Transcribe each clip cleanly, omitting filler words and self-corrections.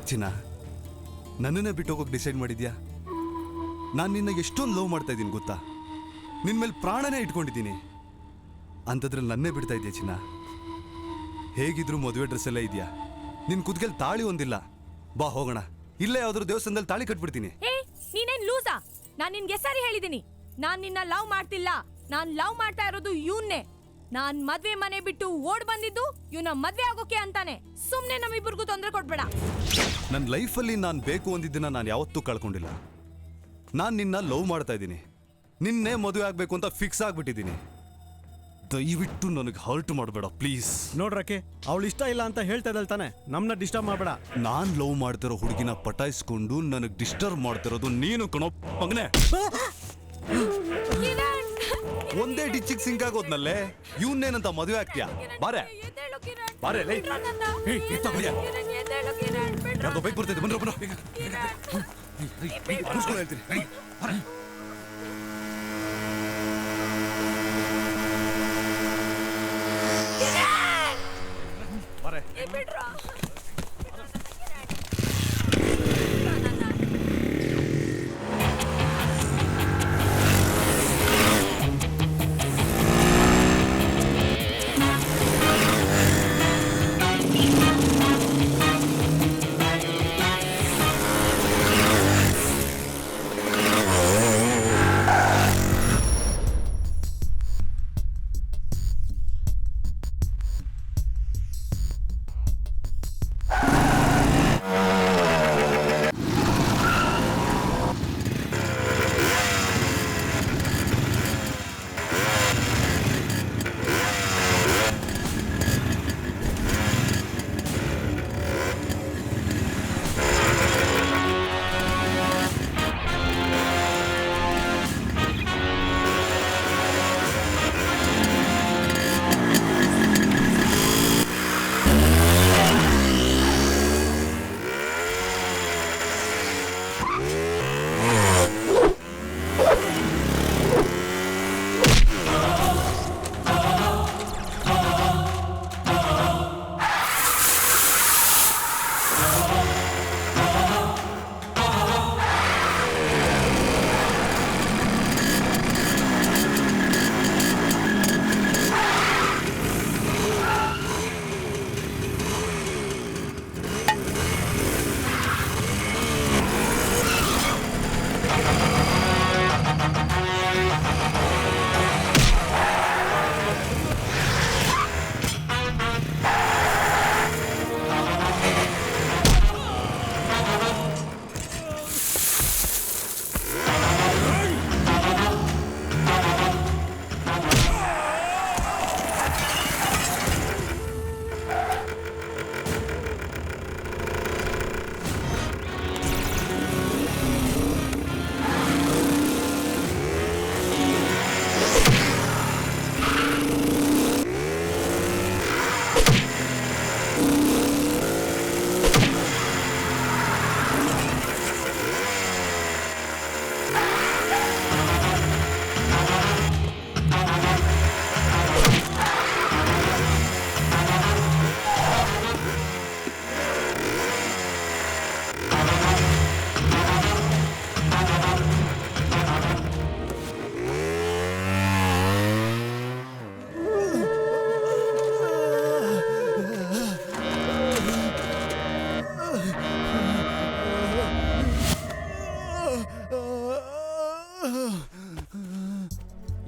ಯಾಕೆ ಚಿನ್ನ ನನ್ನನ್ನೇ ಬಿಟ್ಟು ಹೋಗೋಕೆ ಡಿಸೈಡ್ ಮಾಡಿದ್ಯಾ? ನಾನು ನಿನ್ನ ಎಷ್ಟೊಂದು ಲವ್ ಮಾಡ್ತಾ ಇದ್ದೀನಿ ಗೊತ್ತಾ? ನಿನ್ನ ಮೇಲೆ ಪ್ರಾಣನೇ ಇಟ್ಕೊಂಡಿದ್ದೀನಿ. ಅಂಥದ್ರಲ್ಲಿ ನನ್ನೇ ಬಿಡ್ತಾ ಇದೆಯಾ ಚಿನ್ನ? ಹೇಗಿದ್ರು ಮದುವೆ ಡ್ರೆಸ್ ಎಲ್ಲ ಇದೆಯಾ? ನಿನ್ನ ಕುದ್ಗೆಲ್ ತಾಳಿ ಒಂದಿಲ್ಲ. ಬಾ ಹೋಗೋಣ, ಇಲ್ಲೇ ಯಾವ್ದಾದ್ರು ದೇವಸ್ಥಾನದಲ್ಲಿ ತಾಳಿ ಕಟ್ಬಿಡ್ತೀನಿ. ನೀನೇನ್ ಲೂಸಾ? ನಾನ್ ನಿನ್ಗೆ ಸರಿ ಹೇಳಿದೀನಿ, ನಾನ್ ನಿನ್ನ ಲವ್ ಮಾಡ್ತಿಲ್ಲ. ನಾನ್ ಲವ್ ಮಾಡ್ತಾ ಇರೋದು ಇವನ್ನೇ. ನಾನ್ ಮದ್ವೆ ಮನೆ ಬಿಟ್ಟು ಓಡ್ ಬಂದಿದ್ದು ಇವನ ಮದ್ವೆ ಆಗೋಕೆ ಅಂತಾನೆ. ಸುಮ್ನೆ ನಮ್ಮಿಬ್ಬರಿಗೂ ತೊಂದರೆ ಕೊಡ್ಬೇಡ. ನನ್ನ ಲೈಫಲ್ಲಿ ನಾನು ಬೇಕು ಅಂದಿದ್ದನ್ನ ನಾನು ಯಾವತ್ತೂ ಕಳ್ಕೊಂಡಿಲ್ಲ. ನಾನು ನಿನ್ನ ಲವ್ ಮಾಡ್ತಾ ಇದ್ದೀನಿ, ನಿನ್ನೆ ಮದುವೆ ಆಗ್ಬೇಕು ಅಂತ ಫಿಕ್ಸ್ ಆಗ್ಬಿಟ್ಟಿದ್ದೀನಿ. ದಯವಿಟ್ಟು ನನಗೆ ಹರ್ಟ್ ಮಾಡಬೇಡ ಪ್ಲೀಸ್. ನೋಡ್ರಕ್ಕೆ ಅವಳು ಇಷ್ಟ ಇಲ್ಲ ಅಂತ ಹೇಳ್ತಾ ಇದ್ದಲ್ ತಾನೆ, ನಮ್ನ ಡಿಸ್ಟರ್ಬ್ ಮಾಡಬೇಡ. ನಾನು ಲವ್ ಮಾಡ್ತಿರೋ ಹುಡುಗಿನ ಪಟಾಯಿಸ್ಕೊಂಡು ನನಗೆ ಡಿಸ್ಟರ್ಬ್ ಮಾಡ್ತಿರೋದು ನೀನು ಕಣೋ ಮಗನೇ. ಒಂದೇ ಡಿಚ್ಚಿಗೆ ಸಿಂಕ್ ಆಗೋದ್ನಲ್ಲೇ ಇವನ್ನೇನಂತ ಮದುವೆ ಆಗ್ತೀಯಾ? ಬಾರೆ ಬಾರೆ ಲೈ ಯಾವ್ದೋ ಬೈಕ್ ಬರ್ತೈತೆ, ಬಂದ್ರು ಬರೋ ಹೇಳ್ತೀನಿ.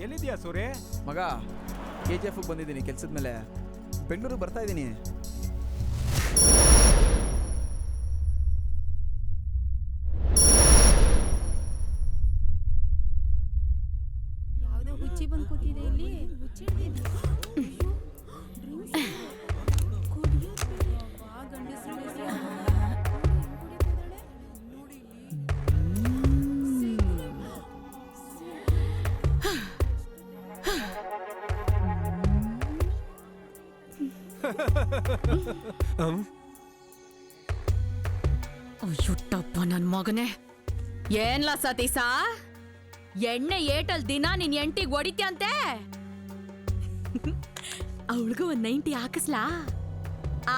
ಎಲ್ಲಿದ್ಯಾ ಸೂರ್ಯ? ಮಗ KGF ಬಂದಿದ್ದೀನಿ ಕೆಲ್ಸದ ಮೇಲೆ. ಬೆಂಗಳೂರು ಬರ್ತಾ ಇದ್ದೀನಿ. ಯಾವುದೋ ಹುಚ್ಚಿ ಬಂದು ಕೂತಿದೆ ಇಲ್ಲಿ. ಅಯ್ಯುಟ್ಟಪ್ಪ ನನ್ ಮಗನೇ, ಏನ್ಲ ಸತೀಸ ಎಣ್ಣೆ ಏಟಲ್ ದಿನ ನಿನ್ ಎಂಟಿಗೆ ಹೊಡಿತ್ಯಂತೆ. ಅವಳಿಗೂ ಒಂದ್ 90 ಹಾಕಿಸ್ಲಾ?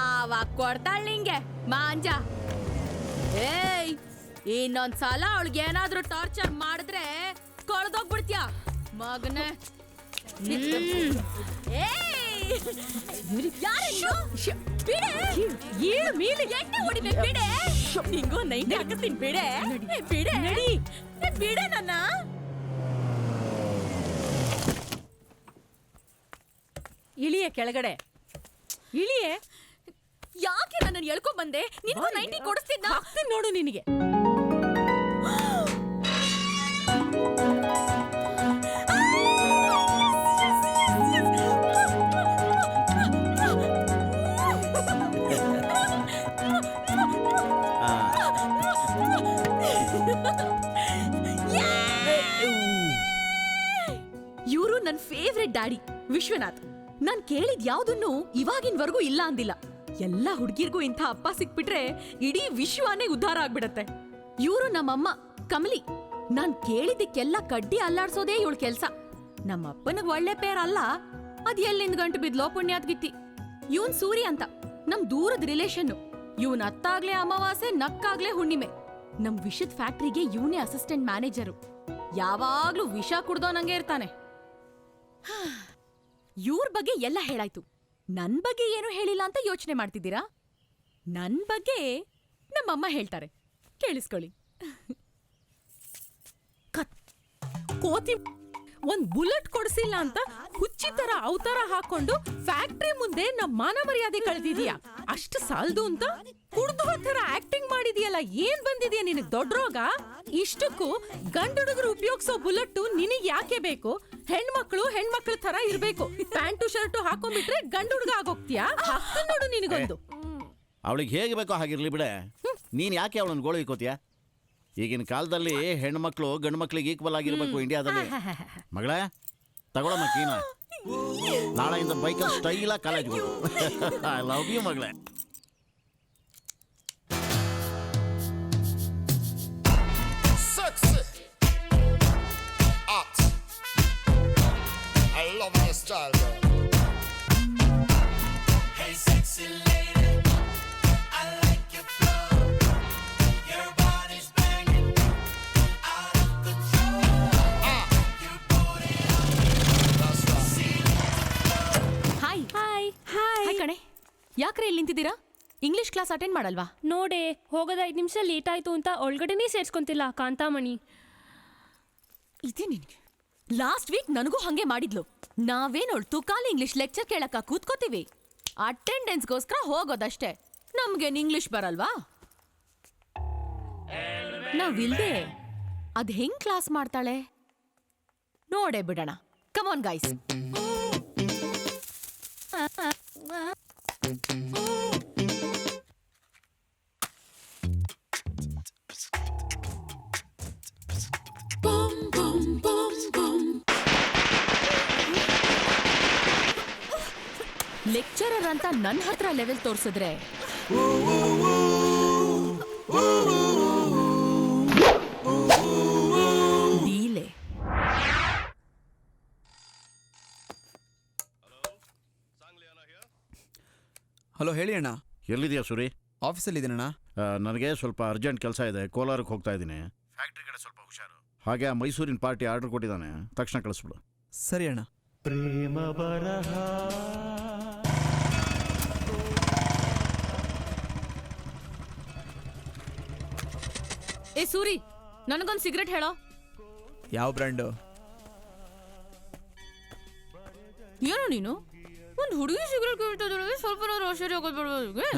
ಆವಾಗ ಕೊಡ್ತಾಳ ನಿಂಗೆ ಮಾಂಜ. ಏಯ್ ಇನ್ನೊಂದ್ಸಲ ಅವಳಿಗೆ ಏನಾದ್ರೂ ಟಾರ್ಚರ್ ಮಾಡಿದ್ರೆ ಕಳ್ದೋಗ್ಬಿಡ್ತೀಯ ಮಗನೇ. ನಿಂಗೂ ನೈಟ್ ಹಾಕಿಸ್ತೀನಿ ಬಿಡೆ ಬಿಡೆ ಬಿಡೆ ನನ್ನ. ಇಳಿಯ ಕೆಳಗಡೆ ಇಳಿಯೇ. ಯಾಕೆ ನನ್ನನ್ನು ಎಳ್ಕೊಂಡ್ ಬಂದೆ? ನಿನ್ಗೂ ನೈಟಿ ಕೊಡಿಸ್ತಿದ್ದ. ಹಾಕ್ತೀನಿ ನೋಡು ನಿನಗೆ. ಇವರು ನನ್ನ ಫೇವ್ರೆಟ್ ಡ್ಯಾಡಿ ವಿಶ್ವನಾಥ್. ನಾನ್ ಕೇಳಿದ್ ಯಾವ್ದನ್ನು ಇವಾಗಿನವರೆಗೂ ಇಲ್ಲ ಅಂದಿಲ್ಲ. ಎಲ್ಲಾ ಹುಡ್ಗಿರ್ಗೂ ಇಂಥ ಅಪ್ಪ ಸಿಕ್ಬಿಟ್ರೆ ಇಡೀ ವಿಶ್ವನೇ ಉದ್ಧಾರ ಆಗ್ಬಿಡತ್ತೆ. ಇವರು ನಮ್ಮಮ್ಮ ಕಮಲಿ. ನಾನ್ ಕೇಳಿದಕ್ಕೆಲ್ಲ ಕಡ್ಡಿ ಅಲ್ಲಾಡ್ಸೋದೇ ಇವಳ ಕೆಲ್ಸ. ನಮ್ಮಪ್ಪನಿಗೆ ಒಳ್ಳೆ ಪೇರ್ ಅಲ್ಲ, ಅದ್ ಎಲ್ಲಿಂದ ಗಂಟು ಬಿದ್ಲೋ ಪುಣ್ಯಾತ್ಗಿತ್ತಿ. ಇವನ್ ಸೂರಿ ಅಂತ ನಮ್ ದೂರದ ರಿಲೇಷನ್. ಇವನ್ ಅತ್ತಾಗ್ಲೇ ಅಮಾವಾಸ್ಯೆ, ನಕ್ಕಾಗ್ಲೇ ಹುಣ್ಣಿಮೆ. ನಮ್ ವಿಷದ್ ಫ್ಯಾಕ್ಟ್ರಿಗೆ ಇವನೇ ಅಸಿಸ್ಟೆಂಟ್ ಮ್ಯಾನೇಜರು. ಯಾವಾಗ್ಲೂ ವಿಷ ಕುಡ್ದೋನಂಗೆ ಇರ್ತಾನೆ. ಇವ್ರ ಬಗ್ಗೆ ಎಲ್ಲ ಹೇಳಾಯ್ತು. ನನ್ ಬಗ್ಗೆ ಏನು ಹೇಳಿಲ್ಲ ಅಂತ ಯೋಚನೆ ಮಾಡ್ತಿದ್ದೀರಾ? ನನ್ ಬಗ್ಗೆ ನಮ್ಮಮ್ಮ ಹೇಳ್ತಾರೆ, ಕೇಳಿಸ್ಕೊಳ್ಳಿ. ಕೋತಿ ಒಂದ್ ಬುಲೆಟ್ ಕೊಡ್ಸಿಲ್ಲ ಅಂತ ಹುಚ್ಚಿ ತರ ಅವತಾರ ಹಾಕೊಂಡು ಫ್ಯಾಕ್ಟ್ರಿ ಮುಂದೆ ನಮ್ ಮಾನ ಮರ್ಯಾದೆ ಕಳೆದಿದ್ಯಾ? ಅಷ್ಟು ಸಾಲ್ದು ಅಂತ ಕುಡ್ದು ತರ ಆಕ್ಟಿಂಗ್ ಮಾಡಿದ್ಯಲ್ಲ, ಏನ್ ಬಂದಿದ್ಯಾ ನಿನಗ್ ದೊಡ್ಡ ರೋಗ? ಇಷ್ಟಕ್ಕೂ ಗಂಡುಡುಗರು ಉಪಯೋಗಿಸೋ ಬುಲೆಟ್ ನಿನಗ್ ಯಾಕೆ ಬೇಕು? ಹೆಣ್ಮಕ್ಳು ತರ ಇರ್ಬೇಕು. ಪ್ಯಾಂಟು ಶರ್ಟು ಹಾಕೊಂಡ್ಬಿಟ್ರೆ ಗಂಡು ಹುಡುಗ ಆಗೋಗ್ತೀಯಾ? ಹಾಕ್ತೀನಿ ನೋಡು ನಿನಗೊಂದು. ಅವಳಿಗೆ ಹೇಗೆ ಬೇಕೋ ಹಾಗಿರ್ಲಿ ಬಿಡೆ. ನೀನ್ ಯಾಕೆ ಅವಳನ್ನ ಗೋಳು ಇಕ್ಕೋತೀಯ? ಈಗಿನ ಕಾಲದಲ್ಲಿ ಹೆಣ್ಮಕ್ಳು ಗಂಡು ಮಕ್ಳಿಗೆ ಈಕ್ವಲ್ ಆಗಿರ್ಬೇಕು ಇಂಡಿಯಾದಲ್ಲಿ. ಮಗಳೇ ತಗೊಳಮ್ಮ ಕೀನ, ನಾಳೆಯಿಂದ ಬೈಕಲ್ಲಿ ಸ್ಟೈಲಾಗಿ ಕಾಲೇಜ್ ಹೋಗು. ಐ ಲವ್ ಯು ಮಗಳೇ. I love your style, girl. Hey, sexy lady, I like your flow. Your body's banging out of control. You put it on. That's right. Hi hi hi ಕಣೆ, ಯಾಕ್ರೆ ಇಲ್ಲಿ ನಿಂತಿದ್ದೀರಾ? English class attend ಮಾಡಲ್ವಾ? ನೋಡೆ ಹೋಗೋದ 5 ನಿಮಿಷ late ಆಯ್ತು ಅಂತ ಒಳಗಡೆನೇ ಸೇರ್ಸ್ಕೊಂತಿಲ್ಲ ಕಾಂತಾಮಣಿ. ಇದೇ ನಿನ್ಗೆ ಲಾಸ್ಟ್ ವೀಕ್ ನನಗೂ ಹಂಗೆ ಮಾಡಿದ್ಲು. ನಾವೇನೋಳ್ ತುಕಾಲಿ ಇಂಗ್ಲಿಷ್ ಲೆಕ್ಚರ್ ಕೇಳಕ್ಕ ಕೂತ್ಕೋತೀವಿ, ಅಟೆಂಡೆನ್ಸ್ಗೋಸ್ಕರ ಹೋಗೋದಷ್ಟೇ. ನಮ್ಗೇನ್ ಇಂಗ್ಲಿಷ್ ಬರಲ್ವಾ? ನಾವಿಲ್ದೆ ಅದ್ ಹೆಂಗ್ ಕ್ಲಾಸ್ ಮಾಡ್ತಾಳೆ ನೋಡೇ ಬಿಡೋಣ. ಕಮಾನ್ ಗೈಸ್. ಲೆಕ್ಚರರ್ ಅಂತ ನನ್ನ ಹತ್ರ ಲೆವೆಲ್ ತೋರಿಸಿದ್ರೆ ಡೀಲೆ. ಹಲೋ, ಹೇಳಿ ಅಣ್ಣ. ಎಲ್ಲಿದೆಯಾ ಸುರಿ? ಆಫೀಸಲ್ಲಿ ಇದ್ದೀನಣ್ಣ. ನನಗೆ ಸ್ವಲ್ಪ ಅರ್ಜೆಂಟ್ ಕೆಲಸ ಇದೆ, ಕೋಲಾರಕ್ಕೆ ಹೋಗ್ತಾ ಇದ್ದೀನಿ. ಫ್ಯಾಕ್ಟ್ರಿ ಕಡೆ ಸ್ವಲ್ಪ ಹುಷಾರು. ಹಾಗೆ ಆ ಮೈಸೂರಿನ ಪಾರ್ಟಿ ಆರ್ಡರ್ ಕೊಟ್ಟಿದ್ದಾನೆ, ತಕ್ಷಣ ಕಳಿಸ್ಬಿಡು. ಸರಿ ಅಣ್ಣ. ಪ್ರೇಮ ಬರಹ. ಏ ಸೂರಿ, ನನಗೊಂದು ಸಿಗರೆಟ್ ಹೇಳೋ. ಯಾವ ಬ್ರ್ಯಾಂಡು? ಏನೋ ನೀನು ಒಂದು ಹುಡುಗಿ ಸಿಗರೆಟ್ ಕೇಳ್ತಿದ್ರೆ ಸ್ವಲ್ಪ ಆಶ್ಚರ್ಯ ಆಗೋದು ಬೇಡ?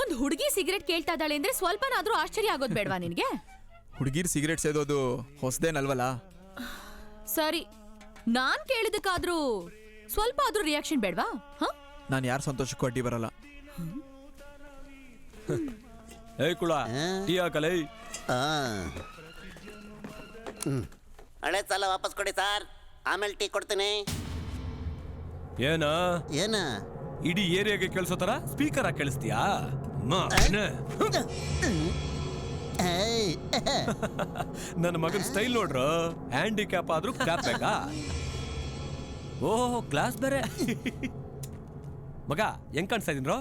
ಒಂದು ಹುಡುಗಿ ಸಿಗರೆಟ್ ಕೇಳ್ತಾ ಇದ್ದಾಳೆ ಅಂದ್ರೆ ಸ್ವಲ್ಪನಾದ್ರೂ ಆಶ್ಚರ್ಯ ಆಗೋದು ಬೇಡವಾ ನಿನಗೆ? ಹುಡುಗಿರ್ ಸಿಗರೇಟ್ ಸೇದೋದು ಹೊಸದೇನಲ್ವಲ್ಲ? ಸರಿ, ನಾನ್ ಕೇಳಿದಕ್ಕಾದ್ರೂ ಸ್ವಲ್ಪ ಆದ್ರೂ ರಿಯಾಕ್ಷನ್ ಬೇಡವಾ? ನಾನು ಯಾರ ಸಂತೋಷಕ್ಕೂ ಅಡ್ಡಿ ಬರಲ್ಲ. ಏಯ್ ಕುಳ, ಟೀ ಹಾಕಲೇ. ಹಳೆ ಸಾಲ ವಾಪಸ್ ಕೊಡಿ ಸರ್, ಆಮೇಲೆ ಟೀ ಕೊಡ್ತೀನಿ. ಏನ ಏನ ಇಡೀ ಏರಿಯಾಗೆ ಕೇಳಿಸೋ ತರ ಸ್ಪೀಕರ್ ಆಗಿ ಕೇಳಿಸ್ತೀಯಾ? ನನ್ನ ಮಗನ್ ಸ್ಟೈಲ್ ನೋಡ್ರು, ಹ್ಯಾಂಡಿಕ್ಯಾಪ್ ಆದ್ರೂ ಕ್ಯಾಪ್ ಬೇಕಾ? ಓಹ್ ಕ್ಲಾಸ್ ಬೇರೆ. ಮಗ ಹೆಂಗ್ ಕಾಣಿಸ್ತಾ ಇದೀನ್ರೋ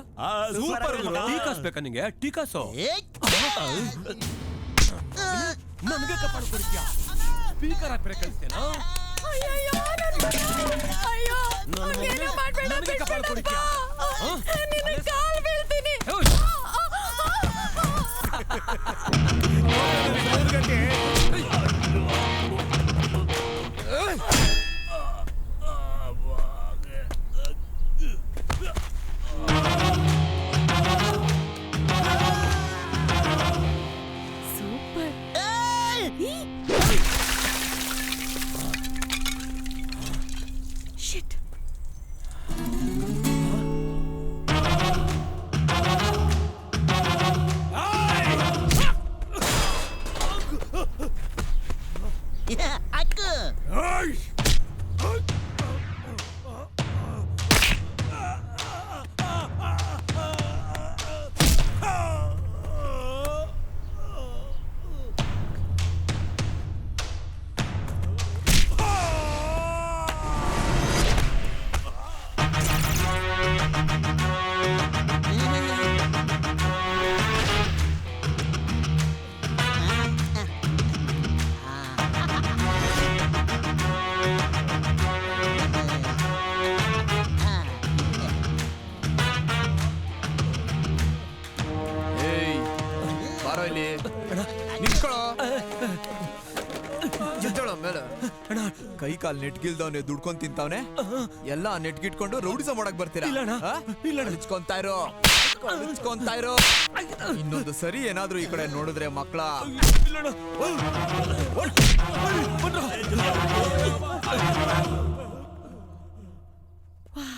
ಟೀ ಕಾಸ್ ಬೇಕಾ ನಿಂಗೆ ಟೀ ಕಾಸು ನನಗೆ ಕಪಾಳ ಕೊಡ್ತೀಯಾ ಸ್ಪೀಕರ್ ಹಾಕ್ಬೇರೆ ಕಳಿಸ್ತೇನಾ ನನಗೆ ಕಪಾಳ ಕೊಡ್ತೀಯಾ ಸೂಪರ್. ಶಿಟ್. ಅಕ್ಕ ಏಯ್ ಬಾರೋ ಇಲ್ಲಿ ನಿಂತ್ಕೊಳ್ಳೋ ಎದ್ದೇಳೋ ಮೇಲೆ ಕೈ ಕಾಲ್ ನೆಟ್ಗಿಲ್ದವನೆ ದುಡ್ಕೊಂಡ್ ತಿಂತಾವನೆ ಎಲ್ಲ ನೆಟ್ಗಿಟ್ಕೊಂಡು ರೌಡಿಸ ಮಾಡಕ್ ಬರ್ತೀರಾ ಹಚ್ಕೊಂತಾ ಇರೋ ಹಚ್ಕೊಂತಾ ಇರೋ ಇನ್ನೊಂದು ಸರಿ ಏನಾದ್ರೂ ಈ ಕಡೆ ನೋಡಿದ್ರೆ ಮಕ್ಕಳ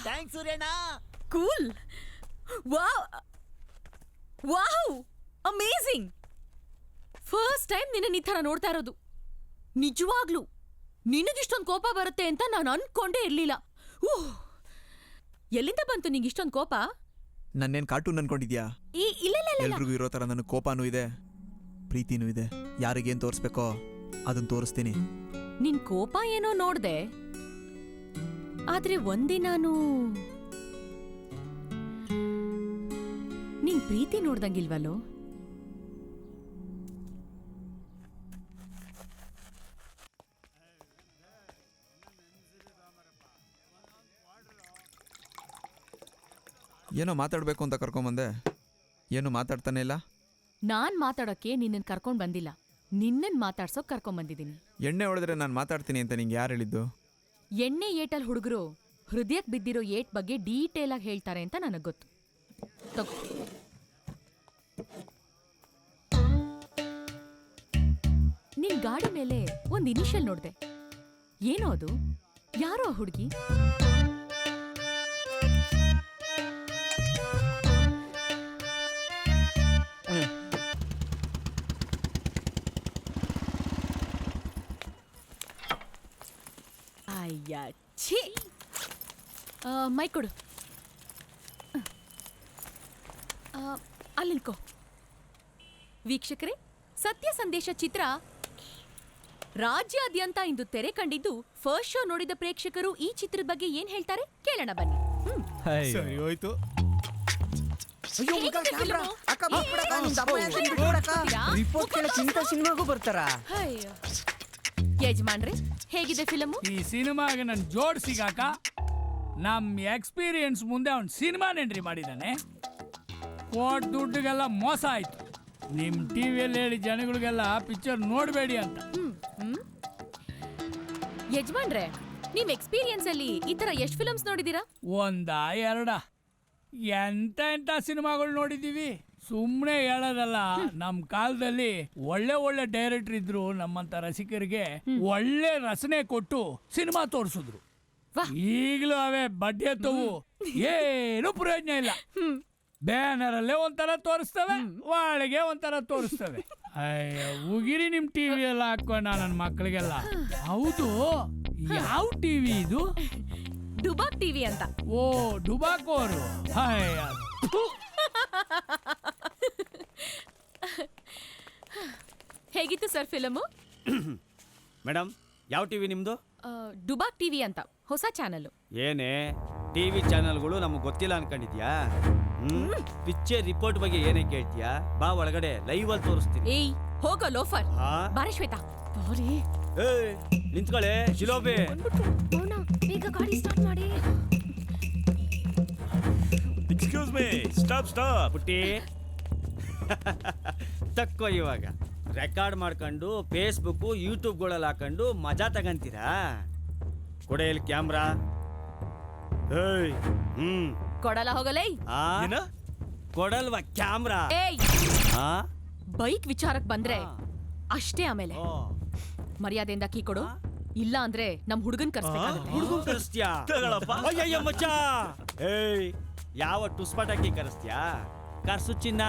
ಥ್ಯಾಂಕ್ಸ್ ಸೂರ್ಯಣ್ಣ. Cool. Wow wow amazing. First time ನಿನ್ನ ಈ ಥರ ನೋಡ್ತಾ ಇರೋದು. ನಿಜವಾಗ್ಲೂ ನಿನಗಿಷ್ಟೊಂದು ಕೋಪ ಬರುತ್ತೆ ಅಂತ ನಾನು ಅನ್ಕೊಂಡೇ ಇರ್ಲಿಲ್ಲ. ಎಲ್ಲಿಂದ ಬಂತು ನಿಂಗೆ ಇಷ್ಟೊಂದು ಕೋಪ? ನನ್ನೇನ್ ಕಾರ್ಟೂನ್ ಅನ್ಕೊಂಡಿದ್ಯಾ? ಇಲ್ಲ ಎಲ್ರಿಗೂ ಇರೋ ತರ ನನಗೆ ಕೋಪನೂ ಇದೆ, ಪ್ರೀತಿನೂ ಇದೆ. ಯಾರಿಗೇನ್ ತೋರಿಸ್ಬೇಕೋ ಅದನ್ನ ತೋರಿಸ್ತೀನಿ. ನಿನ್ ಕೋಪ ಏನೋ ನೋಡ್ದೆ, ಆದ್ರೆ ಒಂದಿನಾನು ನಿನ್ ಪ್ರೀತಿ ನೋಡ್ದಂಗಿಲ್ವಲ್ಲೋ? ಏನೋ ಮಾತಾಡ್ಬೇಕು ಅಂತ ಕರ್ಕೊಂಬಂದೆ, ಏನು ಮಾತಾಡ್ತಾನೆ ಇಲ್ಲ. ನಾನ್ ಮಾತಾಡೋಕೆ ನಿನ್ನನ್ ಕರ್ಕೊಂಡ್ ಬಂದಿಲ್ಲ, ನಿನ್ನನ್ ಮಾತಾಡ್ಸೋಕ್ ಕರ್ಕೊಂಡ್ ಬಂದಿದ್ದೀನಿ. ಎಣ್ಣೆ ಹೊಡೆದ್ರೆ ನಾನು ಮಾತಾಡ್ತೀನಿ ಅಂತ ನಿಂಗೆ ಯಾರು ಹೇಳಿದ್ದು? ಎಣ್ಣೆ ಏಟಲ್ ಹುಡುಗರು ಹೃದಯಕ್ ಬಿದ್ದಿರೋ ಏಟ್ ಬಗ್ಗೆ ಡೀಟೇಲ್ ಆಗಿ ಹೇಳ್ತಾರೆ ಅಂತ ನನಗ್ ಗೊತ್ತು. ತಗೋ. ನಿನ್ ಗಾಡಿ ಮೇಲೆ ಒಂದ್ ಇನಿಷಿಯಲ್ ನೋಡ್ದೆ. ಏನೋ ಅದು? ಯಾರೋ ಆ ಹುಡುಗಿ? ಅಯ್ಯ ಛೀ. ಮೈ ಕೊಡು. ಅಲ್ಲಿ ನಿಲ್ಕೋ. ವೀಕ್ಷಕರೇ, ಸತ್ಯ ಸಂದೇಶ ಚಿತ್ರ ರಾಜ್ಯಾದ್ಯಂತ ಇಂದು ತೆರೆ ಕಂಡಿದ್ದು, ಫಸ್ಟ್ ಶೋ ನೋಡಿದ ಪ್ರೇಕ್ಷಕರು ಈ ಚಿತ್ರದ ಬಗ್ಗೆ ಏನ್ ಹೇಳ್ತಾರೆ ಕೇಳೋಣ ಬನ್ನಿ. ಸರಿ ಹೋಯ್ತು. ಸಿನಿಮಾಗೂ ಬರ್ತಾರ. ಯಜಮಾನ್ರೆ, ಹೇಗಿದೆ ಫಿಲಮು? ಈ ಸಿನಿಮಾಗೆ ನನ್ ಜೋಡ್ ಸಿಗಾಕ ನಮ್ ಎಕ್ಸ್ಪೀರಿಯನ್ಸ್ ಮುಂದೆ ಅವ್ನ್ ಸಿನಿಮಾ ಎಂಟ್ರಿ ಮಾಡಿದಾನೆ. ಕೋಟ್ ದುಡ್ಡಿಗೆಲ್ಲ ಮೋಸ ಆಯ್ತು. ನಿಮ್ ಟಿವಿಯಲ್ಲಿ ಹೇಳಿ ಜನಗಳಿಗೆಲ್ಲ ಪಿಕ್ಚರ್ ನೋಡ್ಬೇಡಿ ಅಂತ. ಯಜಮಾನ್ರೆ, ನಿಮ್ ಎಕ್ಸ್ಪೀರಿಯನ್ಸ್ ಅಲ್ಲಿ ಈ ತರ ಎಷ್ಟು ಫಿಲ್ಮ್ಸ್ ನೋಡಿದೀರಾ? ಒಂದ ಎರಡ ಎಂತ ಎಂತ ಸಿನಿಮಾಗಳು ನೋಡಿದೀವಿ. ಸುಮ್ನೆ ಹೇಳೋದಲ್ಲ, ನಮ್ ಕಾಲದಲ್ಲಿ ಒಳ್ಳೆ ಒಳ್ಳೆ ಡೈರೆಕ್ಟರ್ ಇದ್ರು. ನಮ್ಮಂತ ರಸಿಕರಿಗೆ ಒಳ್ಳೆ ರಚನೆ ಕೊಟ್ಟು ಸಿನಿಮಾ ತೋರಿಸಿದ್ರು. ಈಗಲೂ ಅವೇ ಬಡ್ಡಿ ಎತ್ತವು, ಏನು ಪ್ರಯೋಜನ ಇಲ್ಲ. ಬ್ಯಾನರ್ ಅಲ್ಲೇ ಒಂಥರ ತೋರಿಸ್ತವೆ, ಒಳಗೆ ಒಂಥರ ತೋರಿಸ್ತವೆ. ಅಯ್ಯ ಉಗಿರಿ ನಿಮ್ ಟಿವಿ ಎಲ್ಲ ಹಾಕೊಂಡ ನನ್ನ ಮಕ್ಕಳಿಗೆಲ್ಲ. ಹೌದು, ಯಾವ ಟಿವಿ ಇದು? ಡುಬಾಕ್ ಟಿವಿ ಅಂತ. ಓ, ಡುಬಾಕೋರು. ಹೇಗಿತ್ತು ಸರ್ ಫಿಲಮು? ಮೇಡಮ್, ಯಾವ ಟಿವಿ ನಿಮ್ದು? ಡುಬಾಕ್ ಟಿವಿ ಅಂತ ಹೊಸ ಚಾನಲ್. ಏನೇ ಟಿವಿ ಚಾನೆಲ್ಗಳು ನಮಗೆ ಗೊತ್ತಿಲ್ಲ ಅನ್ಕೊಂಡಿದ್ಯಾ? ಪಿಕ್ಚರ್ ರಿಪೋರ್ಟ್ ಬಗ್ಗೆ ಏನೇ ಕೇಳ್ತೀಯಾ? ಬಾ ಒಳಗಡೆ ಲೈವ್ ಅಲ್ಲಿ ತೋರಿಸ್ತೀನಿ. ಏಯ್ ಹೋಗೋ ಲೋಫರ್. ಬಾರೆ ಶ್ವೇತಾ. ಬಾರಿ. ಏಯ್ ನಿಂತ್ಕೊಳ್ಳೆ ಶಿಲೋಬೆ. ಬೇಗ ಗಾಡಿ ಸ್ಟಾರ್ಟ್ ಮಾಡಿ. Excuse me, stop stop. ಪುಟ್ಟಿ ತಕ್ಕೋ. ಇವಾಗ ರೆಕಾರ್ಡ್ ಮಾಡ್ಕೊಂಡು ಫೇಸ್ಬುಕ್ ಯೂಟ್ಯೂಬ್ಗಳಲ್ಲಿ ಹಾಕೊಂಡು ಮಜಾ ತಗಂತೀರಾ? ಕೊಡೆ ಇಲ್ಲಿ ಕ್ಯಾಮ್ರಾ. ಏಯ್ ಕೊಡಲ್ಲ ಹೋಗಲೇ. ಕೊಡಲ್ವಾ ಕ್ಯಾಮ್ರಾ? ಏಯ್ ಬೈಕ್ ವಿಚಾರಕ್ಕೆ ಬಂದ್ರೆ ಅಷ್ಟೇ. ಆಮೇಲೆ ಮರ್ಯಾದೆಯಿಂದ ಕೀ ಕೊಡು, ಇಲ್ಲ ಅಂದ್ರೆ ನಮ್ ಹುಡುಗನ್ ಕರ್ಸ್ಬೇಕಾಗುತ್ತೆ. ಹುಡುಗನ್ ಕರೆಸ್ತೀಯಾ? ಅಯ್ಯಯ್ಯ ಮಚ್ಚ. ಏಯ್ ಯಾವ ಟುಸ್ಪಟಾಕಿ ಕರೆಸ್ತೀಯಾ? ಕರ್ಸು ಚಿನ್ನ.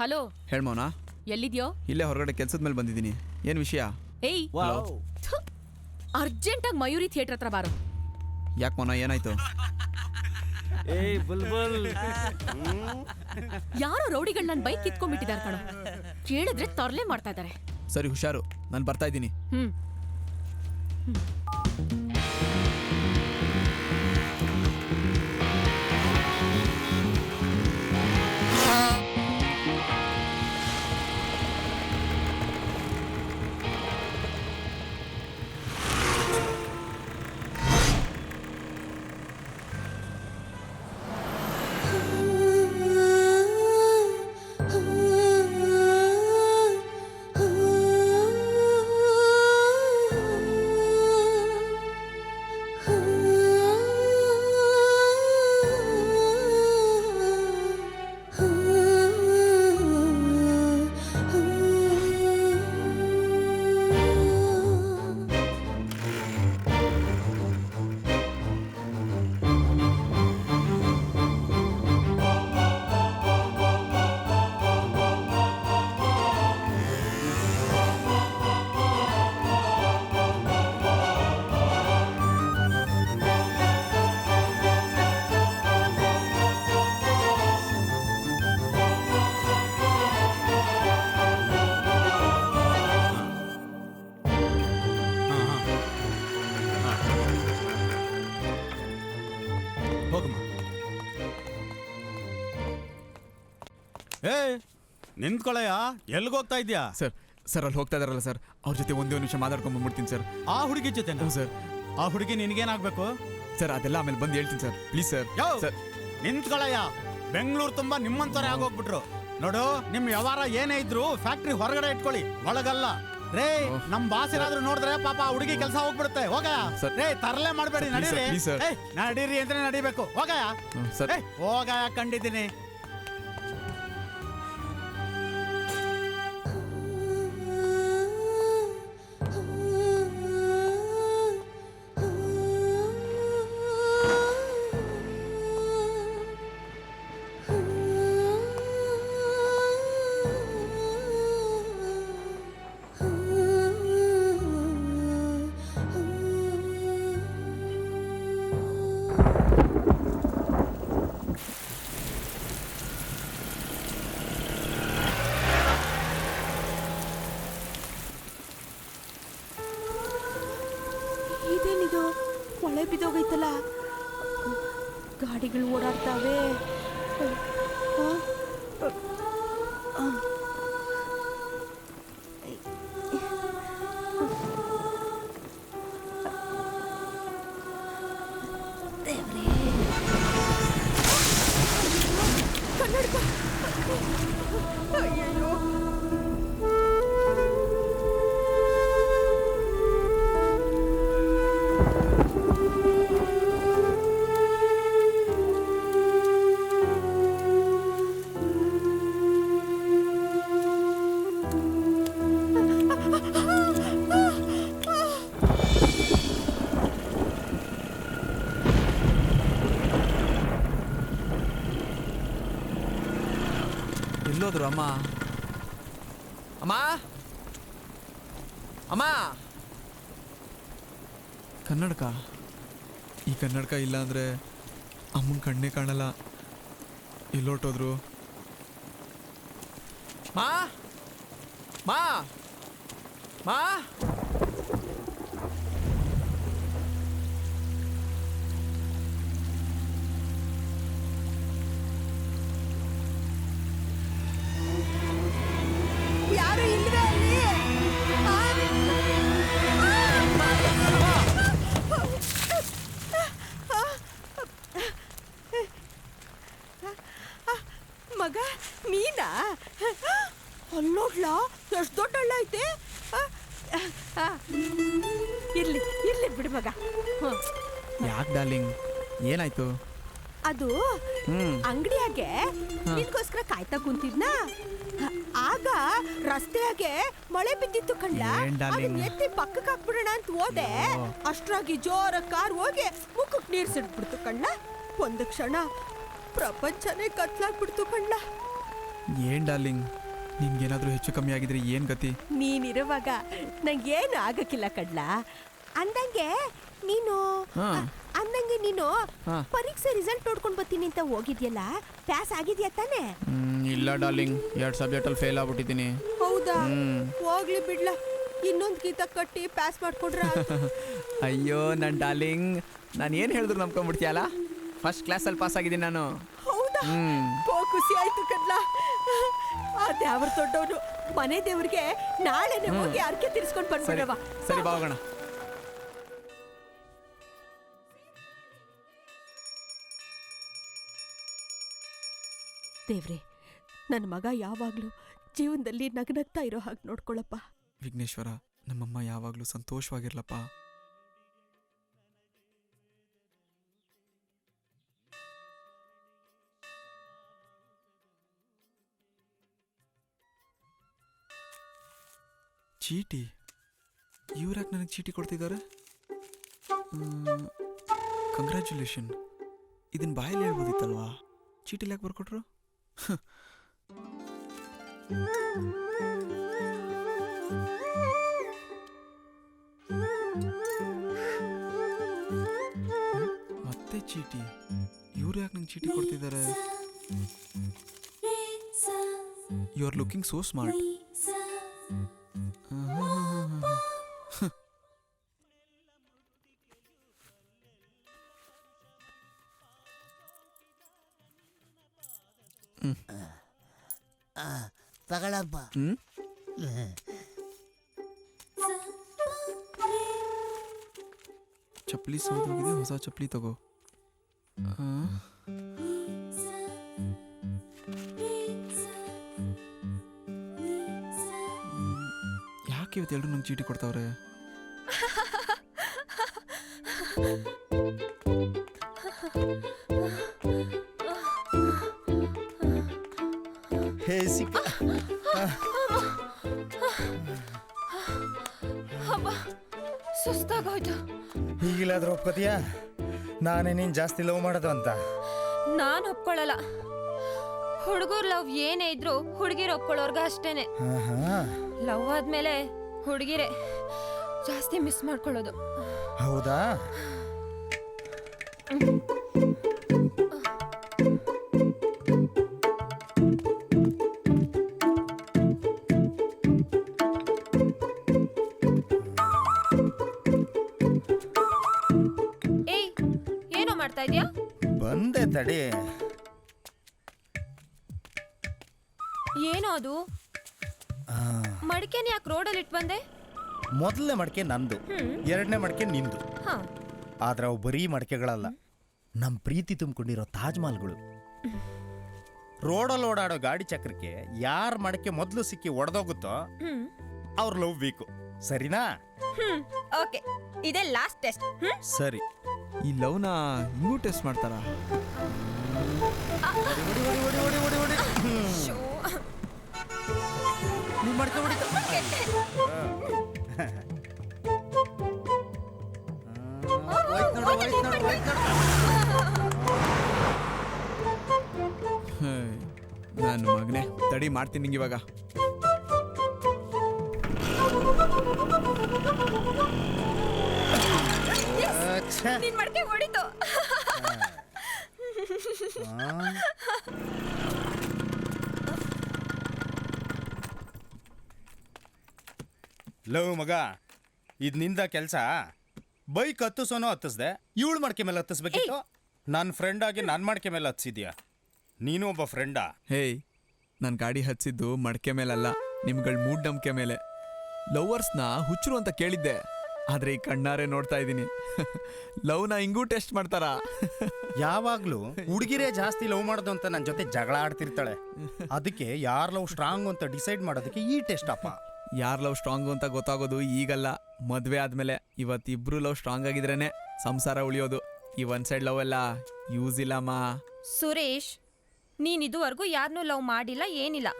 ಹಲೋ ಹೇಳ್ಮೋನಾ, ಎಲ್ಲಿದ್ಯೋ? ಇಲ್ಲೇ ಹೊರಗಡೆ ಕೆಲ್ಸದ ಮೇಲೆ ಬಂದಿದ್ದೀನಿ. ಏನ್ ವಿಷಯ? ಏಯ್ ಅರ್ಜೆಂಟ್ ಆಗಿ ಮಯೂರಿ ಥಿಯೇಟರ್ ಹತ್ರ ಬಾರೋ. ಯಾಕೆ ಮೋನ, ಏನಾಯ್ತು? ಏಯ್ ಬುಲ್ಬುಲ್, ಯಾರೋ ರೌಡಿಗಳು ನನ್ನ ಬೈಕ್ ಕಿತ್ಕೊಂಡ್ಬಿಟ್ಟಿದ್ದಾರೆ ಕಣೋ. ಕೇಳಿದ್ರೆ ತರ್ಲೆ ಮಾಡ್ತಾ ಇದ್ದಾರೆ. ಸರಿ ಹುಷಾರು, ನಾನು ಬರ್ತಾ ಇದ್ದೀನಿ. ನಿಂತ್ಕೊಳ್ಳಯ್ಯ, ಎಲ್ಗೆ ಹೋಗ್ತಾ ಇದ್ಯಾ? ಸರ್ ಅಲ್ಲಿ ಹೋಗ್ತಾ ಇದಾರಲ್ಲ ಸರ್, ಅವ್ರ ಜೊತೆ ಒಂದೇ ನಿಮಿಷ ಮಾತಾಡ್ಕೊಂಡ್ ಬಂದ್ಬಿಡ್ತೀನಿ ಸರ್. ಆ ಹುಡುಗಿ ಜೊತೆ? ಸರ್. ಆ ಹುಡುಗಿ ನಿನ್ಗೇನಾಗ್ಬೇಕು? ಸರ್ ಅದೆಲ್ಲ ಆಮೇಲೆ ಬಂದು ಹೇಳ್ತೀನಿ ಸರ್, ಪ್ಲೀಸ್ ಸರ್. ನಿಂತ್ಕೊಳ್ಳಯ್ಯ, ಬೆಂಗಳೂರು ತುಂಬಾ ನಿಮ್ಮಂತವ್ರೆ ಆಗೋಗ್ಬಿಟ್ರು. ನೋಡು, ನಿಮ್ ವ್ಯವಹಾರ ಏನೇ ಇದ್ರು ಫ್ಯಾಕ್ಟ್ರಿ ಹೊರಗಡೆ ಇಟ್ಕೊಳ್ಳಿ, ಒಳಗಲ್ಲ. ರೇ ನಮ್ ಬಾಸ್ ಏನಾದ್ರು ನೋಡಿದ್ರೆ ಪಾಪ ಹುಡುಗಿ ಕೆಲಸ ಹೋಗ್ಬಿಡುತ್ತೆ. ಹೋಗಯ್ಯ. ರೇ ತರಲೆ ಮಾಡ್ಬೇಡಿ, ನಡೀರಿ. ನಡೀರಿ ಅಂದ್ರೆ ನಡಿಬೇಕು. ಹೋಗಯ್ಯ. ಹೋಗಯ್ಯ, ಕಂಡಿದ್ದೀನಿ. ಇದೇನಿದು, ಮಳೆ ಬಿದ್ದೋಗೈತಲ್ಲ, ಗಾಡಿಗಳು ಓಡಾಡ್ತಾವೆ. ಕನ್ನಡಕ. ಅಯ್ಯಯ್ಯೋ. ಎಲ್ಲೋದ್ರು ಅಮ್ಮ? ಅಮ್ಮ, ಅಮ್ಮ, ಕನ್ನಡಕ. ಈ ಕನ್ನಡಕ ಇಲ್ಲ ಅಂದ್ರೆ ಅಮ್ಮನ ಕಣ್ಣೇ ಕಾಣಲ್ಲ. ಎಲ್ಲೋಟೋದ್ರು? ಮಾ, ಮಾ ಮಾ ಯಾರು ಇಲ್ವೇ ಅಲ್ಲಿ? ಮಗ ನೀನಾ? ಅಲ್ಲೋಡ್ಲಾ ಎಷ್ಟು ದೊಡ್ಡ ಹಳ್ಳ ಐತೆ. ಇರ್ಲಿ ಇರ್ಲಿ ಬಿಡು ಮಗ. ಯಾಕೆ ಡಾರ್ಲಿಂಗ್ ಏನಾಯ್ತು? ಅದು ಅಂಗಡಿಯಾಗೆ ನಿನ್ಗೋಸ್ಕರ ಕಾಯ್ತಾ ಕುಂತಿದ್ನ. ಆಗ ರಸ್ತೆಯಾಗೆ ಮಳೆ ಬಿದ್ದಿತ್ತು ಕಣ್ಣ. ಅದನ್ನ ಎತ್ತಿ ಪಕ್ಕಕ್ಕೆ ಹಾಕ್ಬಿಡೋಣ ಅಂತ ಹೋದೆ. ಅಷ್ಟ್ರಾಗಿ ಜೋರ ಕಾರ್ ಹೋಗಿ ಮುಖಕ್ಕೆ ನೀರ್ ಸಿಡ್ಬಿಡ್ತು ಕಣ್ಣ. ಒಂದು ಕ್ಷಣ ಪ್ರಪಂಚನೇ ಕತ್ಲಾಗ್ಬಿಡ್ತು ಕಣ್ಣ. ಏನ್ ಡಾರ್ಲಿಂಗ್, ನಿನ್ಗೇನಾದ್ರೂ ಹೆಚ್ಚು ಕಮ್ಮಿ ಆಗಿದ್ರೆ ಏನ್ ಗತಿ? ನೀನಿರುವಾಗ ನಂಗೇನು ಆಗಕ್ಕಿಲ್ಲ ಕಣ್ಣ. ಅಂದಂಗೆ ನೀನು ಪರೀಕ್ಷೆ ರಿಸಲ್ಟ್ ನೋಡ್ಕೊಂಡ್ ಬರ್ತೀನಿ ಅಂತ ಹೋಗಿದ್ಯಲ್ಲ, ಪಾಸ್ ಆಗಿದ್ಯಾ ತಾನೆ? ಇಲ್ಲ ಡಾರ್ಲಿಂಗ್, 2 ಸಬ್ಜೆಕ್ಟಲ್ಲಿ ಫೇಲ್ ಆಗ್ಬಿಟ್ಟಿದ್ದೀನಿ. ಹೌದಾ? ಹೋಗ್ಲಿ ಬಿಡ್ಲ, ಇನ್ನೊಂದು ಗೀತ ಕಟ್ಟಿ ಪಾಸ್ ಮಾಡ್ಕೊಂಡ್ರ. ಅಯ್ಯೋ ನನ್ ಡಾರ್ಲಿಂಗ್, ನಾನು ಏನು ಹೇಳಿದ್ರು ನಂಬ್ಕೊಂಡ್ಬಿಡ್ತೀಯಲ್ಲ. ಫಸ್ಟ್ ಕ್ಲಾಸಲ್ಲಿ ಪಾಸ್ ಆಗಿದ್ದೀನಿ ನಾನು. ಹೌದಾ? ಖುಷಿ ಆಯ್ತು ಕಣ್ಣ. ಆ ದೇವ್ರ ದೊಡ್ಡವನು, ಮನೆ ದೇವ್ರಿಗೆ ನಾಳೆನೆ ಹೋಗಿ ಅರ್ಕೆ ತಿರ್ಸ್ಕೊಂಡ್ ಬಂದ್ಬಿಡವ. ಸರಿ ಬಾ ಹೋಗೋಣ. ದೇವ್ರೆ, ನನ್ನ ಮಗ ಯಾವಾಗ್ಲೂ ಜೀವನದಲ್ಲಿ ನಗ್ನಗ್ತಾ ಇರೋ ಹಾಗೆ ನೋಡ್ಕೊಳಪ್ಪ. ವಿಘ್ನೇಶ್ವರ, ನಮ್ಮಮ್ಮ ಯಾವಾಗಲೂ ಸಂತೋಷವಾಗಿರ್ಲಪ್ಪ. ಚೀಟಿ? ಇವ್ರ್ಯಾಕೆ ನನಗೆ ಚೀಟಿ ಕೊಡ್ತಿದ್ದಾರೆ? ಕಂಗ್ರ್ಯಾಚುಲೇಷನ್. ಇದನ್ನ ಬಾಯಲ್ಲಿ ಹೇಳ್ಬೋದಿತ್ತಲ್ವಾ? ಚೀಟಿಲಿ ಯಾಕೆ ಬರ್ಕೊಟ್ರು? ಮತ್ತೆ ಚೀಟಿ? ಇವ್ರು ಯಾಕೆ ನಂಗೆ ಚೀಟಿ ಕೊಡ್ತಿದ್ದಾರೆ? You are looking so smart. ತಗಳಪ್ಪ. ಚಪ್ಪಲಿ ಸೋದೋಗಿದೆ, ಹೊಸ ಚಪ್ಪಲಿ ತಗೋ. ಯಾಕೆ ಇವತ್ತು ಎಲ್ಲರೂ ನಂಗೆ ಚೀಟಿ ಕೊಡ್ತಾವ್ರೆ? ಸುಸ್ತಾಗೋಯ್ತು. ಈಗಿಲಾದ್ರೂ ಒಪ್ಕೋತೀಯಾ ನಾನೇ ನೀನ್ ಜಾಸ್ತಿ ಲವ್ ಮಾಡೋದು ಅಂತ? ನಾನು ಒಪ್ಕೊಳ್ಳಲ್ಲ. ಹುಡುಗರು ಲವ್ ಏನೇ ಇದ್ರು ಹುಡುಗಿರು ಒಪ್ಕೊಳ್ಳೋರ್ಗ ಅಷ್ಟೇನೆ. ಲವ್ ಆದ್ಮೇಲೆ ಹುಡುಗಿರೇ ಜಾಸ್ತಿ ಮಿಸ್ ಮಾಡ್ಕೊಳ್ಳೋದು. ಹೌದಾ? ಏಯ್, ಏನೋ ಮಾಡ್ತಾ ಇದ್ಯಾ? ಬಂದೆ ತಡಿ. ಏನೋ ಅದು? ಮಡಿಕೆನ ಯಾಕೆ ರೋಡಲ್ಲಿ ಇಟ್ಟು ಬಂದೆ? ಮೊದಲನೇ ಮಡಿಕೆ ನಂದು, ಎರಡನೇ ಮಡಿಕೆ ನಿಂದು. ಆದ್ರೆ ಅವು ಬರೀ ಮಡಿಕೆಗಳಲ್ಲ, ನಮ್ಮ ಪ್ರೀತಿ ತುಂಬಿಕೊಂಡಿರೋ ತಾಜ್ ಮಹಲ್ಗಳು. ರೋಡಲ್ಲಿ ಓಡಾಡೋ ಗಾಡಿ ಚಕ್ರಕ್ಕೆ ಯಾರ ಮಡಿಕೆ ಮೊದಲು ಸಿಕ್ಕಿ ಒಡೆದೋಗುತ್ತೋ ಅವ್ರ ಲವ್ ಬೇಕು. ಸರಿನಾ? ಓಕೆ, ಇದೇ ಲಾಸ್ಟ್ ಟೆಸ್ಟ್. ಸರಿ. ಈ ಲವ್ನ ಇನ್ನೂ ಟೆಸ್ಟ್ ಮಾಡ್ತಾರ? ನೀ ಮಡಿಕೆ ಹೊಡಿತ. ನನ್ನ ಮಗನೇ, ತಡಿ ಮಾಡ್ತೀನಿ ನಿಂಗೆ ಇವಾಗ. ನಿನ್ ಮಡಿಕೆ ಹೊಡಿತು. ಲವ್ ಮಗ ಇದು ನಿಂದ ಕೆಲಸ. ಬೈಕ್ ಹತ್ತಿಸೋನೋ ಹತ್ತಿಸ್ದೆ, ಇವಳು ಮಡಕೆ ಮೇಲೆ ಹತ್ತಿಸ್ಬೇಕಿತ್ತು. ನನ್ನ ಫ್ರೆಂಡ್ ಆಗಿ ನನ್ನ ಮಡಕೆ ಮೇಲೆ ಹತ್ತಿಸಿದ್ಯಾ? ನೀನು ಒಬ್ಬ ಫ್ರೆಂಡಾ? ಹೇಯ್, ನಾನು ಗಾಡಿ ಹಚ್ಚಿದ್ದು ಮಡಕೆ ಮೇಲಲ್ಲ, ನಿಮ್ಗಳ ಮೂಢನಂಬಿಕೆ ಮೇಲೆ. ಲವರ್ಸ್ನ ಹುಚ್ಚರು ಅಂತ ಕೇಳಿದ್ದೆ, ಆದ್ರೆ ಈ ಕಣ್ಣಾರೆ ನೋಡ್ತಾ ಇದ್ದೀನಿ. ಲವ್ನ ಹಿಂಗೂ ಟೆಸ್ಟ್ ಮಾಡ್ತಾರಾ? ಯಾವಾಗ್ಲೂ ಹುಡುಗಿರೇ ಜಾಸ್ತಿ ಲವ್ ಮಾಡೋದು ಅಂತ ನನ್ನ ಜೊತೆ ಜಗಳ ಆಡ್ತಿರ್ತಾಳೆ. ಅದಕ್ಕೆ ಯಾರ್ ಲವ್ ಸ್ಟ್ರಾಂಗ್ ಅಂತ ಡಿಸೈಡ್ ಮಾಡೋದಕ್ಕೆ ಈ ಟೆಸ್ಟ್ ಅಪ್ಪ. ಯಾರ್ ಲವ್ ಸ್ಟ್ರಾಂಗು ಅಂತ ಗೊತ್ತಾಗೋದು ಈಗಲ್ಲ, ಮದ್ವೆ ಆದ್ಮೇಲೆ. ಇವತ್ತಿಬ್ರು ಲವ್ ಸ್ಟ್ರಾಂಗ್ ಆಗಿದ್ರೇನೆ ಸಂಸಾರ ಉಳಿಯೋದು. ಈ ಒನ್ ಸೈಡ್ ಲವ್ ಎಲ್ಲ ಯೂಸ್ ಇಲ್ಲಮ್ಮ. ಸುರೇಶ್, ನೀನ್ ಇದುವರೆಗೂ ಯಾರನ್ನೂ ಲವ್ ಮಾಡಿಲ್ಲ, ಏನಿಲ್ಲ.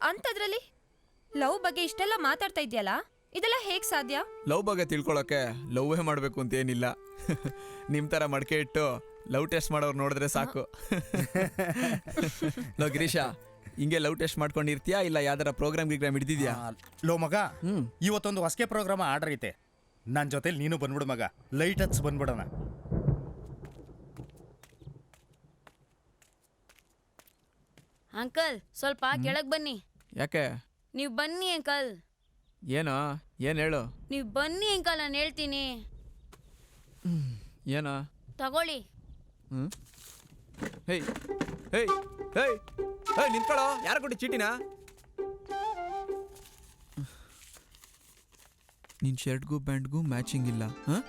ಅಂಥದ್ರಲ್ಲಿ ಲವ್ ಬಗ್ಗೆ ಇಷ್ಟೆಲ್ಲ ಮಾತಾಡ್ತಾ ಇದೆಯಲ್ಲ, ಇದೆಲ್ಲ ಹೇಗ್ ಸಾಧ್ಯ? ಲವ್ ಬಗ್ಗೆ ತಿಳ್ಕೊಳಕ್ಕೆ ಲವ್ವೇ ಮಾಡಬೇಕು ಅಂತ ಏನಿಲ್ಲ. ನಿಮ್ಮ ಥರ ಮಡಕೆ ಇಟ್ಟು ಲವ್ ಟೆಸ್ಟ್ ಮಾಡೋರು ನೋಡಿದ್ರೆ ಸಾಕು. ಲೋ ಗಿರೀಶ, ಹಿಂಗೆ ಲವ್ ಟೆಸ್ಟ್ ಮಾಡ್ಕೊಂಡಿರ್ತೀಯಾ ಇಲ್ಲ ಯಾವ್ದಾರ ಪ್ರೋಗ್ರಾಮ್ ಗಿಗ್ರಾಮ್ ಹಿಡ್ದಿದ್ಯಾ? ಲೋ ಮಗ, ಇವತ್ತೊಂದು ಹೊಸಕೆ ಪ್ರೋಗ್ರಾಮ್ ಆರ್ಡರ್ ಐತೆ. ನನ್ನ ಜೊತೆಲಿ ನೀನು ಬಂದ್ಬಿಡು ಮಗ, ಲೈಟ್ ಹತ್ಸ್ ಬಂದ್ಬಿಡೋಣ. ಅಂಕಲ್ ಸ್ವಲ್ಪ ಕೆಳಗ್ ಬನ್ನಿ. ಯಾಕೆ? ನೀವು ಬನ್ನಿ ಅಂಕಲ್. ಏನೋ? ಏನು ಹೇಳು? ನೀವು ಬನ್ನಿ ಅಂಕಲ್, ನಾನು ಹೇಳ್ತೀನಿ. ಏನೋ? ತಗೊಳ್ಳಿ. ಹೇಯ್ ಹೇಯ್ ಹೇಯ್ ಹೇಯ್, ನಿಂತ್ಕೊಳ್ಳೋ. ಯಾರು ಕೊಟ್ಟು ಚೀಟಿನ? ನಿನ್ನ ಶರ್ಟ್ಗೂ ಪ್ಯಾಂಟ್ಗೂ ಮ್ಯಾಚಿಂಗ್ ಇಲ್ಲ. ಹಾಂ,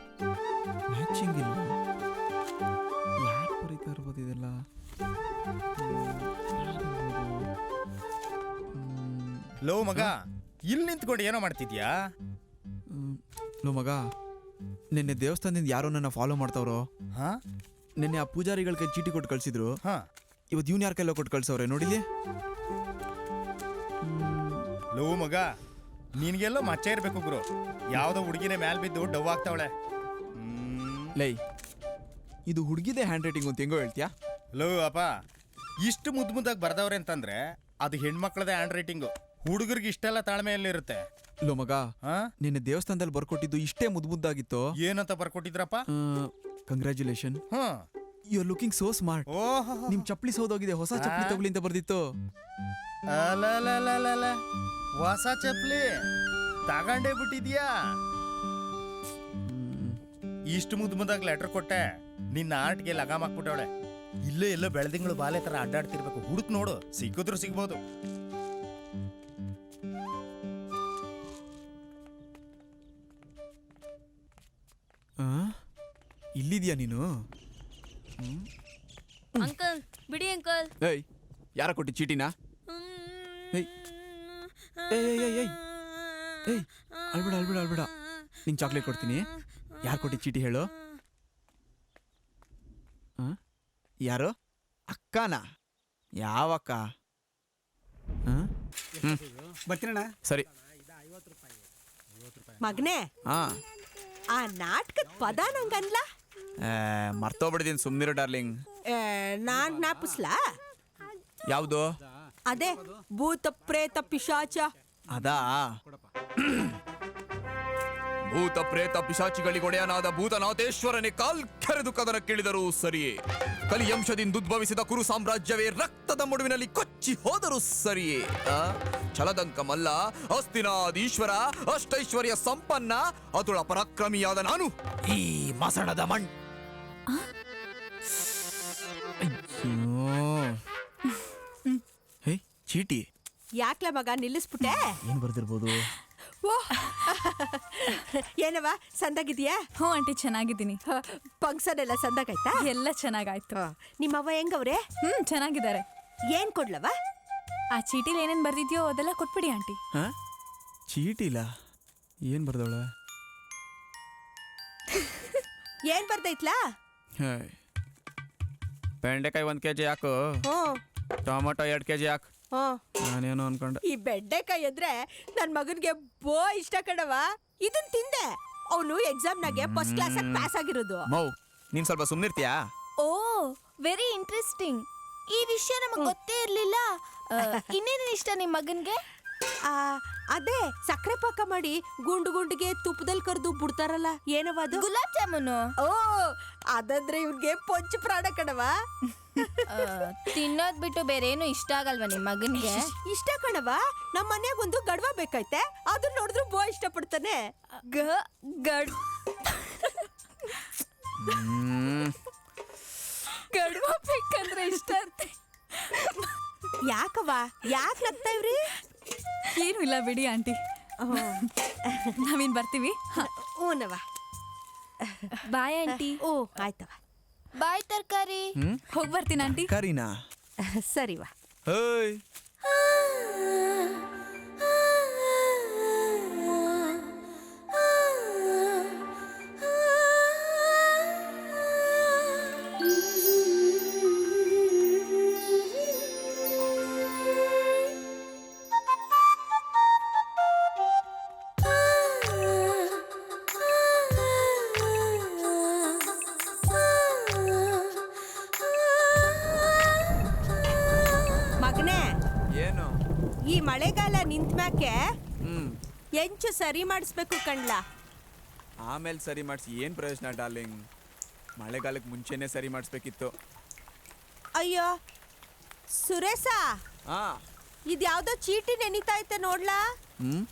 ಮ್ಯಾಚಿಂಗ್ ಇಲ್ಲ. ಯಾರು ಬರೀತಾ ಇರ್ಬೋದು ಇದೆಲ್ಲ? ಲೋ ಮಗ, ಇಲ್ಲಿ ನಿಂತ್ಕೊಂಡು ಏನೋ ಮಾಡ್ತಿದ್ಯಾ? ಲೋ ಮಗ, ನಿನ್ನೆ ದೇವಸ್ಥಾನದಿಂದ ಯಾರೋ ನನ್ನ ಫಾಲೋ ಮಾಡ್ತಾವ್ರೋ. ಹಾ, ನಿನ್ನೆ ಆ ಪೂಜಾರಿಗಳ ಕೈ ಚೀಟಿ ಕೊಟ್ಟು ಕಳ್ಸಿದ್ರು. ಇವತ್ತು ಇವ್ನು ಯಾರ ಕೈಲೋ ಕೊಟ್ಟು ಕಳ್ಸವ್ರೆ ನೋಡಿಲಿ. ಲೋ ಮಗ, ನಿನ್ಗೆಲ್ಲೋ ಮಚ್ಚ ಇರ್ಬೇಕು ಗುರು. ಯಾವ್ದೋ ಹುಡುಗಿನೇ ಮ್ಯಾಲ್ ಬಿದ್ದು ಡವ್ ಆಗ್ತಾವಳೆ. ಲೈ, ಇದು ಹುಡುಗಿದೇ ಹ್ಯಾಂಡ್ ರೈಟಿಂಗ್ ಅಂತ ಹೆಂಗೋ ಹೇಳ್ತೀಯಾ? ಲೋ ಅಪ್ಪ, ಇಷ್ಟು ಮುದ್ದು ಮುದ್ದಾಗಿ ಬರ್ದವ್ರೆ ಅಂತಂದ್ರೆ ಅದು ಹೆಣ್ಮಕ್ಳದೇ ಹ್ಯಾಂಡ್ ರೈಟಿಂಗು. ಹುಡುಗರಿಗೆ ಇಷ್ಟೆಲ್ಲ ತಾಳ್ಮೆಯಲ್ಲಿರುತ್ತೆ. ಲೋ ಮಗ, ನಿನ್ನೆ ದೇವಸ್ಥಾನದಲ್ಲಿ ಬರ್ಕೊಟ್ಟಿದ್ದು ಇಷ್ಟೇ ಮುದ್ದು ಮುದ್ದಾಗಿತ್ತು. ಏನಂತ ಬರ್ಕೊಟ್ಟಿದ್ರಪ್ಪ? Congratulation, you are looking so smart. ನಿಮ್ ಚಪ್ಪಲಿ ಸೋದೋಗಿದೆ, ಹೊಸ ಚಪ್ಪಲಿ ತಗೊಳ್ಳಿ ಅಂತ ಬರ್ದಿತ್ತು. ಅಲ್ಲ, ಹೊಸ ಚಪ್ಪಲಿ ತಗೊಂಡೇ ಬಿಟ್ಟಿದ್ಯಾ? ಇಷ್ಟು ಮುದ್ದು ಮುದ್ದಾಗಿ ಲೆಟರ್ ಕೊಟ್ಟೆ, ನಿನ್ನ ಆರ್ಟ್ಗೆ ಲಗಾಮ್ ಹಾಕ್ಬಿಟ್ಟವಳೆ. ಇಲ್ಲೇ ಎಲ್ಲೋ ಬೆಳೆದಿಂಗಳು ಬಾಲೆ ತರ ಅಡ್ಡಾಡ್ತಿರ್ಬೇಕು. ಹುಡುಕ್ ನೋಡು, ಸಿಕ್ಕಿದ್ರು ಸಿಗ್ಬೋದು. ಇಲ್ಲಿದ್ಯಾ ನೀನು? ಅಂಕಲ್ ಬಿಡಿ ಅಂಕಲ್. ಏಯ್, ಯಾರ ಕೊಟ್ಟಿ ಚೀಟಿನ? ಏಯ್ ಏಯ್ ಏಯ್ ಏಯ್ ಏಯ್, ಅಳ್ಬೇಡ ಅಳ್ಬೇಡ ಅಳ್ಬೇಡ. ನಿಂಗೆ ಚಾಕ್ಲೇಟ್ ಕೊಡ್ತೀನಿ. ಯಾರು ಕೊಟ್ಟಿ ಚೀಟಿ ಹೇಳು? ಯಾರು? ಅಕ್ಕನಾ? ಯಾವಕ್ಕ? ಬರ್ತೀನಣ್ಣ. ಸರಿ. ಮಗನೇ, ಹಾ, ಆ ನಾಟಕದ ಪದ ನಂಗನ್ಲ. ಮರ್ತೋಗ್ಬಿಡಿದೀನಿ, ಸುಮ್ನಿರು ಡಾರ್ಲಿಂಗ್. ನಾನ್ ಜ್ಞಾಪಿಸ್ಲಾ? ಯಾವುದು? ಅದೇ ಭೂತ ಪ್ರೇತ ಪಿಶಾಚ. ಅದಾ? ಭೂತ ಪ್ರೇತ ಪಿಶಾಚಿಗಳಿಗೊಡೆಯನಾದ ಭೂತನಾಥೇಶ್ವರನೇ ಕಾಲ್ ಕೆರೆದು ಕದನ ಕೇಳಿದರೂ ಸರಿಯೇ, ಕಲಿಯಂಶದಿಂದ ಉದ್ಭವಿಸಿದ ಕುರು ಸಾಮ್ರಾಜ್ಯವೇ ರಕ್ತದ ಮುಡುವಿನಲ್ಲಿ ಕೊಚ್ಚಿ ಹೋದರೂ ಸರಿಯೇ. ಛಲದಂಕ ಮಲ್ಲ, ಅಸ್ತಿನಾದೀಶ್ವರ, ಅಷ್ಟೈಶ್ವರ್ಯ ಸಂಪನ್ನ, ಅತುಳ ಪರಾಕ್ರಮಿಯಾದ ನಾನು ಈ ಮಸಣದ ಮಣ್. ಹೇ ಚೀಟಿ ಯಾಕ್ಲ ಮಗ ನಿಲ್ಲಿಸ್ಬಿಟ್ಟೆ? ಏನ್ ಬರ್ದಿರ್ಬೋದು? ಏನವ, ಸಂದಾಗಿದ್ಯಾ? ಹ್ಞೂ ಆಂಟಿ, ಚೆನ್ನಾಗಿದ್ದೀನಿ. ಫಂಕ್ಷನ್ ಎಲ್ಲ ಸಂದಾಗಾಯ್ತಾ? ಎಲ್ಲ ಚೆನ್ನಾಗಾಯ್ತು. ನಿಮ್ಮವ್ವ ಹೆಂಗವ್ರೆ? ಚೆನ್ನಾಗಿದ್ದಾರೆ. ಏನ್ ಕೊಡ್ಲವ? ಆ ಚೀಟಿಲಿ ಏನೇನ್ ಬರ್ದಿದ್ಯೋ ಅದೆಲ್ಲ ಕೊಟ್ಬಿಡಿ ಆಂಟಿ. ಚೀಟಿಲ್ಲ? ಏನ್ ಬರ್ದವಳ? ಏನ್ ಬರ್ದೈತ್ಲಾ? ಬೆಂಡೆಕಾಯಿ 1 kg ಹಾಕು, ಟೊಮೊಟೊ 2 kg ಹಾಕು. ನಾನೇನೋ ಅನ್ಕೊಂಡೆ. ಈ ಬೆಂಡೆಕಾಯಿ ಅಂದ್ರೆ ನನ್ ಮಗನ್ಗೆ ಬೋ ಇಷ್ಟ ಕಣವ. ಇದನ್ ತಿಂದೆ, ಅವನು ಎಕ್ಸಾಮ್ನಾಗೆ ಫಸ್ಟ್ ಕ್ಲಾಸ್ ಆಗಿ ಪಾಸ್ ಆಗಿರೋದು. ಮೌ, ನೀನ್ ಸ್ವಲ್ಪ ಸುಮ್ನಿರ್ತೀಯಾ? ಓ, ವೆರಿ ಇಂಟ್ರೆಸ್ಟಿಂಗ್. ಈ ವಿಷಯ ನಮಗೆ ಗೊತ್ತೇ ಇರ್ಲಿಲ್ಲ. ಇನ್ನೇನು ಇಷ್ಟ ನಿಮ್ ಮಗನ್ಗೆ? ಅದೇ ಸಕ್ಕರೆ ಪಾಕ ಮಾಡಿ ಗುಂಡು ಗುಂಡಿಗೆ ತುಪ್ಪದಲ್ಲಿ ಕರೆದು ಬಿಡ್ತಾರಲ್ಲ, ಏನವ ಅದು? ಗುಲಾಬ್ ಜಾಮೂನು. ಓ, ಅದಂದ್ರೆ ಇವ್ರಿಗೆ ಪಂಚ ಪ್ರಾಣ ಕಣವ. ತಿನ್ನೋದ್ ಬಿಟ್ಟು ಬೇರೆ ಏನು ಇಷ್ಟ ಆಗಲ್ವಾ ನಿಮ್ ಮಗನ್ಗೆ? ಇಷ್ಟ ಕಣವ, ನಮ್ಮ ಮನ್ಯಾಗ ಒಂದು ಗಡ್ವ ಬೇಕೈತೆ, ಅದನ್ನ ನೋಡಿದ್ರು ಬೋ ಇಷ್ಟಪಡ್ತಾನೆ. ಗಡ್ವ ಬೇಕಂದ್ರೆ ಇಷ್ಟ ಅಂತೆ. ಯಾಕವ, ಯಾಕೆ ನಗ್ತಾ ಇವ್ರಿ? ಏನು ಇಲ್ಲ ಬಿಡಿ ಆಂಟಿ, ನಾವಿನ್ ಬರ್ತೀವಿ. ಹ್ಞೂನವ, ಬಾಯ್ ಆಂಟಿ. ಓ ಆಯ್ತವ, ಬಾಯ್ ತರಕಾರಿ. ಹೋಗಿ ಬರ್ತೀನಿ ಆಂಟಿ. ಕರೀನಾ? ಸರಿವಾ. ಹೇಯ್, ಮಗನೇ, ಏನು? ಈ ಮಳೆಗಾಲ ನಿಂತ ಮ್ಯಾಕೆ ಹ್ಮ್, ಎಂಚು ಸರಿ ಮಾಡಿಸ್ಬೇಕು ಕಣ್ಲ. ಆಮೇಲೆ ಸರಿ ಮಾಡಿಸಿ ಏನು ಪ್ರಯೋಜನ ಡಾರ್ಲಿಂಗ್? ಮಳೆಗಾಲಕ್ಕೆ ಮುಂಚೆನೇ ಸರಿ ಮಾಡಿಸ್ಬೇಕಿತ್ತು. ಅಯ್ಯೋ ಸುರೇಶ, ಹಾ, ಇದ್ಯಾವ್ದೋ ಚೀಟಿ ನೆನಿತಾ ಐತೆ ನೋಡ್ಲಾ. ಹ್ಮ್,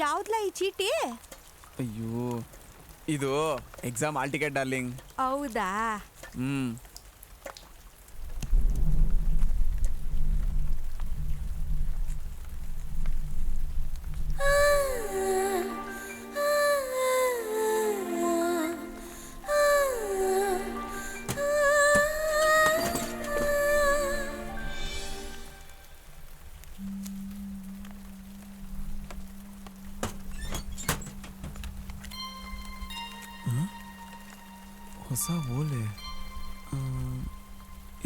ಯಾವ್ದ್ಲಾ ಈ ಚೀಟಿ? ಅಯ್ಯೋ, ಇದು ಎಕ್ಸಾಮ್ ಆಲ್ ಟಿಕೆಟ್ ಡಾರ್ಲಿಂಗ್. ಹೌದಾ? ಹ್ಮ್, ಹೊಸ ಓಲೆ.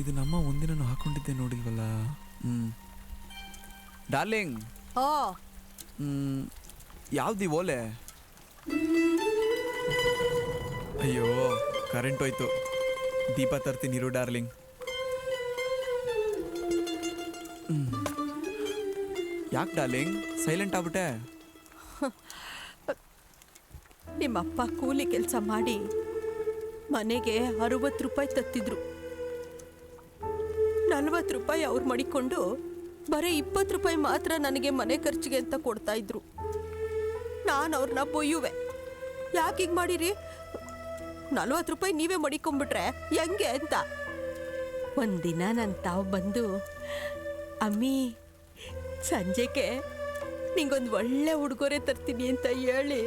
ಇದು ನಮ್ಮ ಒಂದಿನ ಹಾಕೊಂಡಿದ್ದೆ ನೋಡಿಲ್ವಲ್ಲ. ಡಾರ್ಲಿಂಗ್, ಓ ಯಾವ್ದು ಓಲೆ? ಅಯ್ಯೋ, ಕರೆಂಟ್ ಹೋಯ್ತು. ದೀಪ ತರ್ತೀನಿ ಇರು ಡಾರ್ಲಿಂಗ್. ಯಾಕೆ ಡಾರ್ಲಿಂಗ್ ಸೈಲೆಂಟ್ ಆಗ್ಬಿಟ್ಟೆ? ನಿಮ್ಮಪ್ಪ ಕೂಲಿ ಕೆಲಸ ಮಾಡಿ ಮನೆಗೆ 60 ರೂಪಾಯಿ ತತ್ತಿದ್ರು. 40 ರೂಪಾಯಿ ಅವ್ರು ಮಡಿಕೊಂಡು ಬರೀ 20 ರೂಪಾಯಿ ಮಾತ್ರ ನನಗೆ ಮನೆ ಖರ್ಚಿಗೆ ಅಂತ ಕೊಡ್ತಾ ಇದ್ರು. ನಾನು ಅವ್ರನ್ನ ಬೊಯ್ಯುವೆ, ಯಾಕೆ ಹೀಗೆ ಮಾಡಿರಿ, 40 ರೂಪಾಯಿ ನೀವೇ ಮಡಿಕೊಂಡ್ಬಿಟ್ರೆ ಹೆಂಗೆ ಅಂತ. ಒಂದಿನ ನನ್ನ ತಾವು ಬಂದು, ಅಮ್ಮಿ ಸಂಜೆಗೆ ನಿಂಗೊಂದು ಒಳ್ಳೆ ಉಡುಗೊರೆ ತರ್ತೀನಿ ಅಂತ ಹೇಳಿ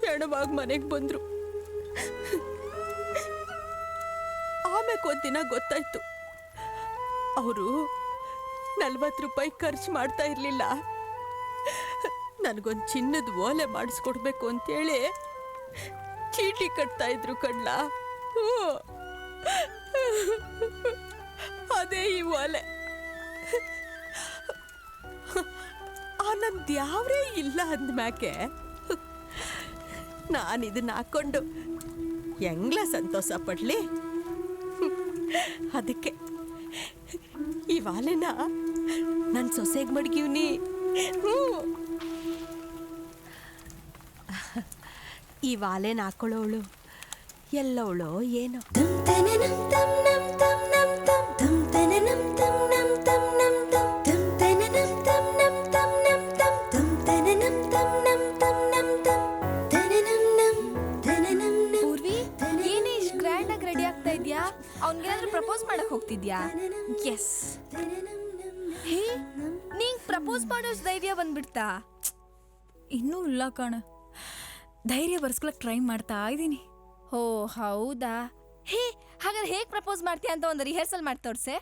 ಹೆಣವಾಗಿ ಮನೆಗೆ ಬಂದರು. ಆಮೇಲೆ ಒಂದಿನ ಗೊತ್ತಾಯ್ತು, ಅವರು 40 ರೂಪಾಯಿ ಖರ್ಚು ಮಾಡ್ತಾ ಇರಲಿಲ್ಲ, ನನಗೊಂದು ಚಿನ್ನದ ಓಲೆ ಮಾಡಿಸ್ಕೊಡ್ಬೇಕು ಅಂತೇಳಿ ಚೀಟಿ ಕಟ್ತಾ ಇದ್ರು ಕಣ್ಣ. ಅದೇ ಈ ಓಲೆ. ಆನಂದ್ ಯಾವ್ರೇ ಇಲ್ಲ ಅಂದ್ಮ್ಯಾಕೆ ನಾನು ಇದನ್ನ ಹಾಕೊಂಡು ಹೆಂಗ್ಲ ಸಂತೋಷ ಪಡ್ಲಿ. ಅದಕ್ಕೆ ಈ ವಾಲೆನ ನನ್ನ ಸೊಸೆಗೆ ಮಡಗಿವ್ನಿ. ಈ ವಾಲೆನ ಹಾಕೊಳ್ಳೋಳು ಎಲ್ಲವಳು ಏನೋ. ಅವ್ನಿಗೇನಾದ್ರೂ ಪ್ರಪೋಸ್ ಮಾಡಕ್ ಹೋಗ್ತಿದ್ಯಾ? ಎಸ್. ಹೇ, ನೀಂಗ್ ಪ್ರಪೋಸ್ ಮಾಡೋ ಧೈರ್ಯ ಬಂದ್ಬಿಡ್ತಾ? ಇನ್ನೂ ಇಲ್ಲ ಕಣ, ಧೈರ್ಯ ಬರ್ಸ್ಕೊಳಕ್ ಟ್ರೈ ಮಾಡ್ತಾ ಇದ್ದೀನಿ. ಓ ಹೌದಾ? ಹೇ, ಹಾಗಾದ್ರೆ ಹೇಗೆ ಪ್ರಪೋಸ್ ಮಾಡ್ತೀಯ ಅಂತ ಒಂದು ರಿಹರ್ಸಲ್ ಮಾಡಿ ತೋರ್ಸೆ.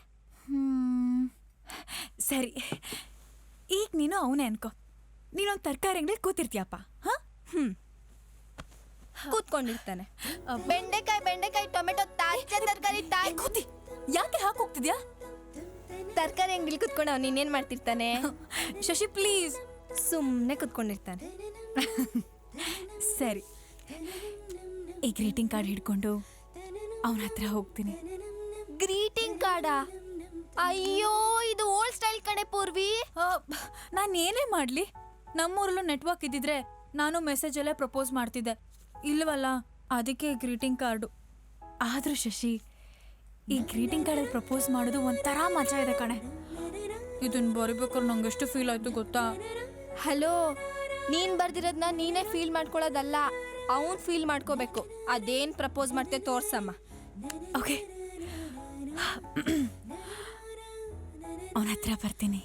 ಸರಿ, ಈಗ ನೀನು ಅವನೇ ಅನ್ಕೋ. ನೀನೊಂದು ತರಕಾರಿ ಅಂಗಡಿ ಕೂತಿರ್ತೀಯಪ್ಪ. ಹಾಂ, ಕೂತ್ಕೊಂಡಿರ್ತಾನೆ. ಬೆಂಡೆಕಾಯಿ ಟೊಮೆಟೊ ತಾಜಾ ತರಕಾರಿ ಕೂತಿ. ಯಾಕೆ ಹಾಕಿ ಹೋಗ್ತಿದ್ಯಾ? ತರಕಾರಿ ಅಂಗಡಿಲಿ ಕೂತ್ಕೊಂಡು ಅವ್ನು ಇನ್ನೇನು ಮಾಡ್ತಿರ್ತಾನೆ? ಶಶಿ ಪ್ಲೀಸ್, ಸುಮ್ಮನೆ ಕೂತ್ಕೊಂಡಿರ್ತಾನೆ. ಸರಿ, ಈ ಗ್ರೀಟಿಂಗ್ ಕಾರ್ಡ್ ಹಿಡ್ಕೊಂಡು ಅವನ ಹತ್ರ ಹೋಗ್ತೀನಿ. ಗ್ರೀಟಿಂಗ್ ಕಾರ್ಡಾ? ಅಯ್ಯೋ, ಇದು ಓಲ್ಡ್ ಸ್ಟೈಲ್ ಕಡೆ ಪೂರ್ವಿ. ನಾನು ಏನೇ ಮಾಡಲಿ, ನಮ್ಮೂರಲ್ಲೂ ನೆಟ್ವರ್ಕ್ ಇದ್ದಿದ್ರೆ ನಾನು ಮೆಸೇಜಲ್ಲೇ ಪ್ರಪೋಸ್ ಮಾಡ್ತಿದ್ದೆ. ಇಲ್ವಲ್ಲ, ಅದಕ್ಕೆ ಗ್ರೀಟಿಂಗ್ ಕಾರ್ಡು. ಆದರೂ ಶಶಿ, ಈ ಗ್ರೀಟಿಂಗ್ ಕಾರ್ಡಲ್ಲಿ ಪ್ರಪೋಸ್ ಮಾಡೋದು ಒಂಥರ ಮಜಾ ಇದೆ ಕಣೆ. ಇದನ್ನ ಬರಿಬೇಕಾದ್ರೆ ನಂಗೆ ಎಷ್ಟು ಫೀಲ್ ಆಯ್ತು ಗೊತ್ತಾ? ಹಲೋ, ನೀನ್ ಬರ್ದಿರೋದ್ನ ನೀನೇ ಫೀಲ್ ಮಾಡ್ಕೊಳ್ಳೋದಲ್ಲ, ಅವನ್ ಫೀಲ್ ಮಾಡ್ಕೋಬೇಕು. ಅದೇನ್ ಪ್ರಪೋಸ್ ಮಾಡ್ತೆ ತೋರ್ಸಮ್ಮ. ಓಕೆ, ಅವನ ಹತ್ರ ಬರ್ತೀನಿ.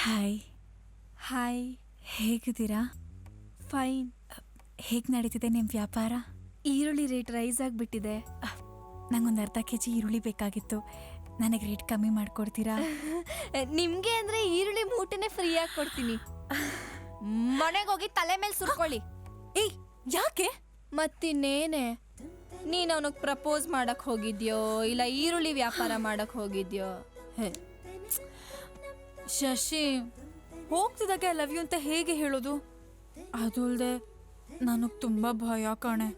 ಹಾಯ್. ಹಾಯ್, ಹೇಗಿದ್ದೀರಾ? ಫೈನ್. ಹೇಗೆ ನಡೀತಿದೆ ನಿಮ್ಮ ವ್ಯಾಪಾರ? ಈರುಳ್ಳಿ ರೇಟ್ ರೈಸ್ ಆಗಿಬಿಟ್ಟಿದೆ. ನಂಗೊಂದು ಅರ್ಧ ಕೆಜಿ ಈರುಳ್ಳಿ ಬೇಕಾಗಿತ್ತು, ನನಗೆ ರೇಟ್ ಕಮ್ಮಿ ಮಾಡ್ಕೊಡ್ತೀರಾ? ನಿಮ್ಗೆ ಅಂದ್ರೆ ಈರುಳ್ಳಿ ಮೂಟೆನೆ ಫ್ರೀಯಾಗಿ ಕೊಡ್ತೀನಿ. ಮನೆಗೆ ಹೋಗಿ ತಲೆ ಮೇಲೆ ಸುರ್ಕೊಳ್ಳಿ. ಏಯ್, ಯಾಕೆ? ಮತ್ತಿನ್ನೇನೆ, ನೀನು ಅವನಿಗೆ ಪ್ರಪೋಸ್ ಮಾಡಕ್ ಹೋಗಿದ್ಯೋ ಇಲ್ಲ ಈರುಳ್ಳಿ ವ್ಯಾಪಾರ ಮಾಡಕ್ ಹೋಗಿದ್ಯೋ? ಶಶಿ, ಹೋಗ್ತಿದ್ದಾಗೆ ಐ ಲವ್ ಯು ಅಂತ ಹೇಗೆ ಹೇಳೋದು? ಅದು ಅಲ್ಲದೆ ನನಗೆ ತುಂಬ ಭಯ ಕಣೆ.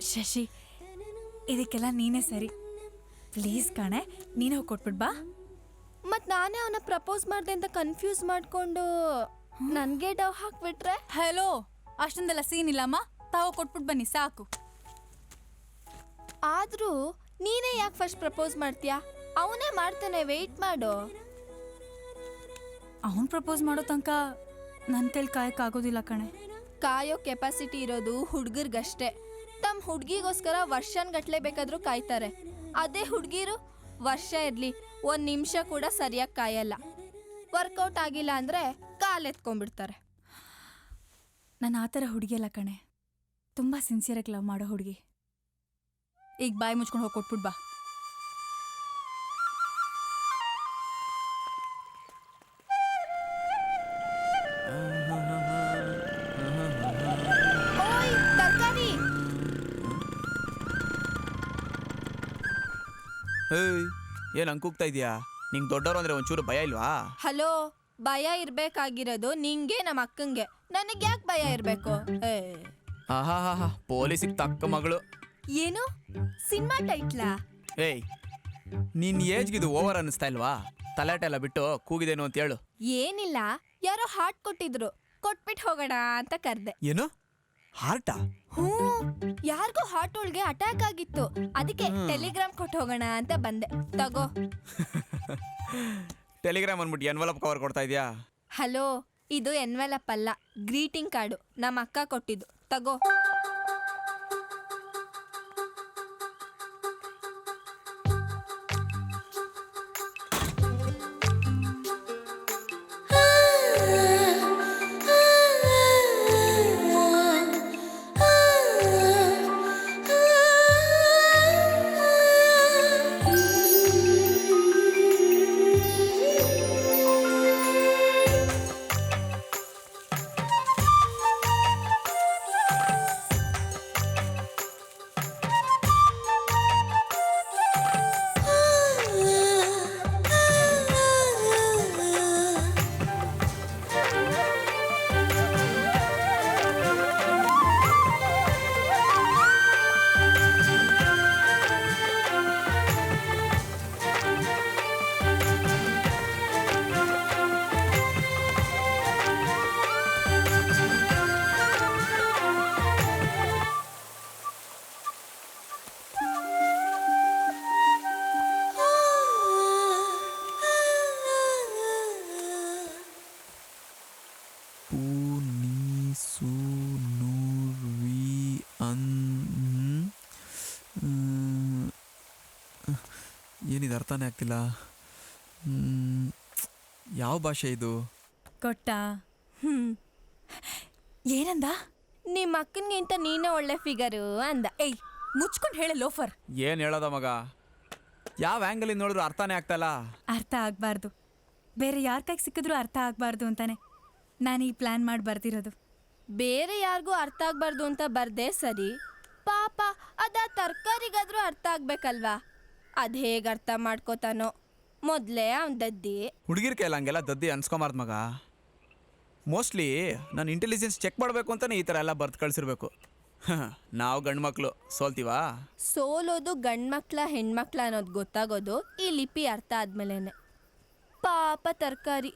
ಶಶಿ, ಇದಕ್ಕೆಲ್ಲ ನೀನೇ ಸರಿ. ಪ್ಲೀಸ್ ಕಣೆ, ನೀನೇ ಹೋಗಿ ಕೊಟ್ಬಿಡ್ ಬಾ. ಮತ್ ನಾನೇ ಅವನ ಪ್ರಪೋಸ್ ಮಾಡ್ದೆ ಅಂತ ಕನ್ಫ್ಯೂಸ್ ಮಾಡ್ಕೊಂಡು ನನ್ಗೆ ಡವ್ ಹಾಕ್ಬಿಟ್ರೆ? ಹಲೋ, ಅಷ್ಟೊಂದೆಲ್ಲ ಸೀನ್ ಇಲ್ಲಮ್ಮ, ತಾವು ಕೊಟ್ಬಿಟ್ಟು ಬನ್ನಿ ಸಾಕು. ಆದ್ರೂ ನೀನೇ ಯಾಕೆ ಫಸ್ಟ್ ಪ್ರಪೋಸ್ ಮಾಡ್ತೀಯಾ? ಅವನೇ ಮಾಡ್ತಾನೆ, ವೆಯ್ಟ್ ಮಾಡು. ಅವನು ಪ್ರಪೋಸ್ ಮಾಡೋ ತನಕ ನನ್ನ ಕೈಲಿ ಕಾಯಕ್ಕಾಗೋದಿಲ್ಲ ಕಣೆ. ಕಾಯೋ ಕೆಪಾಸಿಟಿ ಇರೋದು ಹುಡುಗರಿಗಷ್ಟೇ. ತಮ್ಮ ಹುಡುಗಿಗೋಸ್ಕರ ವರ್ಷನ್ಗಟ್ಲೆ ಬೇಕಾದ್ರೂ ಕಾಯ್ತಾರೆ. ಅದೇ ಹುಡುಗಿರು ವರ್ಷ ಇರಲಿ, 1 ನಿಮಿಷ ಕೂಡ ಸರಿಯಾಗಿ ಕಾಯಲ್ಲ. ವರ್ಕೌಟ್ ಆಗಿಲ್ಲ ಅಂದರೆ ಕಾಲೆತ್ಕೊಂಡ್ಬಿಡ್ತಾರೆ. ನಾನು ಆ ಥರ ಹುಡುಗಿ ಅಲ್ಲ ಕಣೆ, ತುಂಬ ಸಿನ್ಸಿಯರಾಗಿ ಲವ್ ಮಾಡೋ ಹುಡುಗಿ. ಈಗ ಬಾಯಿ ಮುಚ್ಕೊಂಡು ಹೋಗಿ ಕೊಟ್ಬಿಟ್ ಬಾ. ಓಯ್, ತರ್ಕಾರಿ. ಏಯ್, ಏನು ಹಂಗೆ ಇದೆಯಾ? ನಿಂಗೆ ದೊಡ್ಡವರು ಅಂದರೆ ಒಂಚೂರು ಭಯ ಇಲ್ವಾ? ಹಲೋ, ಭಯ ಇರ್ಬೇಕಾಗಿರೋದು ನಿಂಗೆ ನಮ್ಮ ಅಕ್ಕಂಗೆ, ನನಗೆ ಯಾಕೆ ಭಯ ಇರಬೇಕು? ಆಹಾ, ಪೊಲೀಸಿಗೆ ತಕ್ಕ ಮಗಳು. ಏನು ಸಿನಿಮಾ ಟೈಟ್ಲಾ? ಏಯ್, ನಿನ್ನ ಏಜ್ಗಿದು ಓವರ್ ಅನ್ನಿಸ್ತಾ ಇಲ್ವಾ? ತಲಾಟೆ ಎಲ್ಲ ಬಿಟ್ಟು ಕೂಗಿದೇನು ಅಂತ ಹೇಳು. ಏನಿಲ್ಲ, ಯಾರೋ ಹಾರ್ಟ್ ಕೊಟ್ಟಿದ್ರು, ಕೊಟ್ಬಿಟ್ಟು ಹೋಗೋಣ ಅಂತ ಕರ್ದೆ. ಏನು ಹಾರ್ಟಾ? ಯಾರಿಗೂ ಹಾರ್ಟ್ ಒಳಗೆ ಅಟ್ಯಾಕ್ ಆಗಿತ್ತು, ಅದಕ್ಕೆ ಟೆಲಿಗ್ರಾಮ್ ಕೊಟ್ಟು ಹೋಗೋಣ ಅಂತ ಬಂದೆ. ತಗೋ. ಟೆಲಿಗ್ರಾಮ್ ಅಂದ್ಬಿಟ್ಟು ಎನ್ವಲಪ್ ಕವರ್ ಕೊಡ್ತಾ ಇದೆಯಾ? ಹಲೋ, ಇದು ಎನ್ವೆಲಪ್ ಅಲ್ಲ, ಗ್ರೀಟಿಂಗ್ ಕಾರ್ಡು. ನಮ್ಮ ಅಕ್ಕ ಕೊಟ್ಟಿದ್ದು, ತಗೋ. ಏನಿದು ಅರ್ಥನೇ ಆಗ್ತಿಲ್ಲ. ಯಾವ ಭಾಷೆ ಇದು? ಕೊಟ್ಟ. ಏನಂದ? ನಿಮ್ಮ ಅಕ್ಕನಿಗಿಂತ ನೀನೇ ಒಳ್ಳೆ ಫಿಗರು ಅಂದ. ಏಯ್, ಮುಚ್ಕೊಂಡು ಹೇಳ ಲೋಫರ್. ಏನು ಹೇಳೋದ ಮಗ? ಯಾವ ಆ್ಯಂಗಲಿಂದ ನೋಡಿದ್ರು ಅರ್ಥನೇ ಆಗ್ತಾಯಿಲ್ಲ. ಅರ್ಥ ಆಗಬಾರ್ದು, ಬೇರೆ ಯಾರ ಕೈಗೆ ಸಿಕ್ಕಿದ್ರು ಅರ್ಥ ಆಗಬಾರ್ದು ಅಂತಾನೆ ನಾನು ಈ ಪ್ಲ್ಯಾನ್ ಮಾಡಿ ಬರ್ದಿರೋದು. ಬೇರೆ ಯಾರಿಗೂ ಅರ್ಥ ಆಗ್ಬಾರ್ದು ಅಂತ ಬರ್ದೆ ಸರಿ, ಪಾಪ ಅದ ತರ್ಕಾರಿಗಾದ್ರೂ ಅರ್ಥ ಆಗ್ಬೇಕಲ್ವಾ? ಅದು ಹೇಗೆ ಅರ್ಥ ಮಾಡ್ಕೋತಾನೋ. ಮೊದಲೇ ಅವ್ನು ದದ್ದಿ. ಹುಡುಗಿರ್ ಕೈಲ ಹಂಗೆಲ್ಲ ದದ್ದಿ ಅನ್ಸ್ಕೊಂಬಾರ್ದು ಮಗ. ಮೋಸ್ಟ್ಲಿ ನಾನು ಇಂಟೆಲಿಜೆನ್ಸ್ ಚೆಕ್ ಮಾಡಬೇಕು ಅಂತಲೇ ಈ ಥರ ಎಲ್ಲ ಬರ್ದು ಕಳಿಸಿರ್ಬೇಕು. ನಾವು ಗಂಡು ಮಕ್ಕಳು ಸೋಲ್ತೀವಾ? ಸೋಲೋದು ಗಂಡ್ಮಕ್ಳ ಹೆಣ್ಮಕ್ಳ ಅನ್ನೋದು ಗೊತ್ತಾಗೋದು ಈ ಲಿಪಿ ಅರ್ಥ ಆದ್ಮೇಲೆನೆ. ಪಾಪ ತರಕಾರಿ,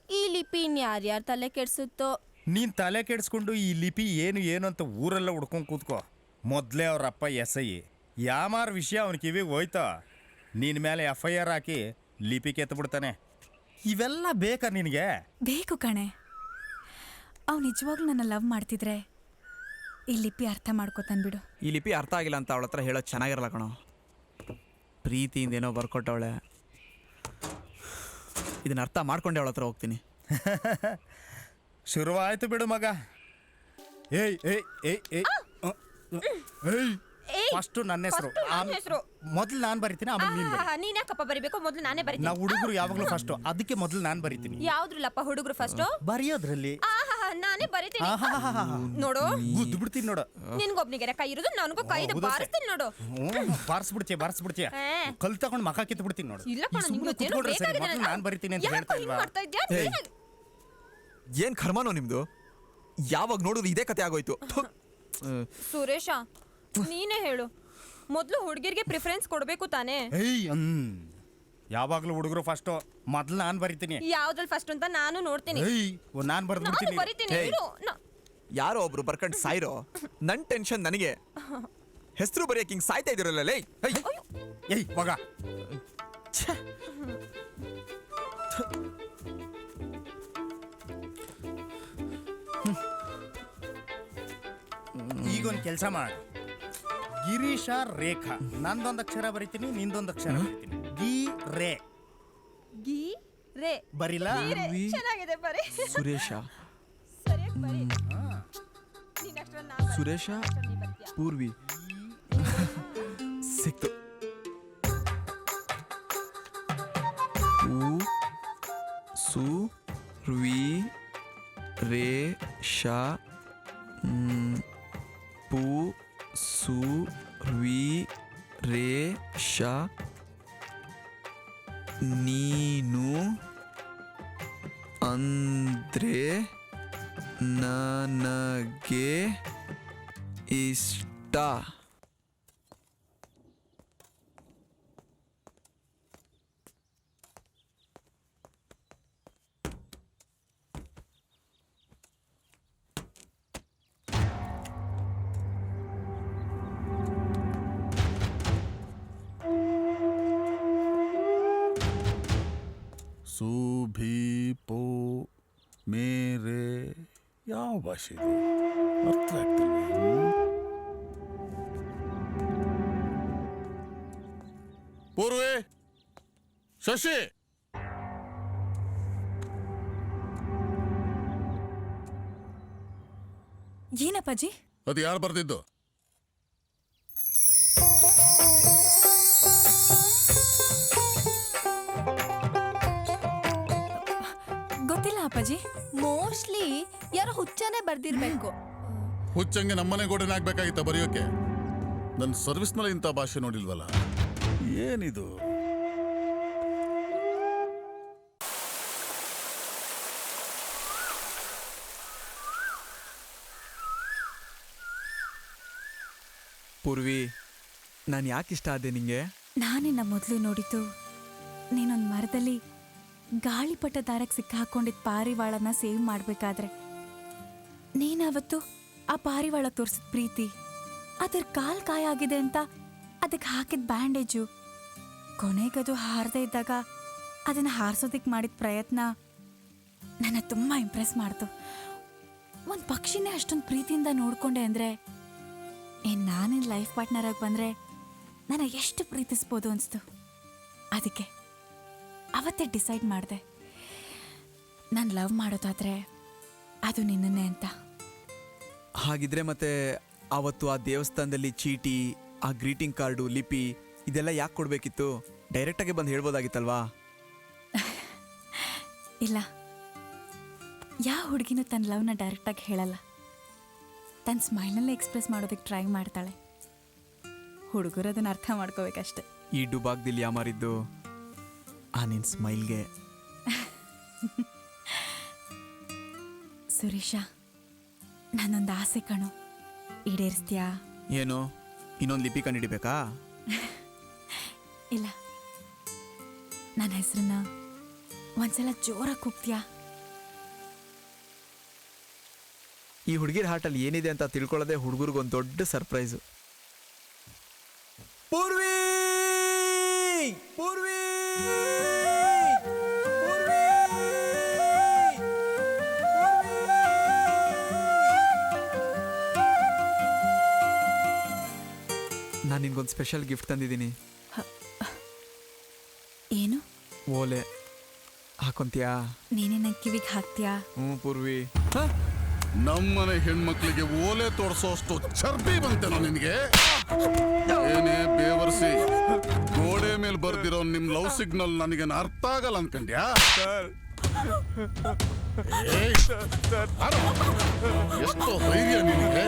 ಈ ಲಿಪಿ ಇನ್ಯಾರ್ಯಾರು ತಲೆ ಕೆಡ್ಸುತ್ತೋ. ನೀನ್ ತಲೆ ಕೆಡಿಸ್ಕೊಂಡು ಈ ಲಿಪಿ ಏನು ಏನು ಅಂತ ಊರೆಲ್ಲ ಹುಡ್ಕೊಂಡು ಕೂತ್ಕೋ. ಮೊದಲೇ ಅವ್ರ ಅಪ್ಪ SI, ಯಾಮಾರ ವಿಷಯ ಅವನ ಕಿವಿಗೆ ಹೋಯ್ತೋ ನಿನ್ನ ಮೇಲೆ FIR ಹಾಕಿ ಲಿಪಿಗೆ ಎತ್ಬಿಡ್ತಾನೆ. ಇವೆಲ್ಲ ಬೇಕಾ ನಿನಗೆ? ಬೇಕು ಕಣೆ. ಅವ್ ನಿಜವಾಗ್ಲೂ ನನ್ನ ಲವ್ ಮಾಡ್ತಿದ್ರೆ ಈ ಲಿಪಿ ಅರ್ಥ ಮಾಡ್ಕೋತಾನೆ ಬಿಡು. ಈ ಲಿಪಿ ಅರ್ಥ ಆಗಿಲ್ಲ ಅಂತ ಅವಳ ಹತ್ರ ಹೇಳೋದು ಚೆನ್ನಾಗಿರಲ್ಲ ಕಣೋ. ಪ್ರೀತಿಯಿಂದ ಏನೋ ಬರ್ಕೊಟ್ಟವಳೆ, ಇದನ್ನ ಅರ್ಥ ಮಾಡ್ಕೊಂಡೆ ಅವಳ ಹತ್ರ ಹೋಗ್ತೀನಿ. ಶುರುವಾಯ್ತು ಬಿಡು ಮಗ. ಏಯ್ ಏಯ್ ಏಯ್ ಏಯ್ ಏಯ್ ಫಸ್ಟ್ ನನ್ನ ಹೆಸರು ಮೊದಲು ನಾನು ಬರಿತೀನಿ, ಆಮೇಲೆ ನೀನು ಬರಿ. ನೀನ್ ಯಾಕಪ್ಪ ಬರಿಬೇಕು? ಮೊದ್ಲು ನಾನೇ ಬರಿತೀನಿ. ನಾವು ಹುಡುಗರು ಯಾವಾಗಲೂ ಫಸ್ಟ್, ಅದಕ್ಕೆ ಮೊದಲು ನಾನು ಬರಿತೀನಿ. ಯಾವ್ದ್ರಲ್ಲಪ್ಪ ಹುಡುಗರು ಫಸ್ಟ್ ಬರೆಯೋದ್ರಲ್ಲಿ ನಾನೇ ಬರಿತೀನಿ. ನೋಡು, ಗುದ್ದು ಬಿಡ್ತೀನಿ ನೋಡು. ನಿನ್ಗೊಬ್ನಿಗೆ ಕೈ ಇರೋದು, ನನಗೂ ಕೈ ಇದೆ, ಬಾರಿಸ್ತೀನಿ ನೋಡು. ಬಾರಿಸ್ಬಿಡ್ತೀಯ ಕಲ್ ತಗೊಂಡು ಮಕ್ಕ ಕಿತ್ತು ಬಿಡ್ತೀನಿ ನೋಡು. ಇಲ್ಲ ಕಣ, ನಿಮ್ಗೆ ನಾನು ಬರಿತೀನಿ ಅಂತ ಹೇಳ್ತಾ ಇಲ್ವಾ? ಏನ್ ಕರ್ಮನೋ ನಿಮ್ದು? ಯಾವಾಗ ನೋಡಿದ್ರು ಇದೇ ಕತೆ ಆಗೋಯ್ತು. ಸುರೇಶ, ನೀನೇ ಹೇಳು, ಮೊದ್ಲು ಹುಡುಗಿರ್ಗೆ ಪ್ರಿಫರೆನ್ಸ್ ಕೊಡ್ಬೇಕು ತಾನೇ? ಯಾವಾಗ್ಲೂ ಹುಡುಗರು ಫಸ್ಟ್, ಮೊದ್ಲು ನಾನು ಬರಿತೀನಿ. ಯಾವ್ದ್ರಲ್ಲಿ ಫಸ್ಟ್ ಅಂತ ನಾನು ನೋಡ್ತೀನಿ. ನಾನು ಬರಿತೀನಿ. ಯಾರೋ ಒಬ್ರು ಬರ್ಕಂಡು ಸಾಯ್ರೋ, ನನ್ ಟೆನ್ಷನ್ ನನಗೆ. ಹೆಸರು ಬರೆಯಕ್ಕೆ ಹಿಂಗ್ ಸಾಯ್ತಾ ಇದಿರಲ್ಲ. ಏಯ್ ಮಗ, ಈಗೊಂದು ಕೆಲಸ ಮಾಡು. ಗಿರೀಶ ರೇಖಾ, ನಂದೊಂದು ಅಕ್ಷರ ಬರಿತೀನಿ, ನಿಂದೊಂದು ಅಕ್ಷರ ಬರಿತೀನಿ. ಗಿ ರೇ ಬರಿಲ್ಲ? ಚೆನ್ನಾಗಿದೆ, ಬರಿ. ಸುರೇಶ, ಸುರೇಶ, ಪೂರ್ವಿ ಸಿಕ್ತು. ಸು ವಿ ರೇ ಶ ಪು ಸು ವಿ ರೇ ಶ ನೀನು ಅಂದ್ರೆ ನನಗೆ ಇಷ್ಟ. ಸುಭೀಪೋ ಮೇರೆ ಯಾವ ಭಾಷೆ ಇದು? ಅರ್ಥ ಆಗ್ತಿಲ್ಲ. ಪೂರ್ವೆ, ಶಶಿ, ಏನಪ್ಪಾಜಿ? ಅದು ಯಾರು ಬರ್ದಿದ್ದು? ಗೊತ್ತಿಲ್ಲ ಅಪ್ಪಾಜಿ. ಮೋಸ್ಟ್ಲಿ ಯಾರೋ ಹುಚ್ಚನೇ ಬರ್ದಿರ್ಬೇಕು. ಹುಚ್ಚಂಗೆ ನಮ್ಮನೆ ಗೋಡೆನ ಆಗ್ಬೇಕಾಗಿತ್ತ ಬರೆಯೋಕೆ? ನನ್ನ ಸರ್ವಿಸ್ನಲ್ಲಿ ಇಂಥ ಭಾಷೆ ನೋಡಿಲ್ವಲ್ಲ. ಏನಿದು? ಪೂರ್ವಿ, ನಾನು ಯಾಕೆ ಇಷ್ಟ ಆದೆ ನಿಂಗೆ? ನಾನಿನ್ನ ಮೊದಲು ನೋಡಿದ್ದು ನೀನೊಂದು ಮರದಲ್ಲಿ ಗಾಳಿಪಟ ದಾರಕ್ಕೆ ಸಿಕ್ಕಾಕೊಂಡಿದ್ದ ಪಾರಿವಾಳನ ಸೇವ್ ಮಾಡಬೇಕಾದ್ರೆ ನೀನವತ್ತು ಆ ಪಾರಿವಾಳ ತೋರಿಸಿದ ಪ್ರೀತಿ, ಅದ್ರ ಕಾಲ್ ಕಾಯಾಗಿದೆ ಅಂತ ಅದಕ್ಕೆ ಹಾಕಿದ ಬ್ಯಾಂಡೇಜು, ಕೊನೆಗದು ಹಾರದೇ ಇದ್ದಾಗ ಅದನ್ನು ಹಾರಿಸೋದಕ್ಕೆ ಮಾಡಿದ ಪ್ರಯತ್ನ ನನ್ನ ತುಂಬ ಇಂಪ್ರೆಸ್ ಮಾಡ್ತು. ಒಂದು ಪಕ್ಷಿನೇ ಅಷ್ಟೊಂದು ಪ್ರೀತಿಯಿಂದ ನೋಡ್ಕೊಂಡೆ ಅಂದರೆ ನಾನಿನ್ ಲೈಫ್ ಪಾರ್ಟ್ನರ್ ಆಗಿ ಬಂದರೆ ನಾನು ಎಷ್ಟು ಪ್ರೀತಿಸ್ಬೋದು ಅನಿಸ್ತು. ಅದಕ್ಕೆ ಅವತ್ತೇ ಡಿಸೈಡ್ ಮಾಡಿದೆ, ನಾನು ಲವ್ ಮಾಡೋದಾದ್ರೆ ಅದು ನಿನ್ನನ್ನೇ ಅಂತ. ಹಾಗಿದ್ರೆ ಮತ್ತೆ ಅವತ್ತು ಆ ದೇವಸ್ಥಾನದಲ್ಲಿ ಚೀಟಿ, ಆ ಗ್ರೀಟಿಂಗ್ ಕಾರ್ಡು, ಲಿಪಿ ಇದೆಲ್ಲ ಯಾಕೆ ಕೊಡಬೇಕಿತ್ತು? ಡೈರೆಕ್ಟಾಗಿ ಬಂದು ಹೇಳ್ಬೋದಾಗಿತ್ತಲ್ವಾ? ಇಲ್ಲ, ಯಾವ ಹುಡುಗಿನೂ ತನ್ನ ಲವ್ನ ಡೈರೆಕ್ಟಾಗಿ ಹೇಳಲ್ಲ. ತನ್ನ ಸ್ಮೈಲ್ನಲ್ಲೇ ಎಕ್ಸ್ಪ್ರೆಸ್ ಮಾಡೋದಕ್ಕೆ ಟ್ರೈ ಮಾಡ್ತಾಳೆ. ಹುಡುಗರು ಅದನ್ನು ಅರ್ಥ ಮಾಡ್ಕೋಬೇಕಷ್ಟೆ. ಈ ಡುಬಾಗ್ದಿಲ್ಲಿ ಯಾಮಾರಿದ್ದು ಆ ನಿನ್ನ ಸ್ಮೈಲ್ಗೆ. ಸುರೇಶ, ನಾನೊಂದು ಆಸೆ ಕಣೋ, ಈಡೇರಿಸ್ತೀಯಾ? ಏನು, ಇನ್ನೊಂದು ಲಿಪಿ ಕಂಡಿಡಿಬೇಕಾ? ಇಲ್ಲ, ನನ್ನ ಹೆಸರನ್ನ ಒಂದ್ಸಲ ಜೋರಾಗಿ ಕೂಗ್ತೀಯಾ? ಈ ಹುಡುಗಿರ ಹಾರ್ಟಲ್ಲಿ ಏನಿದೆ ಅಂತ ತಿಳ್ಕೊಳ್ಳೋದೇ ಹುಡುಗರಿಗೊಂದು ದೊಡ್ಡ ಸರ್ಪ್ರೈಸು. ಪೂರ್ವಿ ಪೂರ್ವಿ ನಾನು ನಿನ್ಗೊಂದು ಸ್ಪೆಷಲ್ ಗಿಫ್ಟ್ ತಂದಿದ್ದೀನಿ. ಏನು? ಓಲೆ ಹಾಕೊಂತೀಯಾ? ನೀನೇ ನನ್ನ ಕಿವಿಗೆ ಹಾಕ್ತೀಯಾ? ಪೂರ್ವಿ. ನಮ್ಮನೆ ಹೆಣ್ಮಕ್ಳಿಗೆ ಓಲೆ ತೋರ್ಸೋಷ್ಟು ಚರ್ಬಿ ಬಂತೇನೋ ನಿನ್ಗೆ? ಏನೇ ಬೇವರ್ಸಿ ಗೋಡೆ ಮೇಲೆ ಬರ್ದಿರೋ ನಿಮ್ ಲವ್ ಸಿಗ್ನಲ್ ನನಗೆ ಅರ್ಥ ಆಗಲ್ಲ ಅನ್ಕಂಡ್ಯಾ? ಎಷ್ಟೋ ಧೈರ್ಯ ನಿನಗೆ?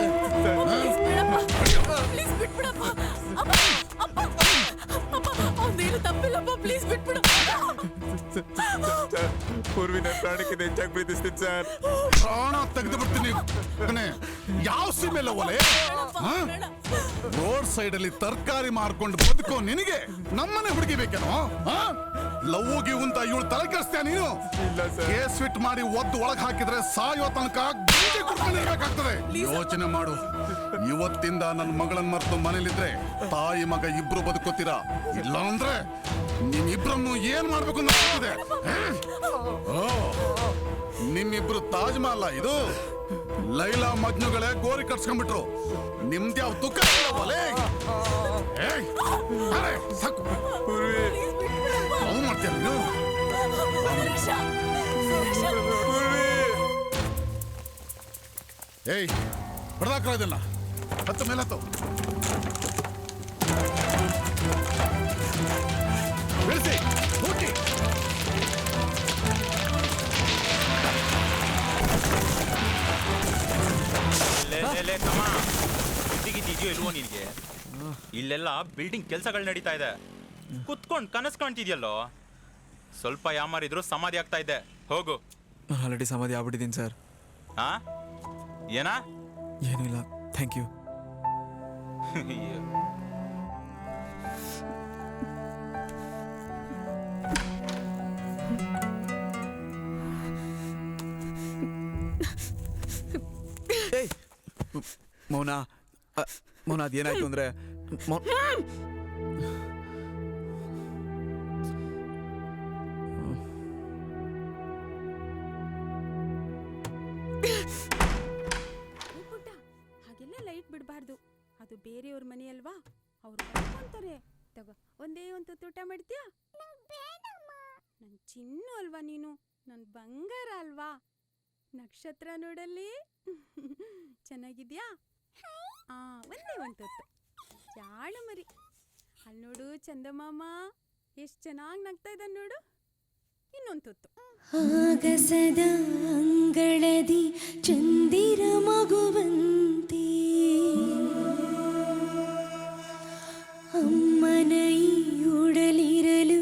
ಪೂರ್ವಿನ ಪ್ರಾಣಕ್ಕೆ ಹೆಚ್ಚಾಗಿ ಪ್ರೀತಿಸ್ತೀನಿ ಸರ್. ಪ್ರಾಣ ತೆಗೆದು ಬಿಡ್ತೀನಿ. ಯಾವ ಸೀಮೆಲ್ಲ ಒಲೆ? ರೋಡ್ ಸೈಡ್ ಅಲ್ಲಿ ತರಕಾರಿ ಮಾರ್ಕೊಂಡು ಬದುಕೋ ನಿನಗೆ ನಮ್ಮನೆ ಹುಡುಗಿ ಬೇಕೇನೋ? ಲವ್ಗೆ ಅಂತ ಇವಳು ತಲೆ ಕೆಡಿಸ್ತೀಯ ನೀನು? ಕೇಸ್ ಫಿಟ್ ಮಾಡಿ ಒದ್ದು ಒಳಗ್ ಹಾಕಿದ್ರೆ ಸಾಯೋ ತನಕ ಗಂಜಿ ಕುಡ್ಕೊಂಡಿರ್ಬೇಕಾಗ್ತದೆ. ಯೋಚನೆ ಮಾಡು. ಇವತ್ತಿಂದ ನನ್ನ ಮಗಳನ್ನ ಮರೆತು ಮನೇಲಿದ್ರೆ ತಾಯಿ ಮಗ ಇಬ್ರು ಬದುಕೋತೀರಾ. ಇಲ್ಲ ಅಂದ್ರೆ ನಿಮ್ಮಿಬ್ರನ್ನು ಏನ್ ಮಾಡ್ಬೇಕು ಅನ್ನೋದಿದೆ. ನಿಮ್ಮಿಬ್ರು ತಾಜ್ ಮಹಲ್ ಇದು. ಲೈಲಾ ಮಜ್ನುಗಳೇ ಗೋರಿ ಕಟ್ಸ್ಕೊಂಡ್ಬಿಟ್ರು. ನಿಮ್ದ್ಯಾವ ತುಕ ಸಾಕು ಮಾಡ್ತೀರ ನೀವು? ಏಯ್ ಹೊಡೆದಾಕ್ರ ಇದನ್ನ. ಹತ್ತು ಮೇಲತ್ತು ಬೆಳೆಸಿ ಹೋಗಿ. ಇದೆಯೋ ಇಲ್ವೋ ನಿನಗೆ? ಇಲ್ಲೆಲ್ಲ ಬಿಲ್ಡಿಂಗ್ ಕೆಲಸಗಳು ನಡೀತಾ ಇದೆ. ಕುತ್ಕೊಂಡು ಕನಸು ಕಾಣ್ತಿದ್ಯಲ್ಲೋ. ಸ್ವಲ್ಪ ಯಾಮಾರಿದ್ರು ಸಮಾಧಿ ಆಗ್ತಾ ಇದೆ. ಹೋಗು. ಆಲ್ರೆಡಿ ಸಮಾಧಿ ಆಗ್ಬಿಟ್ಟಿದ್ದೀನಿ ಸರ್. ಹಾ ಏನಾ? ಏನಿಲ್ಲ, ಥ್ಯಾಂಕ್ ಯು. ಮೌನ ಮೌನ ಅದೇನಾಯ್ತು ಅಂದ್ರೆ ಹಾಗೆಲ್ಲ ಲೈಟ್ ಬಿಡಬಾರ್ದು. ಅದು ಬೇರೆಯವ್ರ ಮನೆ ಅಲ್ವಾ, ಅವ್ರು ಅಂತಾರೆ. ತಗೋ, ಒಂದೇ ಒಂದು ತುತ್ತ ಮಾಡ್ತೀಯಾ? ನನ್ ಚಿನ್ನು ಅಲ್ವಾ ನೀನು, ನನ್ ಬಂಗಾರ ಅಲ್ವಾ. ನಕ್ಷತ್ರ ನೋಡಲ್ಲಿ ಚೆನ್ನಾಗಿದ್ಯಾ? ಒಂದೇ ಒಂದು ತುತ್ತು. ಜಾಳು ಮರಿ. ಅಲ್ಲಿ ನೋಡು ಚಂದಮಾಮ ಎಷ್ಟು ಚೆನ್ನಾಗಿ ನಗ್ತಾ ಇದ್ದಾನೆ ನೋಡು. ಇನ್ನೊಂದು ತುತ್ತು. ಆಗಸದ ಅಂಗಳದಿ ಚಂದಿರ ಮಗುವಂತೆ ಅಮ್ಮನ ಈ ಉಡಲಿರಲು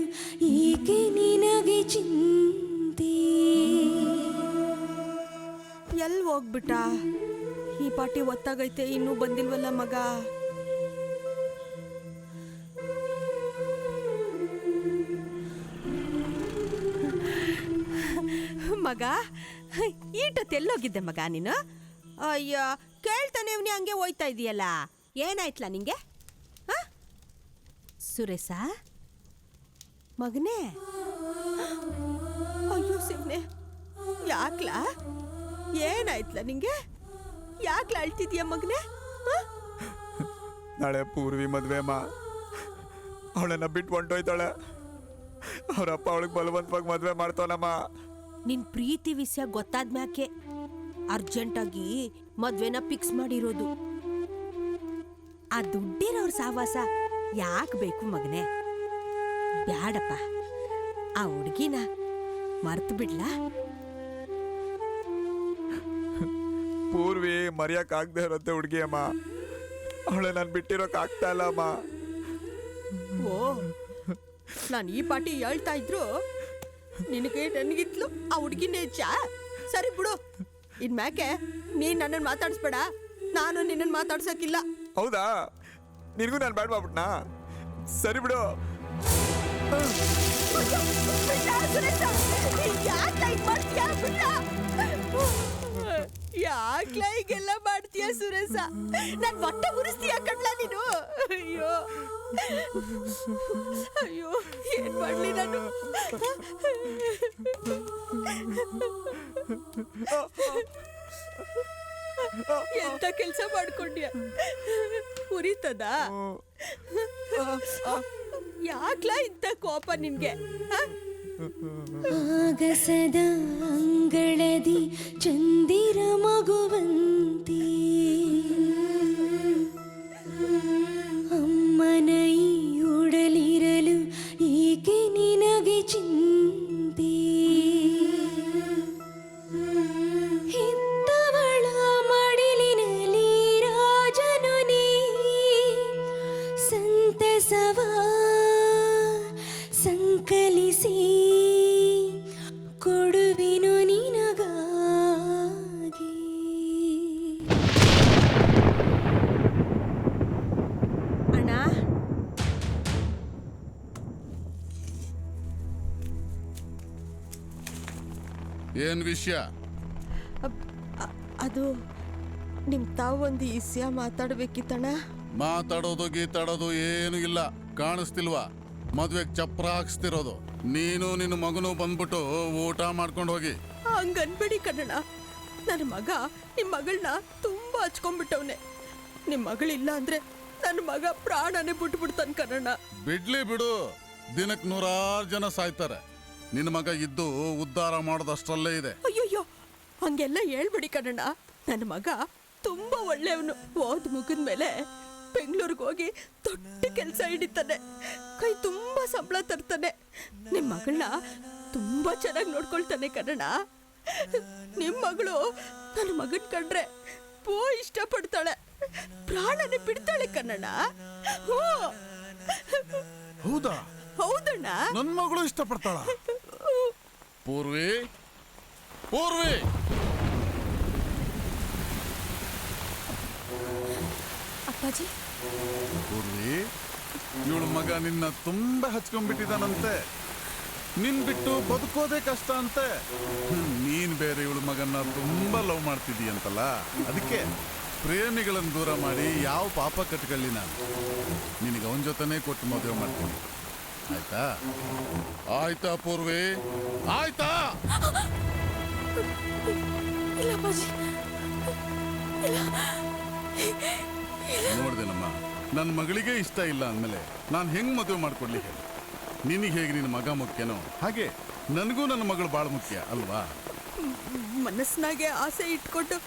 ಏಕೆ ನಿನಗೆ ಚಿಂತೆ? ಎಲ್ಲಿ ಹೋಗ್ಬಿಟ್ಟ? ಈ ಪಾಟಿ ಒತ್ತಾಗೈತೆ, ಇನ್ನೂ ಬಂದಿಲ್ವಲ್ಲ ಮಗ. ಮಗ ಈಟತ್ತೆಲ್ಲೋಗಿದ್ದೆ ಮಗ ನೀನು? ಅಯ್ಯ, ಕೇಳ್ತಾನೆ ಇವ್ನಿ ಹಂಗೆ ಹೋಯ್ತಾ ಇದೀಯಲ್ಲ. ಏನಾಯ್ತಲ್ಲ ನಿಂಗೆ? ಸುರೇಶ ಮಗನೇ? ಅಯ್ಯೋ ಶಿವನೇ, ಯಾಕ್ಲಾ? ಏನಾಯ್ತಲ್ಲ ನಿಂಗೆ? ಯಾಕ್ಲಾ ಅಳ್ತಿದ್ಯಾ ಮಗನೇ? ನಾಳೆ ಪೂರ್ವಿ ಮದ್ವೆ ಅಮ್ಮ. ಅವಳನ್ನ ಬಿಟ್ಟು ಹೊಂಟೋಯ್ತಾಳೆ. ಅವರಪ್ಪ ಅವಳಿಗೆ ಬಲವಂತವಾಗಿ ಮದ್ವೆ ಮಾಡ್ತಾನಮ್ಮ. ನಿನ್ ಪ್ರೀತಿ ವಿಷಯ ಗೊತ್ತಾದ್ಮ್ಯಾಕೆ ಅರ್ಜೆಂಟಾಗಿ ಮದ್ವೆನ ಫಿಕ್ಸ್ ಮಾಡಿರೋದು. ಆ ದುಡ್ಡಿರೋರ್ ಸಾವಾಸ ಯಾಕೆ ಬೇಕು ಮಗನೇ? ಬ್ಯಾಡಪ್ಪ, ಆ ಹುಡುಗಿನ ಮರ್ತು ಬಿಡ್ಲಾ? ಪೂರ್ವಿ ಮರ್ಯಾಕ್ ಆಗದೆ ಇರುತ್ತೆ ಹುಡುಗಿ ಅಮ್ಮ. ಅವಳೆ ನಾನು ಬಿಟ್ಟಿರೋಕ್ ಆಗ್ತಾ ಇಲ್ಲ ಅಮ್ಮ. ಓ, ನಾನು ಈ ಪಾಟಿ ಹೇಳ್ತಾ ಇದ್ರು ನಿನಗೆ ನನಗಿತ್ಲು ಆ ಹುಡುಗಿನೇ ಹೆಚ್ಚಾ? ಸರಿ ಬಿಡು, ಇನ್ಮ್ಯಾಕೆ ನೀನ್ ನನ್ನನ್ನು ಮಾತಾಡಿಸ್ಬೇಡ, ನಾನು ನಿನ್ನನ್ನು ಮಾತಾಡ್ಸಕ್ಕಿಲ್ಲ. ಹೌದಾ? ನಿನಗೂ ನಾನು ಬ್ಯಾಡ್ ಮಾಡ್ಬಿಟ್ನಾ? ಸರಿ ಬಿಡು. ಯಾಕ್ಲ ಈಗೆಲ್ಲ ಮಾಡ್ತೀಯ ಸುರೇಶ? ನನ್ ಹೊಟ್ಟೆ ಉರಿಸ್ತೀಯ ಕಣ್ಲ ನೀನು? ಅಯ್ಯೋ ಅಯ್ಯೋ ಏನ್ ಮಾಡ್ಲಿ ನಾನು? ಎಂತ ಕೆಲ್ಸ ಮಾಡ್ಕೊಂಡ್ಯ? ಉರಿತದ? ಯಾಕ್ಲ ಇಂತ ಕೋಪ ನಿನ್ಗೆ? ಆಗಸದ ಅಂಗಳದಿ ಚಂದಿರ ಮಗುವಂತಿ ಅಮ್ಮನ ಈ ಉಡಲಿರಲು ಏಕೆ ನಿನಗೆ ಚಿಂತೆ ಹೆತ್ತವಳ ಮಡಿಲಿನಲ್ಲಿ ರಾಜನು ನೀ ಸಂತಸವ ಸಂಕಲಿಸಿ ಕೊಡುವೆನು ನಿನಗಾಗಿ. ಅಣ್ಣ ಏನ್ ವಿಷಯ? ಅದು ನಿಮ್ ತಾವು ಒಂದು ಇಸ್ಯ ಮಾತಾಡ್ಬೇಕಿತ್ತಣ್ಣ. ಮಾತಾಡೋದು ಗೀತಾಡೋದು ಏನು ಇಲ್ಲ, ಕಾಣಿಸ್ತಿಲ್ವಾ? ಮದ್ವೆಗ್ ಚಪ್ರ ಹಾಕ್ಸ್ತಿರೋದು ನೀನು ನಿನ್ನ ಮಗನು ಬಂದ್ಬಿಟ್ಟು ಊಟ ಮಾಡ್ಕೊಂಡು ಹೋಗಿ. ಹಂಗನ್ಬೇಡಿ ಕನ್ನಡ, ನನ್ನ ಮಗ ನಿಮ್ ಮಗಳನ್ನ ತುಂಬಾ ಹಚ್ಕೊಂಡ್ಬಿಟ್ಟವ್ನೆ. ನಿಮ್ ಮಗಳಿಲ್ಲ ಅಂದ್ರೆ ನನ್ನ ಮಗ ಪ್ರಾಣನೇ ಬಿಟ್ಬಿಡ್ತಾನೆ ಕನ್ನಡ. ಬಿಡ್ಲಿ ಬಿಡು, ದಿನಕ್ಕೆ 100 ಜನ ಸಾಯ್ತಾರೆ. ನಿನ್ನ ಮಗ ಇದ್ದು ಉದ್ಧಾರ ಮಾಡೋದಷ್ಟರಲ್ಲೇ ಇದೆ. ಅಯ್ಯಯ್ಯೋ ಹಂಗೆಲ್ಲ ಹೇಳ್ಬಿಡಿ ಕನ್ನಡ. ನನ್ನ ಮಗ ತುಂಬಾ ಒಳ್ಳೆಯವನು. ಓದ್ ಮುಗಿದ್ಮೇಲೆ ಬೆಂಗಳೂರಿಗೆ ಹೋಗಿ ದೊಡ್ಡ ಕೆಲಸ ಹಿಡಿತಾನೆ, ಕೈ ತುಂಬಾ ಸಂಬಳ ತರ್ತಾನೆ. ನಿಮ್ ಮಗಳನ್ನ ತುಂಬಾ ಚೆನ್ನಾಗಿ ನೋಡ್ಕೊಳ್ತಾನೆ ಕನ್ನಡ. ನಿಮ್ ಮಗಳು ನನ್ನ ಮಗನ್ ಕಂಡ್ರೆ ಇಷ್ಟಪಡ್ತಾಳೆ, ಪ್ರಾಣನೇ ಬಿಡ್ತಾಳೆ ಕನ್ನಡ. ಹೌದಾ? ಹೌದಣ್ಣ, ನನ್ ಮಗಳು ಇಷ್ಟಪಡ್ತಾಳ? ಪೂರ್ವಿ, ಪೂರ್ವಿ, ಅಪ್ಪಾಜಿ. ಪೂರ್ವಿ, ಇವಳು ಮಗ ನಿನ್ನ ತುಂಬಾ ಹಚ್ಕೊಂಡ್ಬಿಟ್ಟಿದಾನಂತೆ. ನಿನ್ ಬಿಟ್ಟು ಬದುಕೋದೇ ಕಷ್ಟ ಅಂತೆ. ನೀನ್ ಬೇರೆ ಇವಳು ಮಗನ್ನ ತುಂಬಾ ಲವ್ ಮಾಡ್ತಿದೀಯಂತಲ್ಲ, ಅದಕ್ಕೆ ಪ್ರೇಮಿಗಳನ್ನು ದೂರ ಮಾಡಿ ಯಾವ ಪಾಪ ಕಟ್ಕೊಳ್ಳಿ ನಾನು ನಿನಗೆ ಅವನ ಜೊತೆನೇ ಕೊಟ್ಟು ಮದುವೆ ಮಾಡ್ತೀನಿ. ಆಯ್ತಾ? ಆಯ್ತಾ ಪೂರ್ವಿ? ಆಯ್ತಾ? ಇಲ್ಲ ಅಪ್ಪಾಜಿ, ಇಲ್ಲ. ನೋಡ್ದೇನಮ್ಮ, ನನ್ನ ಮಗಳಿಗೆ ಇಷ್ಟ ಇಲ್ಲ ಅಂದಮೇಲೆ ನಾನು ಹೆಂಗ್ ಮದುವೆ ಮಾಡ್ಕೊಡ್ಲಿ ಹೇಳಿ? ನಿನಗೆ ಹೇಗೆ ನಿನ್ನ ಮಗ ಮುಖ್ಯನೋ ಹಾಗೆ ನನಗೂ ನನ್ನ ಮಗಳು ಭಾಳ ಮುಖ್ಯ ಅಲ್ವಾ? ಮನಸ್ಸಿನಾಗೆ ಆಸೆ ಇಟ್ಕೊಂಡು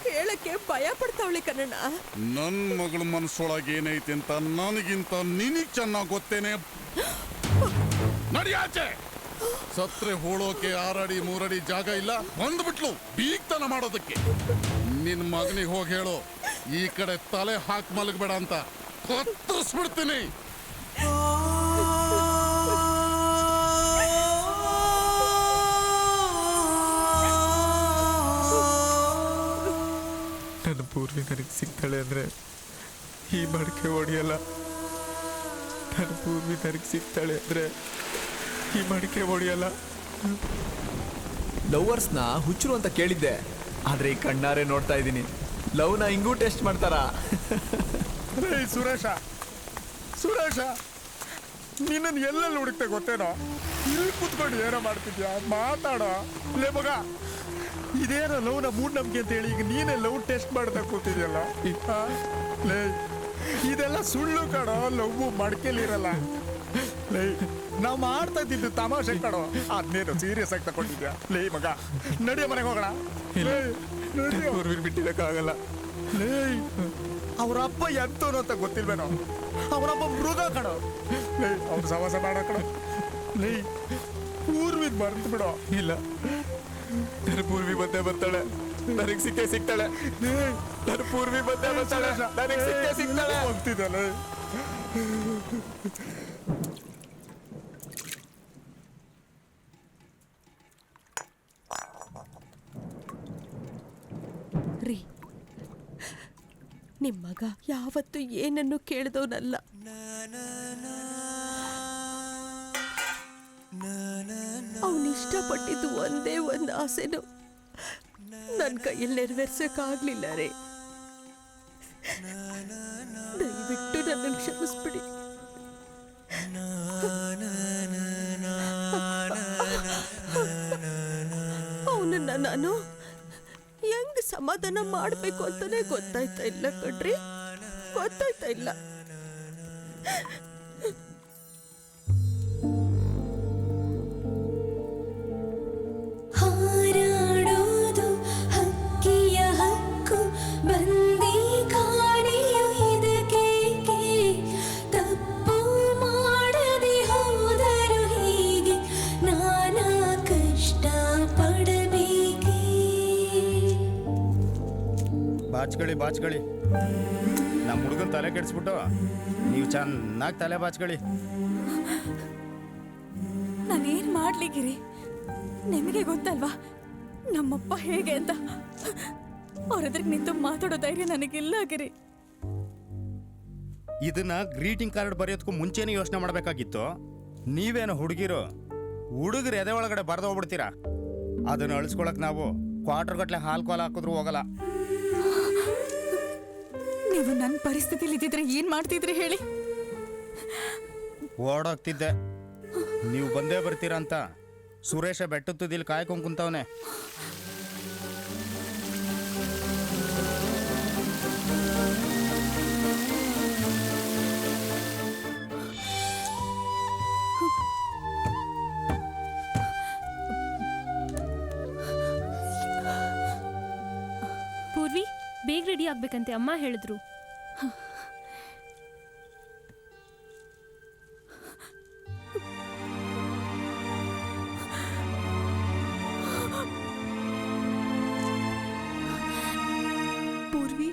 ಹೇಳಕ್ಕೆ ಭಯ ಪಡ್ತಾವಳೆ ಕನ್ನಡ. ನನ್ನ ಮಗಳ ಮನಸ್ಸೊಳಗೆ ಏನೈತೆ ಅಂತ ನನಗಿಂತ ನಿನಗೆ ಚೆನ್ನಾಗಿ ಗೊತ್ತೇನೆ. ನಡಿಯಾಚೆ. ಸತ್ರೆ ಹೋಳೋಕೆ 6 ಅಡಿ 3 ಅಡಿ ಜಾಗ ಇಲ್ಲ, ಬಂದ್ಬಿಟ್ಲು ಬೀಗ್ತನ ಮಾಡೋದಕ್ಕೆ. ನಿನ್ನ ಮಗನಿಗೆ ಹೋಗಿ ಹೇಳು ಈ ಕಡೆ ತಲೆ ಹಾಕಿ ಮಲಗಬೇಡ ಅಂತ, ಕತ್ತರಿಸ್ಬಿಡ್ತೀನಿ. ನನ್ನ ಪೂರ್ವಿ ನನಗೆ ಸಿಗ್ತಾಳೆ ಅಂದ್ರೆ ಈ ಮಡಿಕೆ ಹೊಡೆಯಲ್ಲ. ನನ್ನ ಪೂರ್ವಿ ನನಗೆ ಸಿಗ್ತಾಳೆ ಅಂದ್ರೆ ಈ ಮಡಿಕೆ ಹೊಡೆಯಲ್ಲ. ಲವರ್ಸ್ನ ಹುಚ್ಚರು ಅಂತ ಕೇಳಿದ್ದೆ, ಆದ್ರೆ ಈ ಕಣ್ಣಾರೆ ನೋಡ್ತಾ ಇದ್ದೀನಿ. ಲವ್ನ ಹಿಂಗೂ ಟೆಸ್ಟ್ ಮಾಡ್ತಾರ. ಸುರೇಶ, ಸುರೇಶ, ನಿನ್ನನ್ನು ಎಲ್ಲೆಲ್ಲಿ ಹುಡುಕ್ತೆ ಗೊತ್ತೇನೋ? ಇಲ್ಲಿ ಕೂತ್ಕೊಂಡು ಏನೋ ಮಾಡ್ತಿದ್ಯಾ? ಮಾತಾಡೋ ಲೇ ಮಗ. ಇದೇನೋ ಲವ್ನ ಮೂಢನಂಬಿಕೆ ಅಂತ ಹೇಳಿ ಈಗ ನೀನೇ ಲವ್ ಟೆಸ್ಟ್ ಮಾಡ್ತಾ ಕೂತಿದ್ಯಲ್ಲ. ಲೇ ಇದೆಲ್ಲ ಸುಳ್ಳು ಕಣೋ, ಲವ್ ಮಡ್ಕೆಲಿರಲ್ಲ. ಲೇ ನಾವು ಮಾಡ್ತಾ ಇದ್ದಿದ್ದು ತಮಾಷೆ ಕಣೋ, ಅದನ್ನೇನು ಸೀರಿಯಸ್ ಆಗಿ ತಗೊಂಡಿದ್ಯಾ? ಲೇ ಮಗ ನಡಿಯ ಮನೆಗೆ ಹೋಗೋಣ. ಪೂರ್ವಿನ ಬಿಟ್ಟಿರಕ್ಕಾಗಲ್ಲ. ಲೇ ಅವರಪ್ಪ ಎಂತೋನು ಅಂತ ಗೊತ್ತಿಲ್ವೇನೋ? ಅವರಪ್ಪ ಮೃಗ ಕಣೋ. ಲೇ ಅವ್ರ ಸವಾಸ ಮಾಡ ಕಣೋ. ಲೇ ಪೂರ್ವಿದ್ ಮರ್ತು ಬಿಡೋ. ಇಲ್ಲ, ನನ್ನ ಪೂರ್ವಿ ಬಂದೇ ಬರ್ತಾಳೆ, ನನಗೆ ಸಿಕ್ಕೇ ಸಿಗ್ತಾಳೆ. ನನ್ನ ಪೂರ್ವಿ ಬಂದೇ ಬರ್ತಾಳೆ, ನನಗೆ ಸಿಕ್ಕೇ ಸಿಗ್ತಾಳೆ. ಹೋಗ್ತಿದ್ದಲ್ಲ. ರೀ, ನಿಮ್ಮ ಮಗ ಯಾವತ್ತು ಏನನ್ನು ಕೇಳಿದವನಲ್ಲ. ಅವನು ಇಷ್ಟಪಟ್ಟಿದ್ದು ಒಂದೇ ಒಂದು ಆಸೆನು ನನ್ನ ಕೈಯಲ್ಲಿ ನೆರವೇರ್ಸಕ್ಕಾಗ್ಲಿಲ್ಲ ರೀ. ದಯವಿಟ್ಟು ನನ್ನನ್ನು ಕ್ಷಮಿಸ್ಬಿಡಿ. ನಾನು ಹೆಂಗ್ ಸಮಾಧಾನ ಮಾಡ್ಬೇಕು ಅಂತಾನೆ ಗೊತ್ತಾಯ್ತಾ ಇಲ್ಲ ಕಣ್ರಿ, ಗೊತ್ತಾಯ್ತಾ ಇಲ್ಲ. ಹಾರಾಡೋದು ಹಕ್ಕಿಯ ಹಕ್ಕು, ಬಂದಿ ಕಾಣೆಯು ಇದಕ್ಕೇಕೆ, ತಪ್ಪು ಮಾಡದೆ ಹೋದರು ಹೀಗೆ ನಾನಾ ಕಷ್ಟ ಪಡಬೇಕೆ. ಬಾಚ್ಕೊಳ್ಳಿ ನಮ್ಮ ಹುಡುಗನ ತಲೆ ಕೆಡಿಸ್ಬಿಟ್ಟು ನೀವು ಚೆನ್ನಾಗಿ ತಲೆ ಬಾಚ್ಕೊಳ್ಳಿ. ನಾನೇನ್ ಮಾಡ್ಲಿಕ್ಕಿರಿ? ನಿಮಗೆ ಗೊತ್ತಲ್ವಾ ನಮ್ಮಪ್ಪ ಹೇಗೆ ಅಂತ. ಅವ್ರ ಎದುರಿಗೆ ನಿಂತು ಮಾತಾಡೋ ಧೈರ್ಯ ನನಗಿಲ್ಲ ಗಿರಿ. ಇದನ್ನ ಗ್ರೀಟಿಂಗ್ ಕಾರ್ಡ್ ಬರೆಯೋದಕ್ಕೂ ಮುಂಚೆನೇ ಯೋಚನೆ ಮಾಡಬೇಕಾಗಿತ್ತು. ನೀವೇನು ಹುಡುಗಿರು ಎದೆ ಒಳಗಡೆ ಬರೆದು ಹೋಗ್ಬಿಡ್ತೀರಾ. ಅದನ್ನು ಅಳಿಸ್ಕೊಳಕ್ ನಾವು ಕ್ವಾರ್ಟರ್ ಗಟ್ಲೆ ಹಾಲ್ ಕೋಲ ಹಾಕಿದ್ರು ಹೋಗಲ್ಲ. ನೀವು ನನ್ನ ಪರಿಸ್ಥಿತಿಲಿ ಇದ್ದಿದ್ರೆ ಏನ್ ಮಾಡ್ತಿದ್ರಿ ಹೇಳಿ? ಓಡೋಗ್ತಿದ್ದೆ. ನೀವು ಬಂದೇ ಬರ್ತೀರಾ ಅಂತ ಸುರೇಶ ಬೆಟ್ಟದ ತುದಿಲಿ ಕಾಯ್ಕೊಂಡ್ ಕುಂತವನೆ. ಪೂರ್ವಿ ಬೇಗ ರೆಡಿ ಆಗ್ಬೇಕಂತೆ ಅಮ್ಮ ಹೇಳಿದ್ರು. ಪೂರ್ವಿ,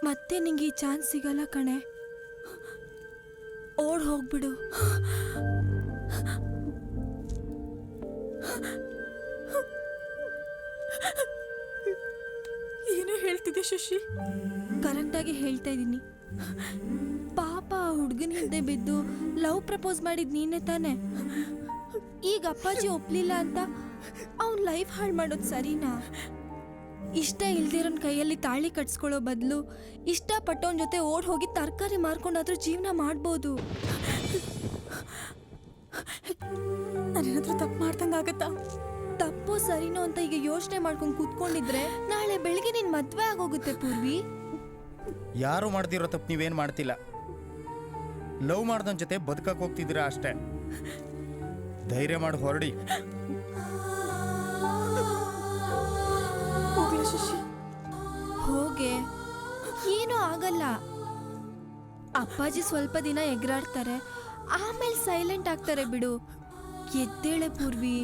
ಮತ್ತೆ ನಿಂಗೆ ಈ ಚಾನ್ಸ್ ಸಿಗಲ್ಲ ಕಣೆ. ಓಡ್ ಹೋಗ್ಬಿಡು. ಏನು ಹೇಳ್ತಿದ್ದೆ ಶಶಿ? ಕರೆಕ್ಟಾಗಿ ಹೇಳ್ತಾ ಇದ್ದೀನಿ. ಪಾಪ ಹುಡುಗನ ಹಿಂದೆ ಬಿದ್ದು ಲವ್ ಪ್ರಪೋಸ್ ಮಾಡಿದ್ ನೀನೇ ತಾನೆ. ಈಗ ಅಪ್ಪಾಜಿ ಒಪ್ಲಿಲ್ಲ ಅಂತ ಅವ್ನ ಲೈಫ್ ಹಾಳು ಮಾಡೋದು ಸರಿನಾ? ಇಷ್ಟ ಇಲ್ದಿರೋನ್ ಕೈಯಲ್ಲಿ ತಾಳಿ ಕಟ್ಸ್ಕೊಳ್ಳೋ ಬದಲು ಇಷ್ಟಪಟ್ಟವನ ಜೊತೆ ಓಡ್ ಹೋಗಿ ತರಕಾರಿ ಮಾರ್ಕೊಂಡಾದ್ರೂ ಜೀವನ ಮಾಡ್ಬೋದು. ನಾನೇನಾದ್ರೂ ತಪ್ಪು ಮಾಡ್ದಂಗಾಗತ್ತಾ? ತಪ್ಪು ಸರಿನೋ ಅಂತ ಈಗ ಯೋಚನೆ ಮಾಡ್ಕೊಂಡು ಕೂತ್ಕೊಂಡಿದ್ರೆ ನಾಳೆ ಬೆಳಿಗ್ಗೆ ನಿನ್ ಮದ್ವೆ ಆಗೋಗುತ್ತೆ ಪೂರ್ವಿ. ಯಾರು ಮಾಡ್ತಿರೋ ತಪ್ಪು ನೀವೇನು ಮಾಡ್ತಿಲ್ಲ. ಲವ್ ಮಾಡ್ದವನ ಜೊತೆ ಬದುಕಕ್ಕೆ ಹೋಗ್ತಿದ್ದೀರಾ ಅಷ್ಟೇ. ಧೈರ್ಯ ಮಾಡಿ ಹೊರಡಿ. ಹೋಗೆ, ಏನೂ ಆಗಲ್ಲ. ಅಪ್ಪಾಜಿ ಸ್ವಲ್ಪ ದಿನ ಎಗರಾಡ್ತಾರೆ, ಆಮೇಲೆ ಸೈಲೆಂಟ್ ಆಗ್ತಾರೆ ಬಿಡು. ಎದ್ದೇಳೆ ಪೂರ್ವಿ.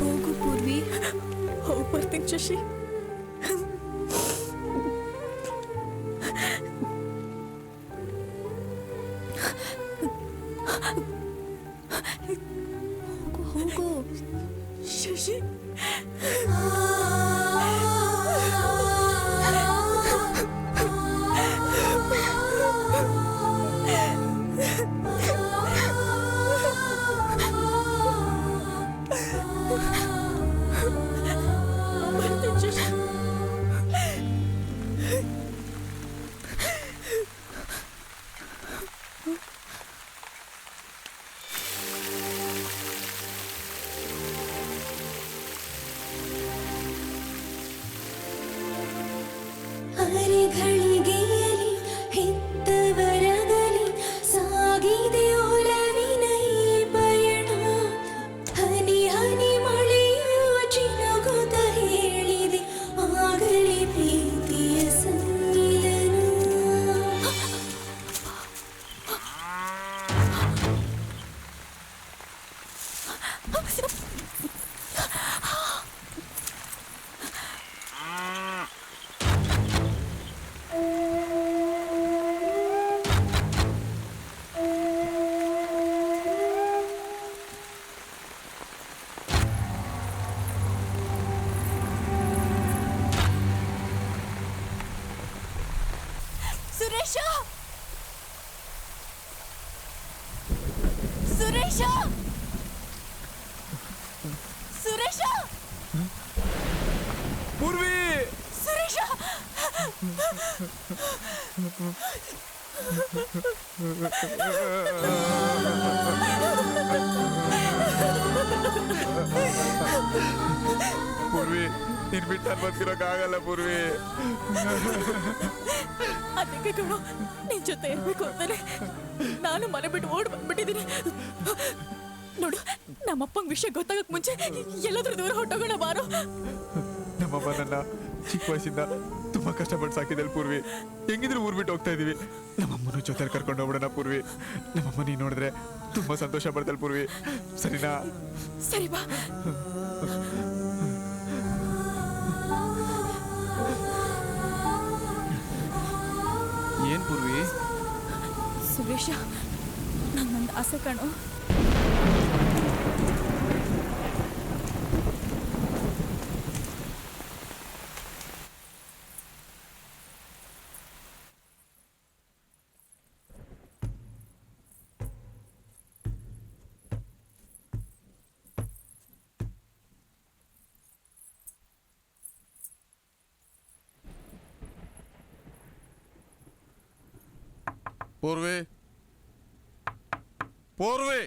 ಹೋಗು ಪೂರ್ವಿ. ಹೋಗಿ ಬರ್ತೀನಿ ಶಶಿ. ಹೋಗು ಶಶಿ. ಸುರೇಶ ಸುರೇಶ ಸುರೇಶ ಪೂರ್ವಿ ಸುರೇಶ ಪೂರ್ವಿ ನಿನ್ ಬಿಟ್ಟು ನಾನು ಬದುಕಿರೋಕ್ಕಾಗಲ್ಲ ಪೂರ್ವಿ. ಅದಕ್ಕೆ ಕಣೋ ನಿನ್ ಜೊತೆ ಇರ್ಬೇಕು ಅಂತಾನೆ ನಾನು ಮನೆ ಬಿಟ್ಟು ಓಡ್ ಬಂದ್ಬಿಟ್ಟಿದ್ದೀನಿ. ನೋಡು, ನಮ್ಮಪ್ಪಂಗ್ ವಿಷಯ ಗೊತ್ತಾಗಕ್ ಮುಂಚೆ ಎಲ್ಲಾದ್ರೂ ದೂರ ಹೊಟ್ಟೋಗೋಣ ಬಾರೋ. ನಮ್ಮಮ್ಮ ನನ್ನ ಚಿಕ್ಕ ವಯಸ್ಸಿಂದ ತುಂಬಾ ಕಷ್ಟಪಟ್ಟು ಸಾಕಿದಲ್ ಪೂರ್ವಿ. ಹೆಂಗಿದ್ರು ಊರ್ ಬಿಟ್ಟು ಹೋಗ್ತಾ ಇದೀವಿ. ನಮ್ಮಮ್ಮನ ಜೊತೆ ಕರ್ಕೊಂಡು ಹೋಗ್ಬಿಡೋಣ ಪೂರ್ವಿ. ನಮ್ಮಮ್ಮ ನೀನ್ ನೋಡಿದ್ರೆ ತುಂಬಾ ಸಂತೋಷ ಪಡ್ತಲ್ ಪೂರ್ವಿ. ಸರಿನಾ? ಸರಿ ಬಾ. ಏನ್ ಪೂರ್ವಿ? ಸುರೇಶ ನನ್ನೊಂದು ಆಸೆ ಕಣೋ. ಪೂರ್ವಿ, ಪೂರ್ವಿ,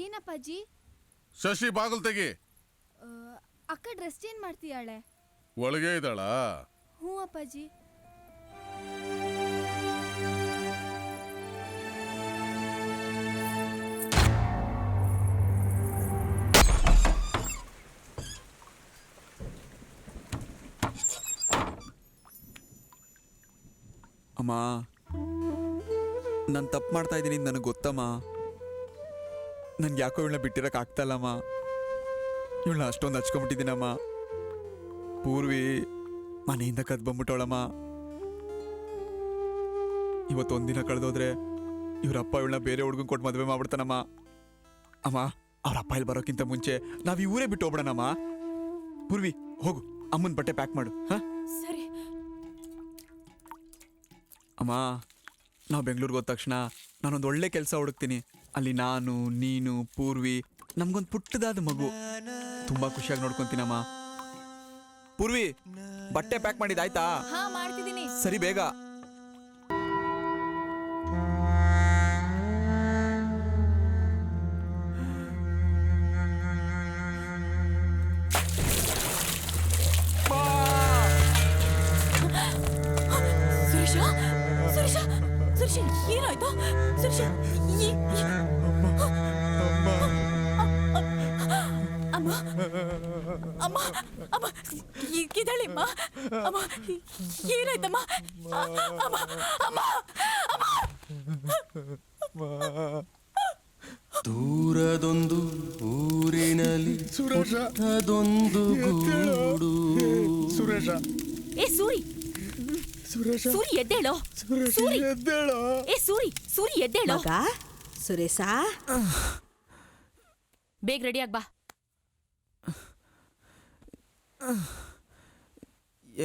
ಏನಪ್ಪಾಜಿ? ಶಶಿ ಬಾಗಿಲು ತೆಗಿ. ಅಕ್ಕ ಡ್ರೆಸ್ ಚೇಂಜ್ ಮಾಡ್ತೀಯಾಳೆ? ಒಳಗೆ ಇದ್ದಾಳ? ಹ್ಞೂ ಅಪ್ಪಾಜಿ. ಅಮ್ಮ, ನಾನು ತಪ್ಪು ಮಾಡ್ತಾ ಇದ್ದೀನಿ ನನಗೆ ಗೊತ್ತಮ್ಮ. ನನ್ಗೆ ಯಾಕೋ ಇವಳನ್ನ ಬಿಟ್ಟಿರಕ್ಕೆ ಆಗ್ತಾಯಿಲ್ಲಮ್ಮ. ಇವಳನ್ನ ಅಷ್ಟೊಂದು ಹಚ್ಕೊಂಬಿಟ್ಟಿದ್ದೀನಮ್ಮ. ಪೂರ್ವಿ ಮನೆಯಿಂದ ಕದ್ದು ಬಂದ್ಬಿಟ್ಟವಳಮ್ಮ. ಇವತ್ತೊಂದಿನ ಕಳೆದೋದ್ರೆ ಇವರಪ್ಪ ಇವಳನ್ನ ಬೇರೆ ಹುಡುಗನ್ ಕೊಟ್ಟು ಮದುವೆ ಮಾಡ್ಬಿಡ್ತಾನಮ್ಮ. ಅಮ್ಮ, ಅವ್ರ ಅಪ್ಪ ಇಲ್ಲಿ ಬರೋಕ್ಕಿಂತ ಮುಂಚೆ ನಾವು ಈ ಊರೇ ಬಿಟ್ಟು ಹೋಗ್ಬಿಡೋಣಮ್ಮ. ಪೂರ್ವಿ, ಹೋಗು, ಅಮ್ಮನ ಬಟ್ಟೆ ಪ್ಯಾಕ್ ಮಾಡು. ಹಾಂ ಸರಿ. ಅಮ್ಮ, ನಾವು ಬೆಂಗಳೂರಿಗೆ ಹೋದ ತಕ್ಷಣ ನಾನೊಂದು ಒಳ್ಳೆ ಕೆಲಸ ಹುಡುಕ್ತೀನಿ. ಅಲ್ಲಿ ನಾನು, ನೀನು, ಪೂರ್ವಿ, ನಮ್ಗೊಂದು ಪುಟ್ಟದಾದ ಮಗು. ತುಂಬಾ ಖುಷಿಯಾಗಿ ನೋಡ್ಕೊಂತೀನಮ್ಮ. ಪೂರ್ವಿ, ಬಟ್ಟೆ ಪ್ಯಾಕ್ ಮಾಡಿದಾಯ್ತಾ? ಹಾ, ಮಾಡ್ತಿದ್ದೀನಿ. ಸರಿ, ಬೇಗ. ಸುರೇಶ, ಸುರೇಶ, ಸುರೇಶ, ಏನಾಯ್ತು? ಸುರೇಶ, ಅಮ್ಮ, ಅಮ್ಮ, ಅಮ್ಮ, ಇದ್ದಾಳಿಮ್ಮ. ಅಮ್ಮ, ಏನಾಯ್ತಮ್ಮ? ಅಮ್ಮ, ಅಮ್ಮ, ಅಮ್ಮ. ದೂರದೊಂದು ಊರಿನಲ್ಲಿ ಅದೊಂದು ಗೂಡು. ಸುರೇಶ, ಏ ಸೂರಿ, ಸುರೇಶ, ಸೂರಿ ಎದ್ದೇಳೋ. ಸುರೇಶ, ಸೂರಿ ಎದ್ದೇಳೋ. ಏ ಸೂರಿ, ಸೂರಿ ಎದ್ದೇಳೋ. ಸುರೇಶ, ಬೇಗ ರೆಡಿಯಾಗಿ ಬಾ.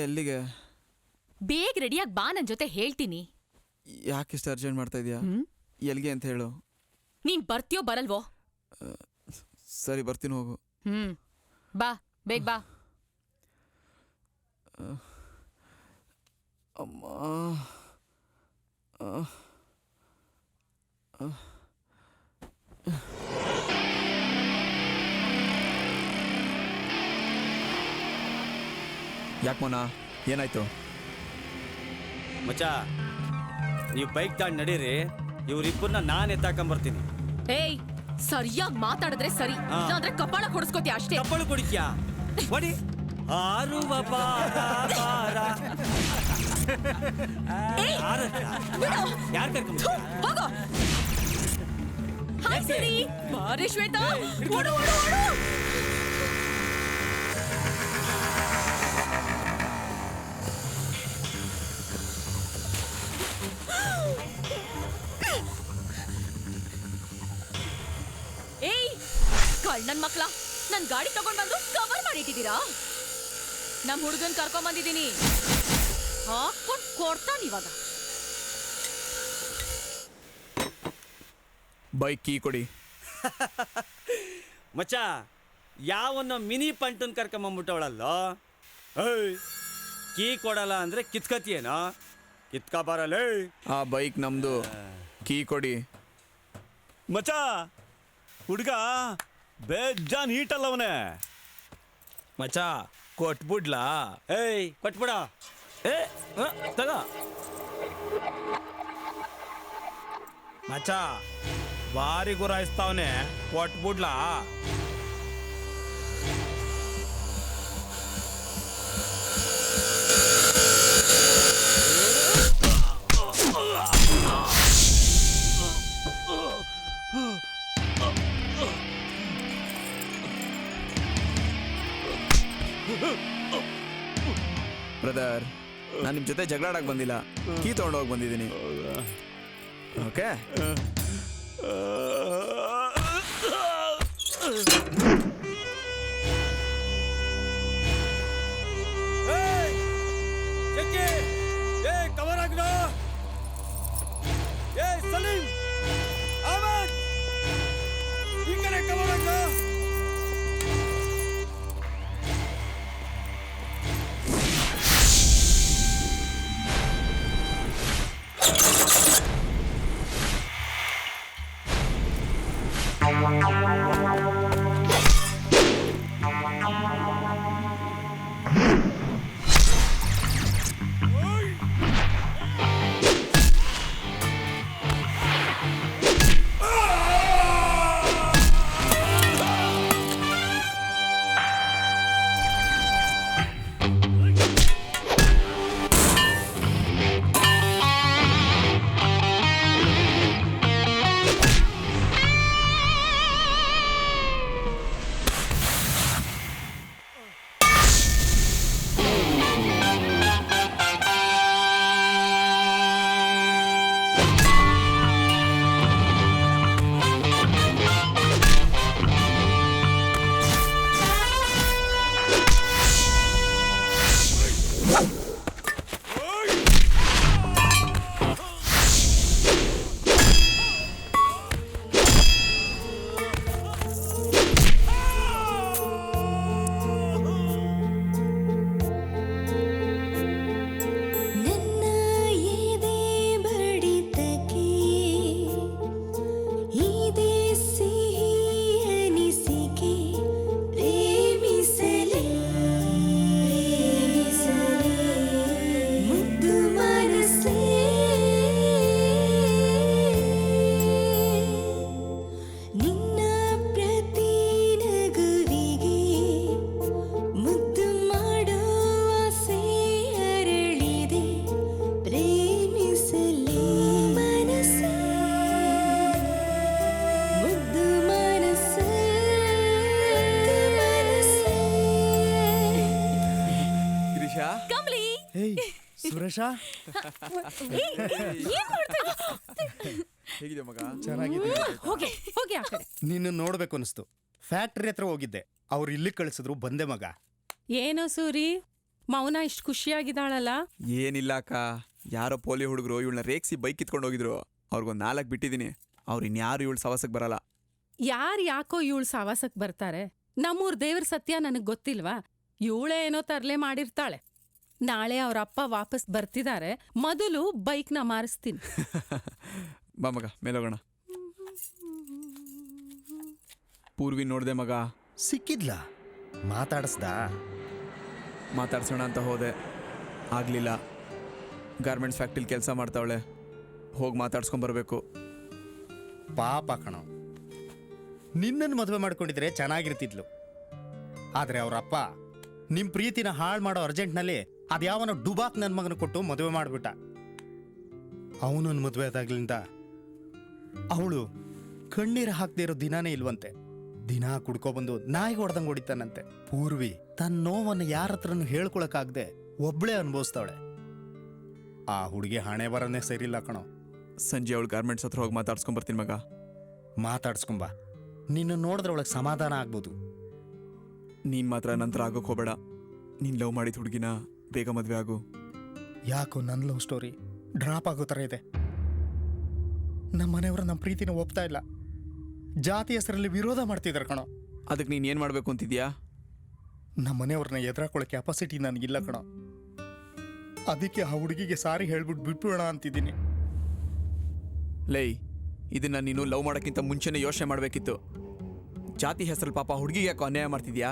ಎಲ್ಲಿಗೆ? ಬೇಗ ರೆಡಿಯಾಗಿ ಬಾ, ನನ್ನ ಜೊತೆ ಹೇಳ್ತೀನಿ. ಯಾಕಿಷ್ಟು ಅರ್ಜೆಂಟ್ ಮಾಡ್ತಾ ಇದೀಯಾ? ಎಲ್ಲಿಗೆ ಅಂತ ಹೇಳು. ನೀನ್ ಬರ್ತೀಯೋ ಬರಲ್ವೋ? ಸರಿ, ಬರ್ತೀನಿ, ಹೋಗು. ಬಾ, ಬೇಗ ಬಾ. ಅಮ್ಮ, ಯಾಕೆ ಮೋನ, ಏನಾಯ್ತು? ಮಚ್ಚ, ನೀವು ಬೈಕ್ ತಗೊಂಡು ನಡೀರಿ, ಇವ್ರಿಬ್ಬರನ್ನ ನಾನು ಎತ್ತಾಕೊಂಬರ್ತೀನಿ. ಏಯ್, ಸರಿಯಾಗಿ ಮಾತಾಡಿದ್ರೆ ಸರಿ, ಇಲ್ಲಾಂದ್ರೆ ಕಪಾಳ ಕೊಡಿಸ್ಕೋತೀಯ ಅಷ್ಟೇ. ಕಪಾಳ ಕೊಡಿಕ್ಯಾ? ಹೊಡಿ. ಆರುವ ಬಾರ ಬಾರ. ಯಾರು ಕರ್ಕೊಂಡ್ ಹೋಗೋ. ಹಾಯ್ ಸರಿ, ಬಾರೆ ಶ್ವೇತಾ, ಓಡು, ಓಡು, ಓಡು. ಏಯ್, ಕಳ್ಳನ್ ಮಕ್ಳ, ನನ್ ಗಾಡಿ ತಗೊಂಡ್ ಬಂದು ಕವರ್ ಮಾಡಿಟ್ಟಿದ್ದೀರಾ? ನಮ್ ಹುಡುಗನ್ ಕರ್ಕೊಂಡ್ ಬಂದಿದ್ದೀನಿ, ಹಾಕೊಂಡ್ ಕೊಡ್ತಾನ ಇವಾಗ. ಬೈಕ್ ಕೀ ಕೊಡಿ. ಮಚ್ಚ ಯಾವನ್ನ ಮಿನಿ ಪಂಟನ್ ಕರ್ಕೊಂಬಂದ್ಬಿಟ್ಟವಳಲ್ಲೋ. ಏಯ್ ಕೀ ಕೊಡಲ್ಲ ಅಂದ್ರೆ ಕಿತ್ಕತಿಯೇನೋ? ಕಿತ್ಕ ಬರಲ್ಲ. ಆ ಬೈಕ್ ನಮ್ದು, ಕೀ ಕೊಡಿ. ಮಚ್ಚ ಹುಡ್ಗ ಬೇಜಾನ್ ಹೀಟಲ್ಲವನೇ. ಮಚ ಕೊಟ್ಬಿಡ್ಲಾ? ಏಯ್ ಕೊಟ್ಬಿಡ. ತಗ ಮಚ, ಭಾರಿ ಗುರಾಯಿಸ್ತಾವನೆ, ಕೊಟ್ಬಿಡ್ಲಾ? ಬ್ರದರ್, ನಾನು ನಿಮ್ಮ ಜೊತೆ ಜಗಳ ಆಡಕ್ ಬಂದಿಲ್ಲ, ಕೀ ತಗೊಂಡೋಗಿ ಬಂದಿದ್ದೀನಿ. ಓಕೆ? ಕವರ್ ಹಾಕಿದ. ಏ ಸಲೀಂ, ಅಹಮದ್, ಈ ಕಡೆ ಕವರ್ ಹಾಕಿದ. ಸುರೇಶ, ಹೇಗಿದೆ ಮಗ? ಚೆನ್ನಾಗಿದೆ. ಹೋಗಿ ಹೋಗಿ ಆ ಕಡೆ. ನಿನ್ನ ನೋಡ್ಬೇಕು ಅನಿಸ್ತು. ಫ್ಯಾಕ್ಟ್ರಿ ಹತ್ರ ಹೋಗಿದ್ದೆ, ಅವ್ರು ಇಲ್ಲಿ ಕಳಿಸಿದ್ರು, ಬಂದೆ ಮಗ. ಏನೋ ಸೂರಿ, ಮೌನ ಇಷ್ಟು ಖುಷಿಯಾಗಿದ್ದಾಳಲ್ಲ? ಏನಿಲ್ಲ ಅಕ್ಕ, ಯಾರೋ ಪೋಲಿ ಹುಡುಗರು ಇವಳನ್ನ ರೇಕ್ಸಿ ಬೈಕ್ ಕಿತ್ಕೊಂಡು ಹೋಗಿದ್ರು. ಅವ್ರಿಗೊಂದು 4 ಬಿಟ್ಟಿದ್ದೀನಿ. ಅವ್ರು ಇನ್ಯಾರು ಇವಳು ಸವಾಸಕ್ಕೆ ಬರಲ್ಲ. ಯಾಕೋ ಇವಳು ಸಾವಾಸಕ್ ಬರ್ತಾರೆ? ನಮ್ಮೂರ್ ದೇವ್ರ ಸತ್ಯ ನನಗ್ ಗೊತ್ತಿಲ್ವಾ? ಇವಳೇ ಏನೋ ತರ್ಲೆ ಮಾಡಿರ್ತಾಳೆ. ನಾಳೆ ಅವ್ರ ಅಪ್ಪ ವಾಪಸ್ ಬರ್ತಿದ್ದಾರೆ, ಮೊದಲು ಬೈಕ್ನ ಮಾರಿಸ್ತೀನಿ. ಬಾ ಮಗ, ಮೇಲೋಗೋಣ. ಪೂರ್ವಿ ನೋಡ್ದೆ ಮಗ. ಸಿಕ್ಕಿದ್ಲ? ಮಾತಾಡ್ಸೋಣ ಅಂತ ಹೋದೆ, ಆಗ್ಲಿಲ್ಲ. ಗಾರ್ಮೆಂಟ್ಸ್ ಫ್ಯಾಕ್ಟ್ರಿಲಿ ಕೆಲಸ ಮಾಡ್ತಾವಳೆ, ಹೋಗಿ ಮಾತಾಡ್ಸ್ಕೊಂಬರ್ಬೇಕು. ಪಾಪ ಕಣೋ, ನಿನ್ನನ್ನು ಮದುವೆ ಮಾಡ್ಕೊಂಡಿದ್ರೆ ಚೆನ್ನಾಗಿರ್ತಿದ್ಲು. ಆದ್ರೆ ಅವರಪ್ಪ ನಿಮ್ ಪ್ರೀತಿನ ಹಾಳು ಮಾಡೋ ಅರ್ಜೆಂಟ್ನಲ್ಲಿ ಅದ್ಯಾವನ ಡುಬಾಕ್ ನನ್ನ ಮಗನ ಕೊಟ್ಟು ಮದುವೆ ಮಾಡ್ಬಿಟ್ಟ. ಅವನನ್ನು ಮದುವೆ ಆದಾಗ್ಲಿಂದ ಅವಳು ಕಣ್ಣೀರು ಹಾಕ್ದೇ ಇರೋ ದಿನಾನೇ ಇಲ್ವಂತೆ. ದಿನ ಕುಡ್ಕೊಬಂದು ನಾಯಿಗೆ ಹೊಡೆದಂಗೆ ಹೊಡಿತಾನಂತೆ. ಪೂರ್ವಿ ತನ್ನ ನೋವನ್ನು ಯಾರ ಹತ್ರನೂ ಹೇಳ್ಕೊಳಕ್ಕಾಗದೆ ಒಬ್ಳೇ ಅನುಭವಿಸ್ತಾವಳೆ. ಆ ಹುಡುಗಿ ಹಣೆ ಬರನೇ ಸರಿಯಿಲ್ಲ ಕಣೋ. ಸಂಜೆ ಅವಳು ಗಾರ್ಮೆಂಟ್ಸ್ ಹತ್ರ ಹೋಗಿ ಮಾತಾಡ್ಸ್ಕೊಂಬರ್ತೀನಿ ಮಗ. ಮಾತಾಡ್ಸ್ಕೊಂಬ, ನಿನ್ನ ನೋಡಿದ್ರೆ ಒಳಗೆ ಸಮಾಧಾನ ಆಗ್ಬೋದು. ನೀನ್ ಮಾತ್ರ ನಂತರ ಆಗೋಕ್ ಹೋಗ್ಬೇಡ. ನೀನ್ ಲವ್ ಮಾಡಿದ ಹುಡುಗಿನ ಬೇಗ ಮದ್ವೆ ಆಗು. ಯಾಕೋ ನನ್ನ ಲವ್ ಸ್ಟೋರಿ ಡ್ರಾಪ್ ಆಗೋ ಥರ ಇದೆ. ನಮ್ಮ ಮನೆಯವರು ನಮ್ಮ ಪ್ರೀತಿನ ಒಪ್ತಾ ಇಲ್ಲ. ಜಾತಿ ಹೆಸರಲ್ಲಿ ವಿರೋಧ ಮಾಡ್ತಿದ್ದಾರೆ ಕಣೋ. ಅದಕ್ಕೆ ನೀನು ಏನು ಮಾಡಬೇಕು ಅಂತಿದ್ಯಾ? ನಮ್ಮ ಮನೆಯವ್ರನ್ನ ಎದುರಾಕೊಳ್ಳೋ ಕೆಪಾಸಿಟಿ ನನಗಿಲ್ಲ ಕಣೋ. ಅದಕ್ಕೆ ಆ ಹುಡುಗಿಗೆ ಸಾರಿ ಹೇಳ್ಬಿಟ್ಟು ಬಿಟ್ಬಿಡೋಣ ಅಂತಿದ್ದೀನಿ. ಲೈ, ಇದನ್ನ ನೀನು ಲವ್ ಮಾಡೋಕ್ಕಿಂತ ಮುಂಚೆನೇ ಯೋಚನೆ ಮಾಡಬೇಕಿತ್ತು. ಜಾತಿ ಹೆಸರು ಪಾಪ ಹುಡುಗಿಗೆ ಯಾಕೋ ಅನ್ಯಾಯ ಮಾಡ್ತಿದ್ಯಾ?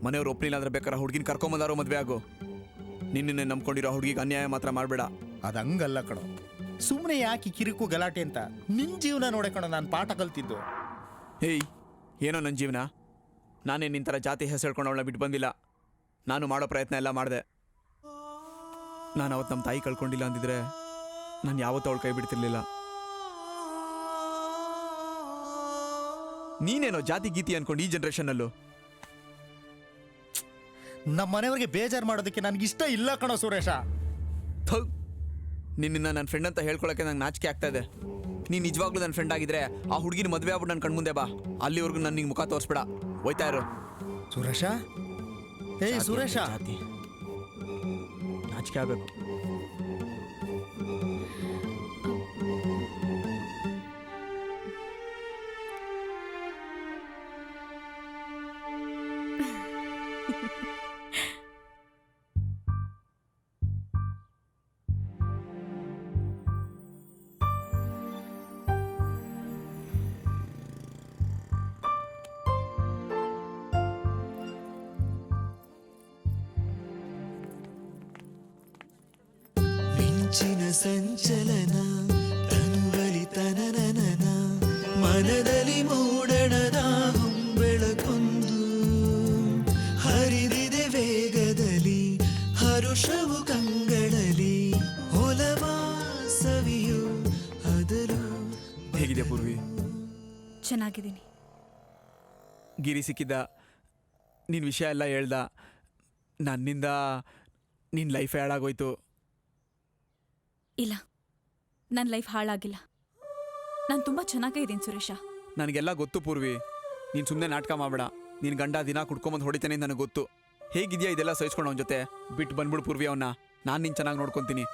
ಮನೆಯವ್ರು ಒಪ್ಪಲಿಲ್ಲ ಅಂದ್ರೆ ಬೇಕಾದ್ರೆ ಹುಡುಗಿನ ಕರ್ಕೊಂಬಂದಾರೋ ಮದುವೆ ಆಗು. ನಿನ್ನೆ ನಂಬ್ಕೊಂಡಿರೋ ಹುಡುಗಿಗೆ ಅನ್ಯಾಯ ಮಾತ್ರ ಮಾಡಬೇಡ. ಅದು ಹಂಗಲ್ಲ ಕಣೋ. ಸುಮ್ಮನೆ ಯಾಕೆ ಕಿರಿಕು ಗಲಾಟೆ ಅಂತ ನಿನ್ನ ಜೀವನ ನೋಡೆ ಕಣೋ ನಾನು ಪಾಠ ಕಲ್ತಿದ್ದು. ಹೇಯ್, ಏನೋ ನನ್ನ ಜೀವನ? ನಾನೇ ನಿನ್ನ ಥರ ಜಾತಿ ಹೆಸರು ಹೇಳ್ಕೊಂಡು ಅವಳನ್ನ ಬಿಟ್ಟು ಬಂದಿಲ್ಲ. ನಾನು ಮಾಡೋ ಪ್ರಯತ್ನ ಎಲ್ಲ ಮಾಡಿದೆ. ನಾನು ಅವತ್ತು ನಮ್ಮ ತಾಯಿ ಕಳ್ಕೊಂಡಿಲ್ಲ ಅಂದಿದ್ರೆ ನಾನು ಯಾವತ್ತೂ ಅವಳು ಕೈ ಬಿಡ್ತಿರ್ಲಿಲ್ಲ. ನೀನೇನೋ ಜಾತಿ ಗೀತಿ ಅನ್ಕೊಂಡು ಈ ಜನ್ರೇಷನ್ನಲ್ಲೂ. ನಮ್ಮ ಮನೆಯವ್ರಿಗೆ ಬೇಜಾರು ಮಾಡೋದಕ್ಕೆ ನನಗಿಷ್ಟ ಇಲ್ಲ ಕಣೋ ಸುರೇಶ. ನಿನ್ನ ನನ್ನ ಫ್ರೆಂಡ್ ಅಂತ ಹೇಳ್ಕೊಳಕ್ಕೆ ನಂಗೆ ನಾಚಿಕೆ ಆಗ್ತಾ ಇದೆ. ನೀನು ನಿಜವಾಗ್ಲೂ ನನ್ನ ಫ್ರೆಂಡ್ ಆಗಿದ್ರೆ ಆ ಹುಡುಗಿನ ಮದುವೆ ಆಗ್ಬಿಟ್ಟು ನನ್ನ ಕಣ್ಮುಂದೆ ಬಾ. ಅಲ್ಲಿವರೆಗೂ ನನ್ನ ನಿಂಗೆ ಮುಖ ತೋರಿಸ್ಬೇಡ. ಹೋಯ್ತಾ ಇರು. ಸುರೇಶ, ಏಯ್ ಸುರೇಶ, ನಾಚಿಕೆ ಆಗಬೇಕು. ಮಿಂಚಿನ ಸಂಚಲನ ತನುವಲಿ ತನನನ ಮನದಲ್ಲಿ ಮೂಡಣದ ಬೆಳಕೊಂದು ಹರಿದಿದೆ ವೇಗದಲ್ಲಿ ಹರುಷವು ಕಂಗಳಲಿ ಹೊಲವ ಸವಿಯು ಅದಲು. ಹೇಗಿದೆ ಪೂರ್ವಿ? ಚೆನ್ನಾಗಿದ್ದೀನಿ. ಗಿರಿ ಸಿಕ್ಕಿದ್ದ, ನಿನ್ನ ವಿಷಯ ಎಲ್ಲ ಹೇಳ್ದ. ನನ್ನಿಂದ ನಿನ್ನ ಲೈಫೇ ಹಾಳಾಗೋಯ್ತು. ಇಲ್ಲ, ನನ್ನ ಲೈಫ್ ಹಾಳಾಗಿಲ್ಲ. ನಾನು ತುಂಬ ಚೆನ್ನಾಗೇ ಇದ್ದೀನಿ ಸುರೇಶ. ನನಗೆಲ್ಲ ಗೊತ್ತು ಪೂರ್ವಿ. ನೀನು ಸುಮ್ಮನೆ ನಾಟಕ ಮಾಡಬೇಡ. ನಿನ್ನ ಗಂಡ ದಿನ ಕುಡ್ಕೊಂಬಂದು ಹೊಡಿತಾನೆ ನನಗೆ ಗೊತ್ತು. ಹೇಗಿದೆಯಾ ಇದೆಲ್ಲ ಸಹಿಸ್ಕೊಂಡು ಅವನ ಜೊತೆ ಬಿಟ್ಟು ಬಂದ್ಬಿಡು ಪೂರ್ವಿ ಅವನ್ನ. ನಾನು ನಿನ್ನ ಚೆನ್ನಾಗಿ ನೋಡ್ಕೊತೀನಿ.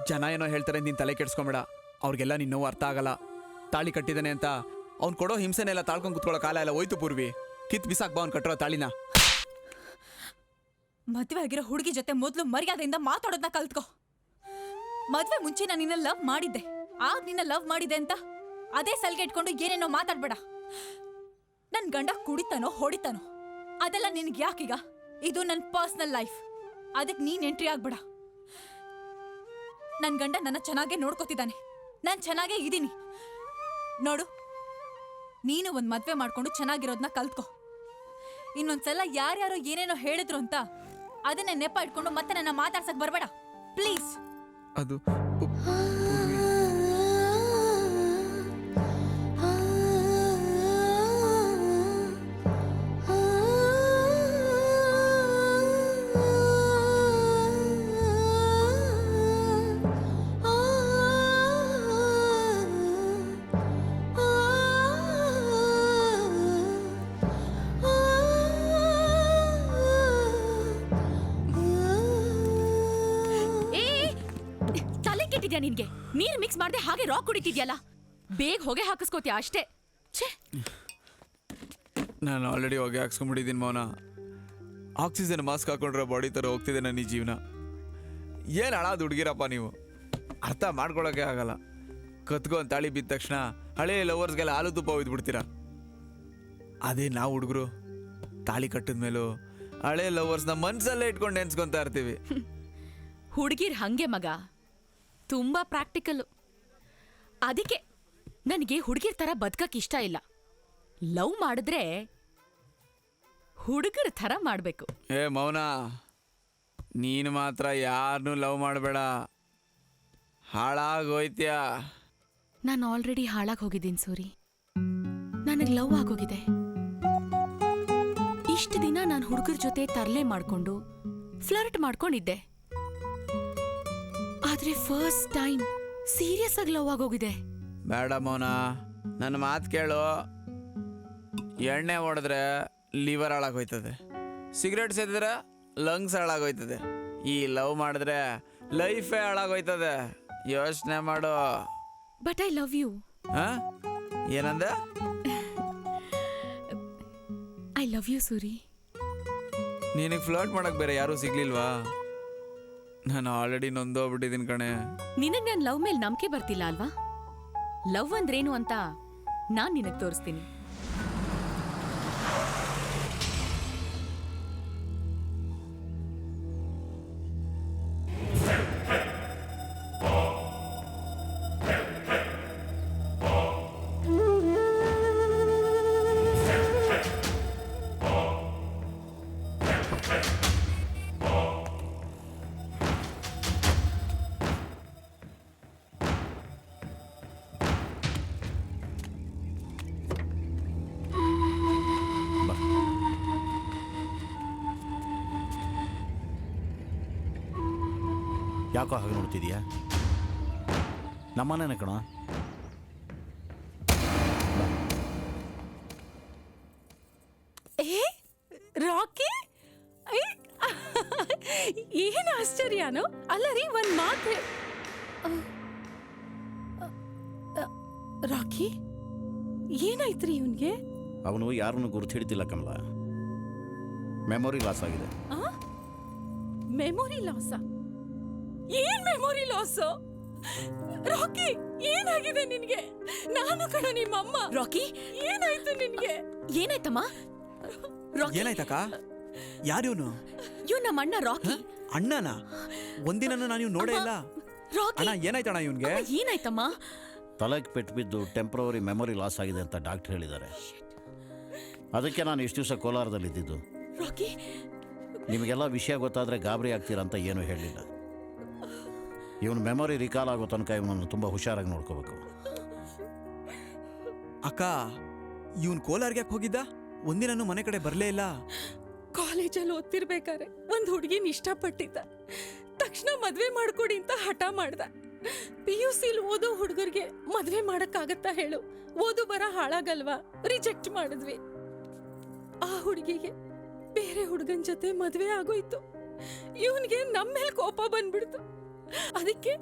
ಜನ ಏನೋ ಹೇಳ್ತಾರೆ ನೀನು ತಲೆ ಕೆಡ್ಸ್ಕೊಂಬೇಡ. ಅವ್ರಿಗೆಲ್ಲ ನಿನ್ನ ನೋವು ಅರ್ಥ ಆಗಲ್ಲ. ತಾಳಿ ಕಟ್ಟಿದ್ದಾನೆ ಅಂತ ಅವ್ನು ಕೊಡೋ ಹಿಂಸೆನೆಲ್ಲ ತಾಳ್ಕೊಂಡು ಕುತ್ಕೊಳ್ಳೋ ಕಾಲ ಎಲ್ಲ ಹೋಯ್ತು ಪೂರ್ವಿ. ಕಿತ್ ಬಿಸಾಕ್ ಬಾ ಅವ್ನು ಕಟ್ಟಿರೋ ತಾಳಿನ. ಮದುವೆ ಆಗಿರೋ ಹುಡುಗಿ ಜೊತೆ ಮೊದಲು ಮರ್ಯಾದೆಯಿಂದ ಮಾತಾಡೋದನ್ನ ಕಲ್ತ್ಕೋ. ಮದುವೆ ಮುಂಚೆ ನಾನು ನಿನ್ನ ಲವ್ ಮಾಡಿದ್ದೆ. ಆಗ ನಿನ್ನ ಲವ್ ಮಾಡಿದೆ ಅಂತ ಅದೇ ಸಲ್ಗೆ ಇಟ್ಕೊಂಡು ಏನೇನೋ ಮಾತಾಡ್ಬೇಡ. ನನ್ನ ಗಂಡ ಕುಡಿತಾನೋ ಹೊಡಿತಾನೋ ಅದೆಲ್ಲ ನಿನ್ಗೆ ಯಾಕೀಗ? ಇದು ನನ್ನ ಪರ್ಸನಲ್ ಲೈಫ್. ಅದಕ್ಕೆ ನೀನ್ ಎಂಟ್ರಿ ಆಗ್ಬೇಡ. ನನ್ನ ಗಂಡ ನನ್ನ ಚೆನ್ನಾಗೇ ನೋಡ್ಕೋತಿದ್ದಾನೆ. ನಾನು ಚೆನ್ನಾಗೇ ಇದ್ದೀನಿ. ನೋಡು, ನೀನು ಒಂದು ಮದುವೆ ಮಾಡ್ಕೊಂಡು ಚೆನ್ನಾಗಿರೋದನ್ನ ಕಲ್ತ್ಕೋ. ಇನ್ನೊಂದ್ಸಲ ಯಾರ್ಯಾರೋ ಏನೇನೋ ಹೇಳಿದ್ರು ಅಂತ ಅದನ್ನೇ ನೆಪ ಇಟ್ಕೊಂಡು ಮತ್ತೆ ನನ್ನ ಮಾತಾಡ್ಸಕ್ ಬರಬೇಡ ಪ್ಲೀಸ್. ಅದು ನಿನ್ಗೆ ನೀರು ಮಿಕ್ಸ್ ಮಾಡದೆ ಹಾಗೆ ರಾಕ್ ಕುಡಿತಿದ್ಯಲ್ಲ. ಬೇಗ ಹೊಗೆ ಹಾಕಿಸ್ಕೋತೀಯ ಅಷ್ಟೇ. ನಾನು ಆಲ್ರೆಡಿ ಹೊಗೆ ಹಾಕ್ಸ್ಕೊಂಡ್ಬಿಟ್ಟಿದ್ದೀನಿ ಮೌನ. ಆಕ್ಸಿಜನ್ ಮಾಸ್ಕ್ ಹಾಕೊಂಡ್ರೆ ಬಾಡಿ ಥರ ಹೋಗ್ತಿದೆ ನನ್ನ ಈ ಜೀವನ. ಏನು ಹಾಳಾದ ಹುಡುಗಿರಪ್ಪ ನೀವು. ಅರ್ಥ ಮಾಡ್ಕೊಳಕ್ಕೆ ಆಗಲ್ಲ. ಕತ್ಕೊ ತಾಳಿ ಬಿದ್ದ ತಕ್ಷಣ ಹಳೆ ಲವರ್ಸ್ಗೆಲ್ಲ ಹಾಲು ತುಪ್ಪ ಒಯ್ದುಬಿಡ್ತೀರ. ಅದೇ ನಾವು ಹುಡುಗರು ತಾಳಿ ಕಟ್ಟಿದ ಮೇಲೂ ಹಳೆ ಲವರ್ಸ್ನ ಮನ್ಸಲ್ಲೇ ಇಟ್ಕೊಂಡು ನೆನ್ಸ್ಕೊತಾ ಇರ್ತೀವಿ. ಹುಡುಗಿರ್ ಹಂಗೆ ಮಗ, ತುಂಬಾ ಪ್ರಾಕ್ಟಿಕಲ್. ಅದಕ್ಕೆ ನನಗೆ ಹುಡುಗಿರ್ ತರ ಬದುಕಕ್ ಇಷ್ಟ ಇಲ್ಲ. ಲವ್ ಮಾಡಿದ್ರೆ ಹುಡುಗರ ಥರ ಮಾಡಬೇಕು. ಏ ಮೌನ, ನೀನು ಮಾತ್ರ ಯಾರನ್ನೂ ಲವ್ ಮಾಡಬೇಡ. ಹಾಳಾಗೋಯ್ತ್ಯಾ. ನಾನು ಆಲ್ರೆಡಿ ಹಾಳಾಗಿ ಹೋಗಿದ್ದೀನಿ ಸೂರಿ. ನನಗೆ ಲವ್ ಆಗೋಗಿದೆ. ಇಷ್ಟು ದಿನ ನಾನು ಹುಡುಗರ ಜೊತೆ ತರಲೆ ಮಾಡ್ಕೊಂಡು ಫ್ಲರ್ಟ್ ಮಾಡ್ಕೊಂಡಿದ್ದೆ. ಆದ್ರೆ ಫಸ್ಟ್ ಟೈಮ್ ಸೀರಿಯಸ್ ಆಗಿ ಲವ್ ಆಗೋಗಿದೆ. ಬೇಡ ಮೌನ, ನನ್ನ ಮಾತು ಕೇಳು. ಎಣ್ಣೆ ಹೊಡೆದ್ರೆ ಲಿವರ್ ಹಾಳಾಗೋಯ್ತದೆ, ಸಿಗರೇಟ್ ಸೇದಿದ್ರೆ ಲಂಗ್ಸ್ ಹಾಳಾಗೋಯ್ತದೆ. ಈ ಲವ್ ಮಾಡಿದ್ರೆ ಲೈಫೇ ಹಾಳಾಗೋಯ್ತದೆ. ಯೋಚನೆ ಮಾಡು. But I love you. ಏನಂದ? Love you Suri. ನಿನಗೆ ಫ್ಲರ್ಟ್ ಮಾಡಕ್ ಬೇರೆ ಯಾರೂ ಸಿಗ್ಲಿಲ್ವಾ? ನಾನು ಆಲ್ರೆಡಿ ನೊಂದೋಗ್ಬಿಟ್ಟಿದ್ದೀನಿ ಕಣೆ. ನಿನಗ್ ನನ್ ಲವ್ ಮೇಲೆ ನಂಬಿಕೆ ಬರ್ತಿಲ್ಲ ಅಲ್ವಾ? ಲವ್ ಅಂದ್ರೇನು ಅಂತ ನಾನ್ ನಿನಗ್ ತೋರಿಸ್ತೀನಿ. ಯಾಕೋ ಹಾಗೆ ನೋಡ್ತಿದ್ಯಾ? ನಮ್ಮನೇನೆ ಕಣ. ರಾಕಿ, ಏನ್ ಆಶ್ಚರ್ಯನೋ ಅಲ್ಲ ರೀ. ಒಂದ್ ಮಾತು ರಾಕಿ, ಏನಾಯ್ತ್ರಿ ಇವನ್ಗೆ? ಅವನು ಯಾರನ್ನು ಗುರುತು ಹಿಡಿತಿಲ್ಲ ಕಮಲ. ಮೆಮೊರಿ ಲಾಸ್ ಆಗಿದೆ. ಮೆಮೊರಿ ಲಾಸ? ಏನ್ ಮೆಮೊರಿ ಲಾಸ್? ರಾಕಿ, ಏನಾಗಿದೆ ನಿನ್ಗೆ? ನಾನು ಕಣ ನಿಮ್ಮಮ್ಮ. ರಾಕಿ, ಏನಾಯ್ತು ನಿನ್ಗೆ? ಏನಾಯ್ತಮ್ಮ? ಏನಾಯ್ತಕ್ಕ? ಯಾರಿವನು? ಇವ್ ನಮ್ಮ ಅಣ್ಣ ರಾಕಿ. ಅಣ್ಣನ? ಒಂದಿನ ನಾನು ಇವ್ ನೋಡೇ ಇಲ್ಲ. ಅಣ್ಣ ಏನಾಯ್ತಣ್ಣ ಇವನ್ಗೆ? ಏನಾಯ್ತಮ್ಮ? ತಲೆಗೆ ಪೆಟ್ಟು ಬಿದ್ದು ಟೆಂಪ್ರವರಿ ಮೆಮೊರಿ ಲಾಸ್ ಆಗಿದೆ ಅಂತ ಡಾಕ್ಟರ್ ಹೇಳಿದ್ದಾರೆ. ಅದಕ್ಕೆ ನಾನು ಇಷ್ಟು ದಿವಸ ಕೋಲಾರದಲ್ಲಿದ್ದು. ರಾಕಿ, ನಿಮಗೆಲ್ಲ ವಿಷಯ ಗೊತ್ತಾದರೆ ಗಾಬರಿ ಆಗ್ತೀರಾ ಅಂತ ಏನೂ ಹೇಳಲಿಲ್ಲ. ಇವನು ಮೆಮೊರಿ ರಿಕಾಲ್ ಆಗೋ ತನಕ ಇವನನ್ನು ತುಂಬ ಹುಷಾರಾಗಿ ನೋಡ್ಕೋಬೇಕು. ಅಕ್ಕ, ಇವನ್ ಕೋಲಾರ್ಗೆ ಯಾಕೆ ಹೋಗಿದ್ದ? ಒಂದಿನೂ ಮನೆ ಕಡೆ ಬರಲೇ ಇಲ್ಲ. ಕಾಲೇಜಲ್ಲಿ ಓದ್ತಿರ್ಬೇಕಾರೆ ಒಂದ್ ಹುಡುಗಿನ ಇಷ್ಟಪಟ್ಟಿದ್ದ. ತಕ್ಷಣ ಮದ್ವೆ ಮಾಡ್ಕೊಡಿ ಅಂತ ಹಠ ಮಾಡ್ದ. PUCಲ್ ಓದೋ ಹುಡುಗರಿಗೆ ಮದ್ವೆ ಮಾಡಕ್ಕಾಗತ್ತಾ ಹೇಳು? ಓದು ಬರ ಹಾಳಾಗಲ್ವಾ? ರಿಜೆಕ್ಟ್ ಮಾಡಿದ್ವಿ. ಆ ಹುಡುಗಿಗೆ ಬೇರೆ ಹುಡುಗನ್ ಜೊತೆ ಮದ್ವೆ ಆಗೋಯ್ತು. ಇವನ್ಗೆ ನಮ್ಮ ಮೇಲೆ ಕೋಪ ಬಂದ್ಬಿಡ್ತು. ಅದಕ್ಕೆ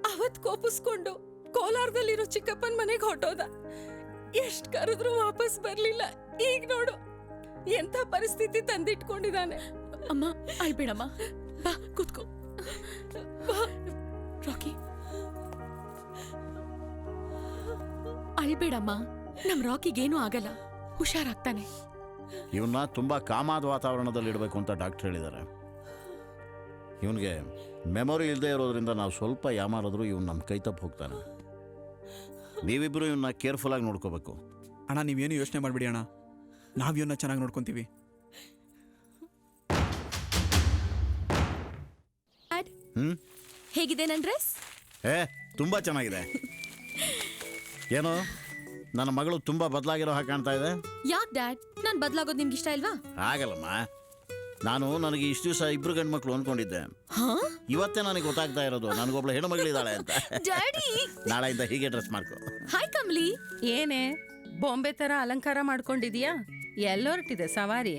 ಅವತ್ ಕೋಪಿಸ್ಕೊಂಡು ಕೋಲಾರದಲ್ಲಿರೋ ಚಿಕ್ಕಪ್ಪನ ಮನೆಗೆ ಹೊಟ್ಟೋದ. ಎಷ್ಟ್ ಕರೆದ್ರು ವಾಪಸ್ ಬರ್ಲಿಲ್ಲ. ಈಗ ನೋಡು ಎಂತ ಪರಿಸ್ಥಿತಿ ತಂದಿಟ್ಕೊಂಡಿದ್ದಾನೆ. ಅಮ್ಮ ಅಳ್ಬೇಡಮ್ಮ, ಬಾ ಕೂತ್ಕೋ. ರಾಕಿ, ಅಳ್ಬೇಡಮ್ಮ. ನಮ್ ರಾಕಿಗೇನು ಆಗಲ್ಲ, ಹುಷಾರಾಗ್ತಾನೆ. ಇವನ್ನ ತುಂಬ ಕಾಮಾದ ವಾತಾವರಣದಲ್ಲಿ ಇಡಬೇಕು ಅಂತ ಡಾಕ್ಟರ್ ಹೇಳಿದ್ದಾರೆ. ಇವನಿಗೆ ಮೆಮೊರಿ ಇಲ್ಲದೆ ಇರೋದ್ರಿಂದ ನಾವು ಸ್ವಲ್ಪ ಯಾಮಾರಿದ್ರು ಇವನು ನಮ್ಮ ಕೈ ತಪ್ಪು ಹೋಗ್ತಾನೆ. ನೀವಿಬ್ಬರು ಇವನ್ನ ಕೇರ್ಫುಲ್ಲಾಗಿ ನೋಡ್ಕೋಬೇಕು. ಅಣ್ಣ, ನೀವೇನು ಯೋಚನೆ ಮಾಡಬೇಡಿ ಅಣ್ಣ, ನಾವು ಇವನ್ನ ಚೆನ್ನಾಗಿ ನೋಡ್ಕೊತೀವಿ. ಹೇಗಿದೆ ನನ್ನ ಡ್ರೆಸ್? ತುಂಬ ಚೆನ್ನಾಗಿದೆ. ಏನೋ ನನ್ನ ಮಗಳು ತುಂಬ ಬದಲಾಗಿರೋ ಹಾಗೆ ಕಾಣ್ತಾ ಇದೆ. ಯಾಕೆ ಡ್ಯಾಡ್? ನಾನು ಬದಲಾಗೋದು ನಿಮ್ಗೆ ಇಷ್ಟ ಇಲ್ವಾ? ಆಗಲ್ಲಮ್ಮ, ನಾನು ನನಗೆ ಇಷ್ಟು ದಿವಸ ಇಬ್ರು ಗಂಡು ಮಕ್ಕಳು ಅಂದ್ಕೊಂಡಿದ್ದೆ. ಇವತ್ತೇ ನನಗೆ ಗೊತ್ತಾಗ್ತಾ ಇರೋದು ನನಗೊಬ್ಳು ಹೆಣ್ಣು ಮಗಳಿದ್ದಾಳೆ ಅಂತ. ನಾಳೆಯಿಂದ ಹೀಗೆ ಡ್ರೆಸ್ ಮಾಡ್ಕೊ. ಹಾಯ್ ಕಮಲಿ. ಏನೇ ಬೊಂಬೆ ತರ ಅಲಂಕಾರ ಮಾಡ್ಕೊಂಡಿದೀಯಾ? ಎಲ್ಲೊರಟಿದೆ ಸವಾರಿ?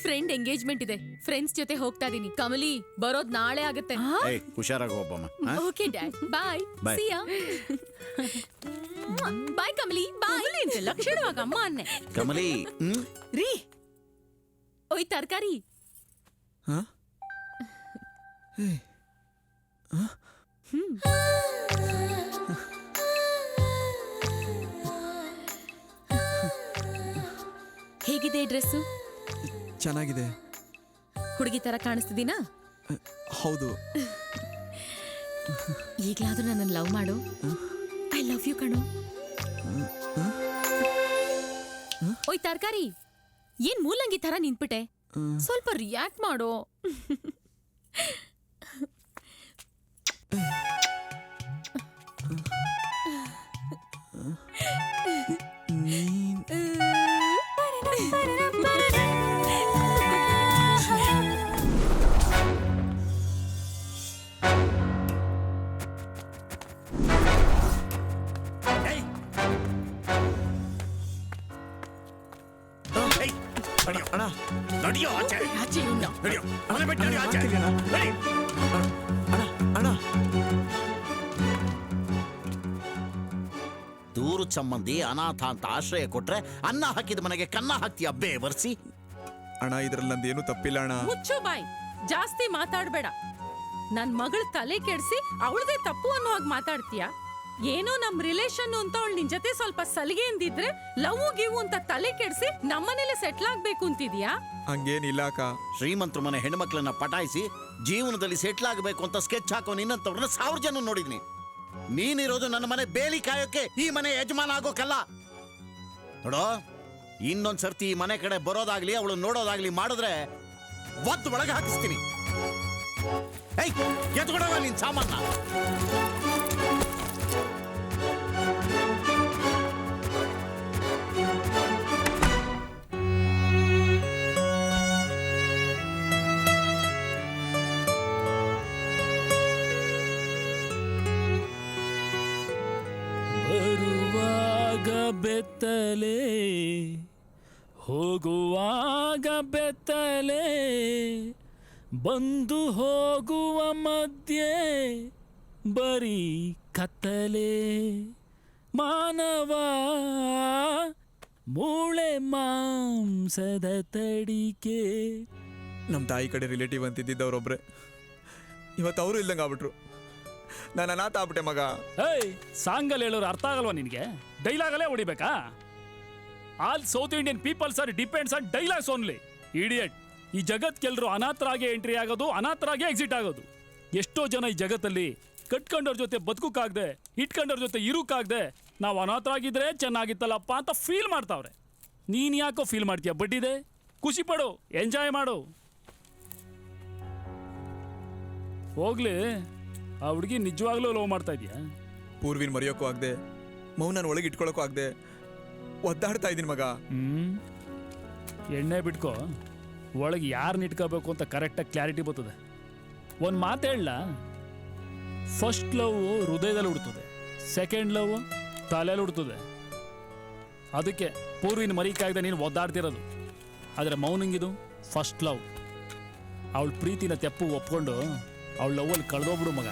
ಫ್ರೆಂಡ್ ಎಂಗೇಜ್ಮೆಂಟ್ ಇದೆ, ಫ್ರೆಂಡ್ಸ್ ಜೊತೆ ಹೋಗ್ತಾ ಇದೀನಿ. ಕಮಲಿ, ಬರೋದ್ ನಾಳೆ ಆಗುತ್ತೆ. ಹುಷಾರಾಗಿ ಹೋಗಮ್ಮ. ಓಕೆ ಡ್ಯಾಡ್, ಬಾಯ್. Bye. See ya. ಬಾಯ್ ಕಮಲಿ, ಬಾಯ್. ಲಕ್ಷಣವಾಗ ಅಮ್ಮ ಅನ್ನೆ. ಕಮಲಿ, ರೀ, ಓಯ್ ತರಕಾರಿ. ಹೇಗಿದೆ ಡ್ರೆಸ್ಸು? ಚೆನ್ನಾಗಿದೆ. ಹುಡುಗಿ ತರ ಕಾಣಿಸ್ತಿದ್ದೀನಾ? ಹೌದು. ಈಗ್ಲಾದ್ರೂ ನನ್ನ ಲವ್ ಮಾಡು. ಐ ಲವ್ ಯು ಕಣೋ. ಓಯ್ ತರಕಾರಿ, ಏನ್ ಮೂಲಂಗಿ ತರ ನಿಂತ್ಬಿಟ್ಟೆ? ಸ್ವಲ್ಪ ರಿಯಾಕ್ಟ್ ಮಾಡೋ. ದೂರು ಸಂಬಂಧಿ ಅನಾಥ ಅಂತ ಆಶ್ರಯ ಕೊಟ್ರೆ ಅನ್ನ ಹಾಕಿದ ಮನೆಗೆ ಕನ್ನ ಹಾಕ್ತೀಯ ಬೇವರ್ಸಿ. ಅಣ್ಣ ಇದ್ರಲ್ಲಿ ನಂದೇನು ತಪ್ಪಿಲ್ಲ ಅಣ್ಣ. ಮುಚ್ಚು ಬಾಯ್, ಜಾಸ್ತಿ ಮಾತಾಡ್ಬೇಡ. ನನ್ ಮಗಳ ತಲೆ ಕೆಡ್ಸಿ ಅವಳದೇ ತಪ್ಪು ಅನ್ನೋ ಹಾಗೆ ಮಾತಾಡ್ತೀಯ. ಏನೋ ನಮ್ ರಿಲೇಷನ್ ಅಂತ ಅವಳು ನಿನ್ ಜೊತೆ ಸ್ವಲ್ಪ ಸಲಿಗೆ ಎಂದಿದ್ರೆ ಲವ್ ಗಿವ್ ಅಂತ ತಲೆ ಕೆಡ್ಸಿ ನಮ್ಮನೇಲೆ ಸೆಟ್ಲ್ ಆಗ್ಬೇಕು ಅಂತಿದ್ಯಾ? ಹಂಗೇನಿಲ್ಲ ಅಕ್ಕ. ಶ್ರೀಮಂತರ ಮನೆ ಹೆಣ್ಮಕ್ಳನ್ನ ಪಟಾಯಿಸಿ ಜೀವನದಲ್ಲಿ ಸೆಟ್ಲ್ ಆಗಬೇಕು ಅಂತ ಸ್ಕೆಚ್ ಹಾಕೋ ನಿನ್ನಂತವ್ರನ್ನ 1000 ಜನ ನೋಡಿದ್ನಿ. ನೀನಿರೋದು ನನ್ನ ಮನೆ ಬೇಲಿ ಕಾಯೋಕೆ, ಈ ಮನೆ ಯಜಮಾನ ಆಗೋಕಲ್ಲ. ನೋಡೋ, ಇನ್ನೊಂದ್ ಸರ್ತಿ ಈ ಮನೆ ಕಡೆ ಬರೋದಾಗ್ಲಿ ಅವಳು ನೋಡೋದಾಗ್ಲಿ ಮಾಡಿದ್ರೆ ಒದ್ದು ಒಳಗೆ ಹಾಕಿಸ್ತೀನಿ. ಏಯ್, ಎತ್ಕೊಡವ ನಿನ್ ಸಾಮಾನ. ಬರುವಾಗ ಬೆತ್ತಲೆ ಹೋಗುವಾಗ ಬೆತ್ತಲೆ ಬಂದು ಹೋಗುವ ಮಧ್ಯೆ ಬರೀ ಕತ್ತಲೆ ಮಾನವ ಮೂಳೆ ಮಾಂಸದ ತಡಿಕೆ. ನಮ್ಮ ತಾಯಿ ಕಡೆ ರಿಲೇಟಿವ್ ಅಂತಿದ್ದವ್ರೊಬ್ರೆ ಇವತ್ತು ಅವರು ಇಲ್ದಂಗೆ ಆಗ್ಬಿಟ್ರು. ನಾನು ಅನಾಥ ಆಗ್ಬಿಟ್ಟೆ ಮಗ. ಏಯ್, ಸಾಂಗಲ್ಲಿ ಹೇಳೋರು ಅರ್ಥ ಆಗಲ್ವಾ ನಿನಗೆ? ಡೈಲಾಗಲ್ಲೇ ಹೊಡಿಬೇಕಾ? All south Indian peoples are depends on dialogues only. Idiot. ಈ ಜಗತ್ಗೆಲ್ಲರೂ ಅನಾಥರಾಗಿ ಎಂಟ್ರಿ ಆಗೋದು, ಅನಾಥರಾಗಿ ಎಕ್ಸಿಟ್ ಆಗೋದು. ಎಷ್ಟೋ ಜನ ಈ ಜಗತ್ತಲ್ಲಿ ಕಟ್ಕೊಂಡವ್ರ ಜೊತೆ ಬದುಕಕ್ಕಾಗದೆ, ಇಟ್ಕೊಂಡವ್ರ ಜೊತೆ ಇರೋಕ್ಕಾಗದೆ, ನಾವು ಅನಾಥರಾಗಿದ್ರೆ ಚೆನ್ನಾಗಿತ್ತಲ್ಲಪ್ಪ ಅಂತ ಫೀಲ್ ಮಾಡ್ತಾವ್ರೆ. ನೀನು ಯಾಕೋ ಫೀಲ್ ಮಾಡ್ತೀಯ? ಬಡ್ಡಿದೆ, ಖುಷಿ ಪಡು, ಎಂಜಾಯ್ ಮಾಡು. ಹೋಗ್ಲಿ, ಆ ಹುಡುಗಿ ನಿಜವಾಗ್ಲೂ ಲವ್ ಮಾಡ್ತಾ ಇದೀಯಾ? ಪೂರ್ವಿನ ಮರೆಯೋಕ್ಕೂ ಆಗದೆ, ಮೌನ ಒಳಗೆ ಇಟ್ಕೊಳ್ಳೋಕ್ಕೂ ಆಗದೆ ಒದ್ದಾಡ್ತಾ ಇದ್ದೀನಿ ಮಗ. ಎಣ್ಣೆ ಬಿಟ್ಕೋ, ಒಳಗೆ ಯಾರನ್ನ ಇಟ್ಕೋಬೇಕು ಅಂತ ಕರೆಕ್ಟಾಗಿ ಕ್ಲಾರಿಟಿ ಬರ್ತದೆ. ಒಂದು ಮಾತು ಹೇಳಲ್ಲ, ಫಸ್ಟ್ ಲವ್ ಹೃದಯದಲ್ಲಿ ಹುಡ್ತದೆ, ಸೆಕೆಂಡ್ ಲವ್ ತಲೆಯಲ್ಲಿ ಹುಡ್ತದೆ. ಅದಕ್ಕೆ ಪೂರ್ವಿನ ಮರಿಕಾಗದೆ ನೀನು ಒದ್ದಾಡ್ತಿರೋದು. ಆದರೆ ಮೌನಂಗಿದು ಫಸ್ಟ್ ಲವ್. ಅವಳ ಪ್ರೀತಿನ ತೆಪ್ಪು ಒಪ್ಕೊಂಡು ಅವಳ ಲವ್ವಲ್ಲಿ ಕಳೆದೋಗ್ಬಿಡು ಮಗ.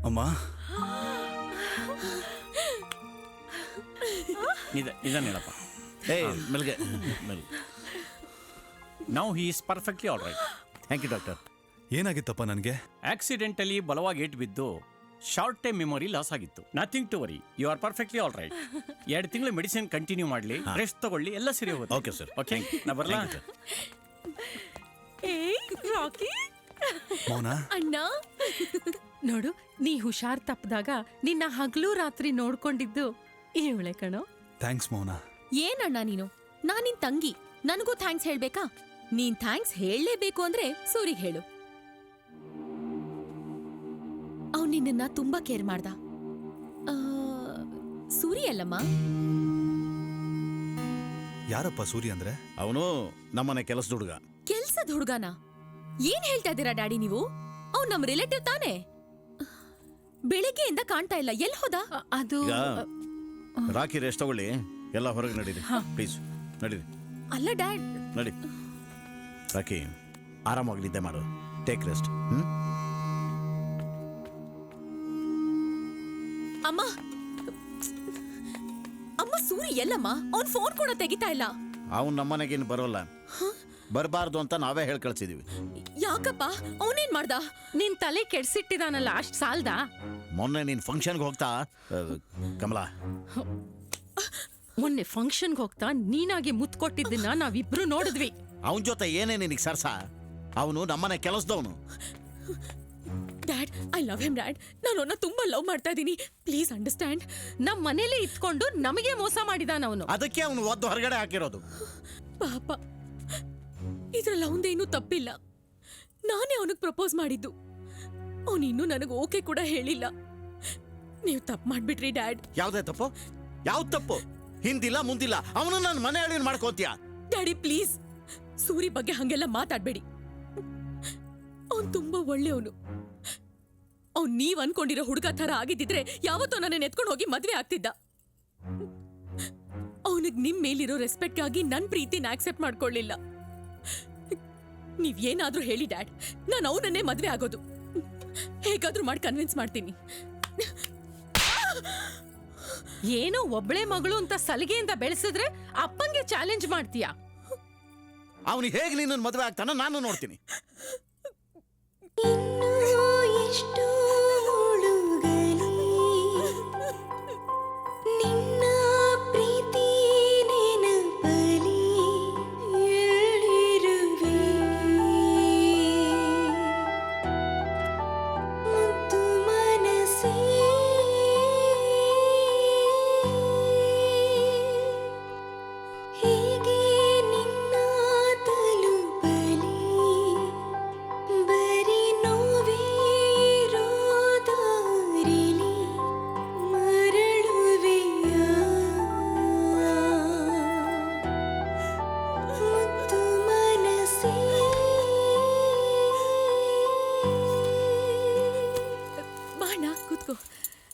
ಅಮ್ಮ, ನಿಧಾನ ಹೇಳಪ್ಪ. ಮೆಲ್ಗೆ ಮೆಲ್ಗೆ. Now he is perfectly all right. Thank you doctor. ಏನಾಗಿತ್ತಪ್ಪ ನನಗೆ? ಆಕ್ಸಿಡೆಂಟಲಿ ಬಲವಾಗಿ ಏಟ್ ಬಿದ್ದು ಶಾರ್ಟ್ ಟೈಮ್ ಮೆಮೊರಿ ಲಾಸ್ ಆಗಿತ್ತು. Nothing to worry, you are perfectly all right. 2 ತಿಂಗಳು ಮೆಡಿಸಿನ್ ಕಂಟಿನ್ಯೂ ಮಾಡಲಿ, ರೆಸ್ಟ್ ತಗೊಳ್ಳಿ, ಎಲ್ಲ ಸರಿ ಹೋಗುತ್ತೆ. Okay sir. ಓಕೆ, ನಾ ಬರಲಾ? ರಾಕಿ ಮೌನ ಅಣ್ಣ, ನೋಡು, ನೀ ಹುಷಾರ್ ತಪ್ಪದಾಗ ನಿನ್ನ ಹಗಲು ರಾತ್ರಿ ನೋಡ್ಕೊಂಡಿದ್ದು ಇವಳೆ ಕಣೋ. ಥ್ಯಾಂಕ್ಸ್ ಮೌನ. ಏನಣ್ಣ ನೀನು? ನಾನ್ ನಿನ್ ತಂಗಿ, ನನಗೂ ಥ್ಯಾಂಕ್ಸ್ ಹೇಳ್ಬೇಕಾ? ನೀನ್ ಥ್ಯಾಂಕ್ಸ್ ಹೇಳಲೇಬೇಕು ಅಂದ್ರೆ ಸೂರಿಗೆ ಹೇಳು. ಅವ್ನು ನಿನ್ನ ತುಂಬಾ ಕೇರ್ ಮಾಡ್ದ. ಸೂರಿ ಅಲ್ಲಮ್ಮ. ಯಾರಪ್ಪ ಸೂರಿ ಅಂದ್ರೆ? ಅವನು ನಮ್ಮನೆ ಕೆಲಸದ ಹುಡುಗ. ಕೆಲ್ಸದ ಹುಡುಗನ? ಏನ್ ಹೇಳ್ತಾ ಇದ್ದೀರಾ ಡ್ಯಾಡಿ ನೀವು? ಅವ್ನು ನಮ್ ರಿಲೇಟಿವ್ ತಾನೇ? ಬೆಳಿಗ್ಗೆಯಿಂದ ಕಾಣ್ತಾ ಇಲ್ಲ, ಎಲ್ಲಿ ಹೋದ? ಅದು ಈಗ ರಾಕಿ ರೆಸ್ಟ್ ತಗೊಳ್ಳಿ, ಎಲ್ಲ ಹೊರಗೆ ನಡೀರಿ ಪ್ಲೀಸ್, ನಡೀರಿ. ಅಲ್ಲ ಡ್ಯಾಡ್. ನಡಿ ರಾಕಿ, ಆರಾಮಾಗಿ ನಿದ್ದೆ ಮಾಡು, ಟೇಕ್ ರೆಸ್ಟ್. ಅಮ್ಮ, ಅಮ್ಮ ಸೂರಿ ಎಲ್ಲಮ್ಮ? ಅವ್ನ್ ಫೋನ್ ಕೂಡ ತೆಗಿತಾ ಇಲ್ಲ. ಅವನು ನಮ್ಮನೆಗೇನು ಬರೋಲ್ಲ, ಬರಬಾರ್ದು ಅಂತ ನಾವೇ ಹೇಳಿ ಕಳ್ಸಿದೀವಿ. ಯಾಕಪ್ಪ? ಅವನೇನ್ ಮಾಡ್ದ? ನಿನ್ ತಲೆ ಕೆಡ್ಸಿಟ್ಟಿದಾನಲ್ಲ, ಅಷ್ಟ್ ಸಾಲ್ದ? ಮೊನ್ನೆ ನೀನ್ ಫಂಕ್ಷನ್ಗೆ ಹೋಗ್ತಾ ಕಮಲಾ, ಮೊನ್ನೆ ಫಂಕ್ಷನ್ಗೆ ಹೋಗ್ತಾ ನೀನಾಗಿ ಮುತ್ ಕೊಟ್ಟಿದ್ದನ್ನ ನಾವಿಬ್ರು ನೋಡಿದ್ವಿ. ಅವನ ಜೊತೆ ಏನೇ ನಿನಗೆ ಸರ್ಸ? ಅವನು ನಮ್ಮನೆ ಕೆಲಸದವನು. Dad I love him dad. ನಾನು ಅವನ್ನ ತುಂಬಾ ಲವ್ ಮಾಡ್ತಾ ಇದ್ದೀನಿ. Please understand. ನಮ್ ಮನೇಲಿ ಇತ್ಕೊಂಡು ನಮಗೆ ಮೋಸ ಮಾಡಿದಾನ ಅವನು. ಅದಕ್ಕೆ ಅವನು ಒದ್ದು ಹೊರಗಡೆ ಹಾಕಿರೋದು. ಪಾಪ, ಇದ್ರಲ್ಲಿ ಅವಂದೇನೂ ತಪ್ಪಿಲ್ಲ. ನಾನೇ ಅವನಿಗೆ ಪ್ರಪೋಸ್ ಮಾಡಿದ್ದು. ಅವನು ಇನ್ನೂ ನನಗೆ ಓಕೆ ಕೂಡ ಹೇಳಿಲ್ಲ. ನೀವು ತಪ್ಪು ಮಾಡ್ಬಿಟ್ರಿ ಡ್ಯಾಡ್. ಯಾವ್ದೇ ತಪ್ಪು? ಯಾವ್ದು ತಪ್ಪು? ಹಿಂದಿಲ್ಲ ಮುಂದಿಲ್ಲ ಅವನು ನನ್ನ ಮನೆ ಅಳಿನ ಮಾಡ್ಕೋತೀಯ? ಡ್ಯಾಡಿ ಪ್ಲೀಸ್, ಸೂರಿ ಬಗ್ಗೆ ಹಂಗೆಲ್ಲ ಮಾತಾಡ್ಬೇಡಿ. ಅವನು ತುಂಬಾ ಒಳ್ಳೆಯವನು. ಅವ್ನು ನೀವ್ ಅನ್ಕೊಂಡಿರೋ ಹುಡುಗ ಥರ ಆಗಿದ್ದಿದ್ರೆ ಯಾವತ್ತೋ ನನ್ನ ಎತ್ಕೊಂಡು ಹೋಗಿ ಮದ್ವೆ ಆಗ್ತಿದ್ದ. ಅವನಿಗೆ ನಿಮ್ ಮೇಲಿರೋ ರೆಸ್ಪೆಕ್ಟ್ ಆಗಿ ನನ್ನ ಪ್ರೀತಿನ ಆಕ್ಸೆಪ್ಟ್ ಮಾಡ್ಕೊಳ್ಳಿಲ್ಲ. ನೀವ್ ಏನಾದ್ರೂ ಹೇಳಿ ಡ್ಯಾಡ್, ನಾನು ಅವನನ್ನೇ ಮದ್ವೆ ಆಗೋದು. ಹೇಗಾದ್ರೂ ಮಾಡಿ ಕನ್ವಿನ್ಸ್ ಮಾಡ್ತೀನಿ. ಏನೋ ಒಬ್ಳೆ ಮಗಳು ಅಂತ ಸಲಿಗೆಯಿಂದ ಬೆಳೆಸಿದ್ರೆ ಅಪ್ಪಂಗೆ ಚಾಲೆಂಜ್ ಮಾಡ್ತೀಯಾ? ಅವನಿಗೆ ಹೇಗೆ ನಿನ್ನ ಮದುವೆ ಆಗ್ತಾನ ನಾನು ನೋಡ್ತೀನಿ.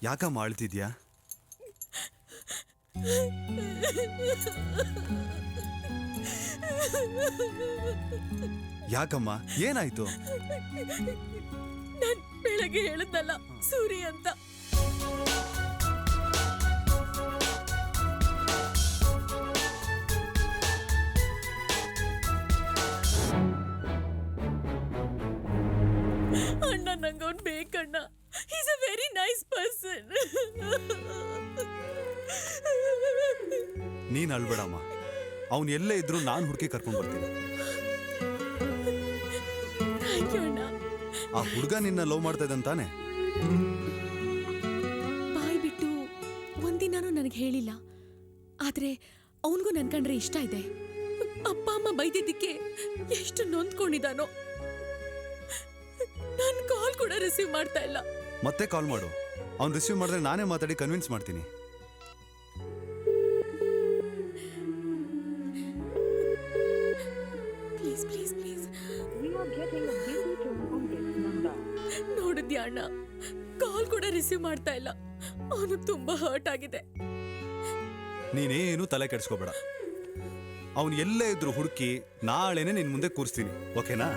ಯಾಕಮ್ಮ ಆಳ್ತಿದ್ಯಾ? ಯಾಕಮ್ಮ, ಏನಾಯ್ತು? ನಾನ್ ಬೆಳಗ್ಗೆ ಹೇಳದ್ನಲ್ಲ ಸೂರಿ ಅಂತ. ಅಣ್ಣ, ನಂಗವ್ನ್ ಬೇಕಣ್ಣ. He's a very nice person. ನೀನ್ ಅಳ್ಬೇಡಮ್ಮ. ಅವನು ಎಲ್ಲೇ ಇದ್ರು ನಾನು ಹುಡುಕಿ ಕರ್ಕೊಂಡು ಬರ್ತೀನಿ. ಆ ಹುಡುಗ ನಿನ್ನ ಲವ್ ಮಾಡ್ತಾ ಇದ್ದಂತಾನೆ? ಬಾಯ್ ಬಿಟ್ಟು ಒಂದಿನಾನು ನನಗೆ ಹೇಳಿಲ್ಲ. ಆದ್ರೆ ಅವನಿಗೂ ನನ್ ಕಂಡ್ರೆ ಇಷ್ಟ ಇದೆ. ಅಪ್ಪ ಅಮ್ಮ ಬೈದಿದ್ದಕ್ಕೆ ಎಷ್ಟು ನೊಂದ್ಕೊಂಡಿದ್ದಾನೋ. ನನ್ ಕಾಲ್ ಕೂಡ ರಿಸೀವ್ ಮಾಡ್ತಾ ಇಲ್ಲ. ಮತ್ತೆ ಕಾಲ್ ಮಾಡು. ಅವ್ನು ರಿಸೀವ್ ಮಾಡಿದ್ರೆ ನಾನೇ ಮಾತಾಡಿ ಕನ್ವಿನ್ಸ್ ಮಾಡ್ತೀನಿ. Please please please. ನೋಡಿದ್ಯಾ ಅಣ್ಣ, ಕಾಲ್ ಕೂಡ ರಿಸೀವ್ ಮಾಡ್ತಾ ಇಲ್ಲ. ಅವನು ತುಂಬಾ ಹರ್ಟ್ ಆಗಿದೆ. ನೀನೇನು ತಲೆ ಕೆಡಿಸ್ಕೋಬೇಡ. ಅವನು ಎಲ್ಲೇ ಇದ್ರು ಹುಡುಕಿ ನಾಳೆನೆ ನಿನ್ ಮುಂದೆ ಕೂರಿಸ್ತೀನಿ, ಓಕೆನಾ?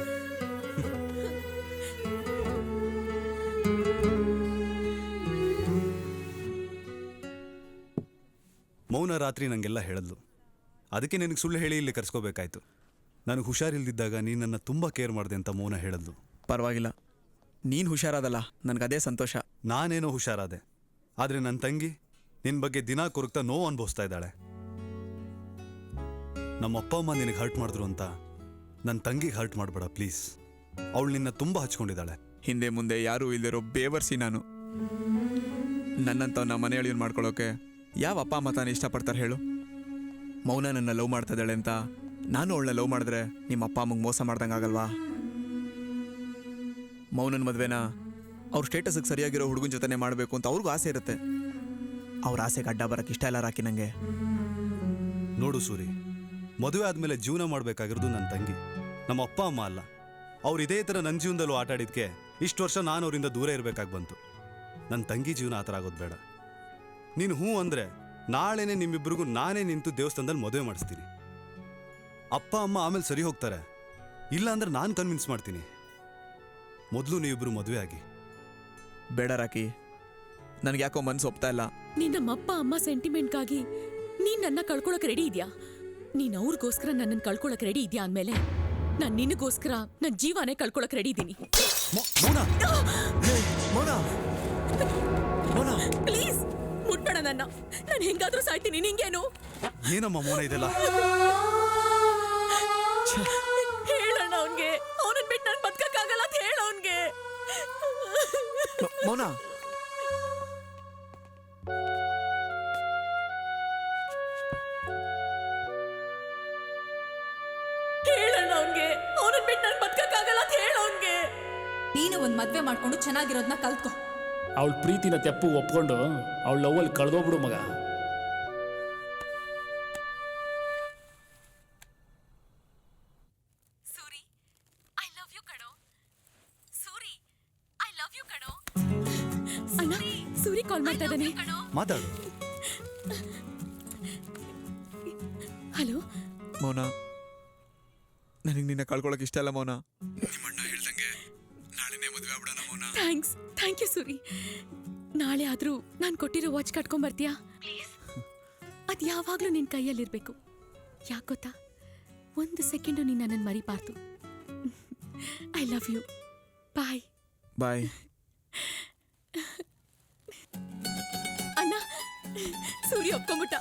ಮೌನ ರಾತ್ರಿ ನಂಗೆಲ್ಲ ಹೇಳಿದ್ಲು. ಅದಕ್ಕೆ ನಿನಗೆ ಸುಳ್ಳು ಹೇಳಿ ಇಲ್ಲಿ ಕರ್ಸ್ಕೋಬೇಕಾಯ್ತು. ನನಗೆ ಹುಷಾರಿಲ್ದಿದ್ದಾಗ ನೀನು ನನ್ನ ತುಂಬ ಕೇರ್ ಮಾಡಿದೆ ಅಂತ ಮೌನ ಹೇಳಿದ್ಲು. ಪರವಾಗಿಲ್ಲ, ನೀನು ಹುಷಾರಾದಲ್ಲ, ನನಗದೇ ಸಂತೋಷ. ನಾನೇನೋ ಹುಷಾರಾದೆ, ಆದರೆ ನನ್ನ ತಂಗಿ ನಿನ್ನ ಬಗ್ಗೆ ದಿನ ಕೊರಗ್ತಾ ನೋವು ಅನುಭವಿಸ್ತಾ ಇದ್ದಾಳೆ. ನಮ್ಮ ಅಪ್ಪ ಅಮ್ಮ ನಿನಗೆ ಹರ್ಟ್ ಮಾಡಿದ್ರು ಅಂತ ನನ್ನ ತಂಗಿಗೆ ಹರ್ಟ್ ಮಾಡಬೇಡ ಪ್ಲೀಸ್. ಅವಳು ನಿನ್ನ ತುಂಬ ಹಚ್ಕೊಂಡಿದ್ದಾಳೆ. ಹಿಂದೆ ಮುಂದೆ ಯಾರೂ ಇಲ್ದಿರೋ ಬೇವರ್ಸಿ ನಾನು. ನನ್ನಂತವನ್ನ ಮನೆ ಅಳಿಯೋನ್ ಮಾಡ್ಕೊಳ್ಳೋಕೆ ಯಾವ ಅಪ್ಪ ಅಮ್ಮ ತಾನೇ ಇಷ್ಟಪಡ್ತಾರೆ ಹೇಳು? ಮೌನ ನನ್ನ ಲವ್ ಮಾಡ್ತಾ ಇದ್ದಾಳೆ ಅಂತ ನಾನು ಅವಳನ್ನ ಲವ್ ಮಾಡಿದ್ರೆ ನಿಮ್ಮ ಅಪ್ಪ ಅಮ್ಮಂಗೆ ಮೋಸ ಮಾಡ್ದಂಗೆ ಆಗಲ್ವಾ? ಮೌನನ ಮದುವೆನ ಅವ್ರ ಸ್ಟೇಟಸ್ಗೆ ಸರಿಯಾಗಿರೋ ಹುಡುಗನ ಜೊತೆನೇ ಮಾಡಬೇಕು ಅಂತ ಅವ್ರಿಗೂ ಆಸೆ ಇರುತ್ತೆ. ಅವ್ರ ಆಸೆಗೆ ಅಡ್ಡ ಬರೋಕ್ಕೆ ಇಷ್ಟ ಇಲ್ಲ ರಾಕಿ ನನಗೆ. ನೋಡು ಸೂರಿ, ಮದುವೆ ಆದಮೇಲೆ ಜೀವನ ಮಾಡಬೇಕಾಗಿರೋದು ನನ್ನ ತಂಗಿ, ನಮ್ಮ ಅಪ್ಪ ಅಮ್ಮ ಅಲ್ಲ. ಅವ್ರು ಇದೇ ಥರ ನನ್ನ ಜೀವನದಲ್ಲೂ ಆಟ ಆಡಿದ್ಕೆ ಇಷ್ಟು ವರ್ಷ ನಾನು ಅವರಿಂದ ದೂರ ಇರಬೇಕಾಗಿ ಬಂತು. ನನ್ನ ತಂಗಿ ಜೀವನ ಆ ಥರ ಆಗೋದು ಬೇಡ. ನೀನು ಹ್ಞೂ ಅಂದರೆ ನಾಳೆನೇ ನಿಮ್ಮಿಬ್ಬರಿಗೂ ನಾನೇ ನಿಂತು ದೇವಸ್ಥಾನದಲ್ಲಿ ಮದುವೆ ಮಾಡಿಸ್ತೀನಿ. ಅಪ್ಪ ಅಮ್ಮ ಆಮೇಲೆ ಸರಿ ಹೋಗ್ತಾರೆ, ಇಲ್ಲ ಅಂದ್ರೆ ನಾನು ಕನ್ವಿನ್ಸ್ ಮಾಡ್ತೀನಿ. ಮೊದಲು ನೀವಿಬ್ಬರು ಮದುವೆ ಆಗಿ. ಬೇಡ ರಾಕಿ, ನನಗೆ ಯಾಕೋ ಮನ್ಸು ಒಪ್ತಾ ಇಲ್ಲ. ನೀನ್ ನಮ್ಮ ಅಪ್ಪ ಅಮ್ಮ ಸೆಂಟಿಮೆಂಟ್ಗಾಗಿ ನೀನ್ ನನ್ನ ಕಳ್ಕೊಳಕ್ ರೆಡಿ ಇದೆಯಾ? ನೀನ್ ಅವ್ರಿಗೋಸ್ಕರ ನನ್ನನ್ನು ಕಳ್ಕೊಳಕ್ ರೆಡಿ ಇದೆಯಾ ಅಂದಮೇಲೆ ನಾನು ನಿನಗೋಸ್ಕರ ನನ್ನ ಜೀವನೇ ಕಳ್ಕೊಳಕ್ ರೆಡಿ ಇದ್ದೀನಿ. ಪ್ಲೀಸ್ ಮುಟ್ಬೇಡ ನನ್ನ. ನಾನು ಹೆಂಗಾದ್ರೂ ಸಾಯ್ತೀನಿ, ನಿಂಗೇನು? ಏನಮ್ಮ ಮೌನ ಇದೆಲ್ಲ? ಹೇಳಣ್ಣ ಅವನ್ಗೆ, ಅವನನ್ನ ಬಿಟ್ಟು ನಾನು ಬದುಕಕ್ಕಾಗಲ್ಲ ಅಂತ ಹೇಳ ಅವನ್ಗೆ. ಮೌನ ಹೇಳೋಣ ಅವ್ನ್ಗೆ ಅವನನ್ನ ಬಿಟ್ಟು ನಾನು ಬದುಕಕ್ಕಾಗಲ್ಲ ಅಂತ ಹೇಳೋನ್ಗೆ. ನೀನು ಒಂದ್ ಮದ್ವೆ ಮಾಡ್ಕೊಂಡು ಚೆನ್ನಾಗಿರೋದನ್ನ ಕಲ್ತ್ಕೊ. ಅವಳ ಪ್ರೀತಿನ ತೆಪ್ಪು ಒಪ್ಕೊಂಡು ಅವಳ ಲವ್ವಲ್ಲಿ ಕಳೆದೋಗ್ಬಿಡು ಮಗ. ಸೂರಿ ಐ ಲವ್ ಯು ಕಣೋ. ಸೂರಿ ಐ ಲವ್ ಯು ಕಣೋ. ಅಣ್ಣ ಸೂರಿ ಕಾಲ್ ಮಾಡ್ತಾ ಇದ್ದಾನೆ. ಮಾತಾಡು. ಹಲೋ ಮೌನ, ನನಗೆ ನಿನ್ನ ಕಳ್ಕೊಳಕ್ ಇಷ್ಟ ಇಲ್ಲ ಮೌನ. Thank you Suri. ನಾಳೆ ಆದ್ರೂ ನಾನು ಕೊಟ್ಟಿರೋ ವಾಚ್ ಕಟ್ಕೊಂಡ್ ಬರ್ತೀಯಾ? ಅದು ಯಾವಾಗ್ಲೂ ನಿನ್ ಕೈಯಲ್ಲಿರ್ಬೇಕು. ಯಾಕೆ ಗೊತ್ತಾ, ಒಂದು ಸೆಕೆಂಡು ನೀನು ನನ್ನನ್ನು ಮರಿಬಾರ್ದು. I love you. Bye bye. ಅಣ್ಣ ಸೂರಿ ಒಪ್ಕೊಂಬಿಟ್ಟ.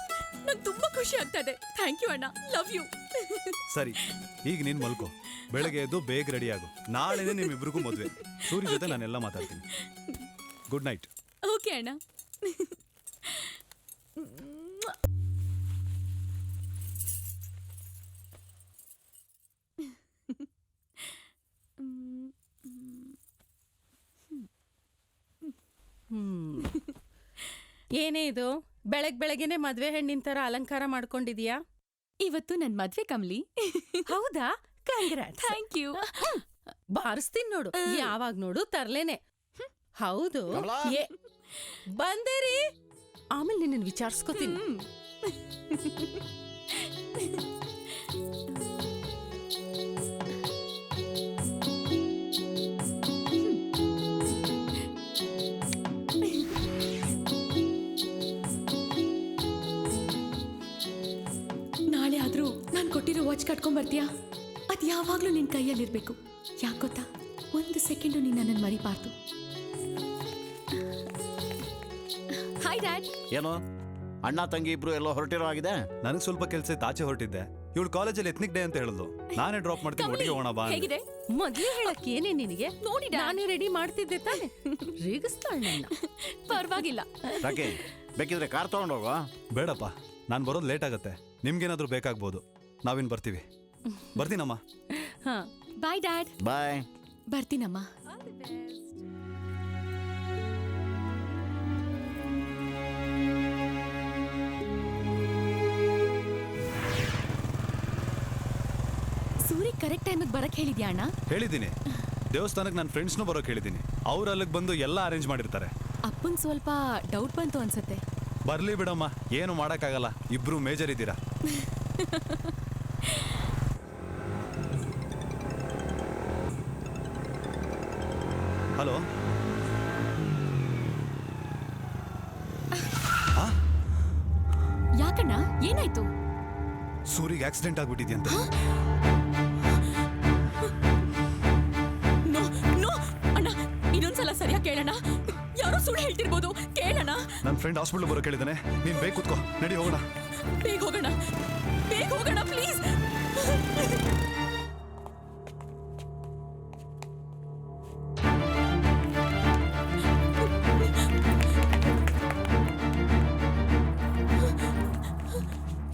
ನಂಗೆ ತುಂಬಾ ಖುಷಿ ಆಗ್ತಾ ಇದೆ. ಥ್ಯಾಂಕ್ ಯು ಅಣ್ಣ. Love you. ಸರಿ, ಈಗ ನೀನ್ ಮಲ್ಕೋ. ಬೆಳಗ್ಗೆ ಎದ್ದು ಬೇಗ ರೆಡಿ ಆಗು. ನಾಳೆನೇ ನಿಮ್ಮಿಬ್ರಿಗೂ ಮದುವೆ. ಸೂರಿ ಜೊತೆ ನಾನೆಲ್ಲ ಮಾತಾಡ್ತೀನಿ. Good night. ಓಕೆ ಅಣ್ಣ. ಏನೇ ಇದು ಬೆಳಗ್ಗೆನೆ ಮದ್ವೆ ಹೆಣ್ಣಿನ ತರ ಅಲಂಕಾರ ಮಾಡ್ಕೊಂಡಿದೀಯಾ? ಇವತ್ತು ನನ್ ಮದ್ವೆ ಕಮ್ಲಿ. ಹೌದಾ? ಕಂಗ್ರಾಟ್ಸ್. Thank you. ಬಾರಿಸ್ತೀನಿ ನೋಡು. ಯಾವಾಗ ನೋಡು ತರ್ಲೇನೆ. ಹೌದು ಬಂದೇರಿ. ಆಮೇಲೆ ನಿನ್ನ ವಿಚಾರಿಸ್ಕೋತೀನಿ. ನಾಳೆ ಆದ್ರೂ ನಾನು ಕೊಟ್ಟಿರೋ ವಾಚ್ ಕಟ್ಕೊಂಡ್ ಬರ್ತೀಯಾ? ಅದು ಯಾವಾಗ್ಲೂ ನಿನ್ ಕೈಯಲ್ಲಿರ್ಬೇಕು. ಯಾಕೆ ಗೊತ್ತಾ, ಒಂದು ಸೆಕೆಂಡು ನೀನು ನನ್ನನ್ನು ಮರಿಬಾರ್ದು. Hi dad. ಏನೋ ಅಣ್ಣ ತಂಗಿ ಇಬ್ರು ಎಲ್ಲೋ ಹೊರಟಿರೋ ಆಗಿದೆ? ನನಗೆ ಸ್ವಲ್ಪ ಕೆಲಸ ಇತ್ತು, ಆಚೆ ಹೊರಟಿದ್ದೆ. ಇವಳು ಕಾಲೇಜಲ್ಲಿ ಎತ್ನಿಕ್ ಡೇ ಅಂತ ಹೇಳಿದ್ಲು. ನಾನೇ ಡ್ರಾಪ್ ಮಾಡ್ತೀನಿ, ಒಟ್ಟಿಗೆ ಹೋಗೋಣ ಬಾ. ಹೇಗಿದೆ? ಮೊದ್ಲೇ ಹೇಳಕ್ ಏನೇ ನಿನಗೆ? ನೋಡಿ ನಾನೇ ರೆಡಿ ಮಾಡ್ತಿದ್ದೆ ತಾನೆ. ರೇಗಿಸ್ತಾಳ ನನ್ನ. ಪರವಾಗಿಲ್ಲ. ರಾಕಿ, ಬೇಕಿದ್ರೆ ಕಾರ್ ತಗೊಂಡೋಗೋ. ಬೇಡಪ್ಪ, ನಾನು ಬರೋದು ಲೇಟ್ ಆಗುತ್ತೆ. ನಿಮ್ಗೇನಾದ್ರೂ ಬೇಕಾಗ್ಬೋದು. ನಾವಿನ್ ಬರ್ತೀವಿ. ಬರ್ತೀನಮ್ಮ. ಬಾಯ್ ಡ್ಯಾಡ್. ಬಾಯ್. ಬರ್ತೀನಮ್ಮ. ಸೂರಿ ಕರೆಕ್ಟ್ ಟೈಮಿಗೆ ಬರಕ್ ಹೇಳಿದ್ಯಾ ಅಣ್ಣ? ಹೇಳಿದ್ದೀನಿ. ದೇವಸ್ಥಾನಕ್ಕೆ ನನ್ನ ಫ್ರೆಂಡ್ಸ್ನೂ ಬರೋಕೆ ಹೇಳಿದ್ದೀನಿ. ಅವ್ರು ಅಲ್ಲಿಗೆ ಬಂದು ಎಲ್ಲ ಅರೇಂಜ್ ಮಾಡಿರ್ತಾರೆ. ಅಪ್ಪನ್ ಸ್ವಲ್ಪ ಡೌಟ್ ಬಂತು ಅನ್ಸುತ್ತೆ. ಬರ್ಲಿ ಬಿಡಮ್ಮ, ಏನು ಮಾಡೋಕ್ಕಾಗಲ್ಲ. ಇಬ್ರು ಮೇಜರ್ ಇದ್ದೀರಾ. ಹಲೋ, ಯಾಕಣ್ಣ, ಏನಾಯ್ತು? ಸೂರಿಗೆ ಆಕ್ಸಿಡೆಂಟ್ ಆಗ್ಬಿಟ್ಟಿದ್ಯಂತೆ. ಅಣ್ಣ, ಇನ್ನೊಂದ್ಸಲ ಸರಿಯಾಗಿ ಕೇಳೋಣ. ಯಾರೋ ಸುಳ್ಳು ಹೇಳ್ತಿರ್ಬೋದು, ಕೇಳೋಣ. ನನ್ನ ಫ್ರೆಂಡ್ ಹಾಸ್ಪಿಟಲ್ ಬರೋ ಕೇಳಿದಾನೆ. ನೀನ್ ಬೇಗ ಕೂತ್ಕೋ, ನಡಿ ಹೋಗೋಣ. ಬೇಗ ಹೋಗೋಣ, ಬೇಗ ಹೋಗೋಣ ಪ್ಲೀಸ್.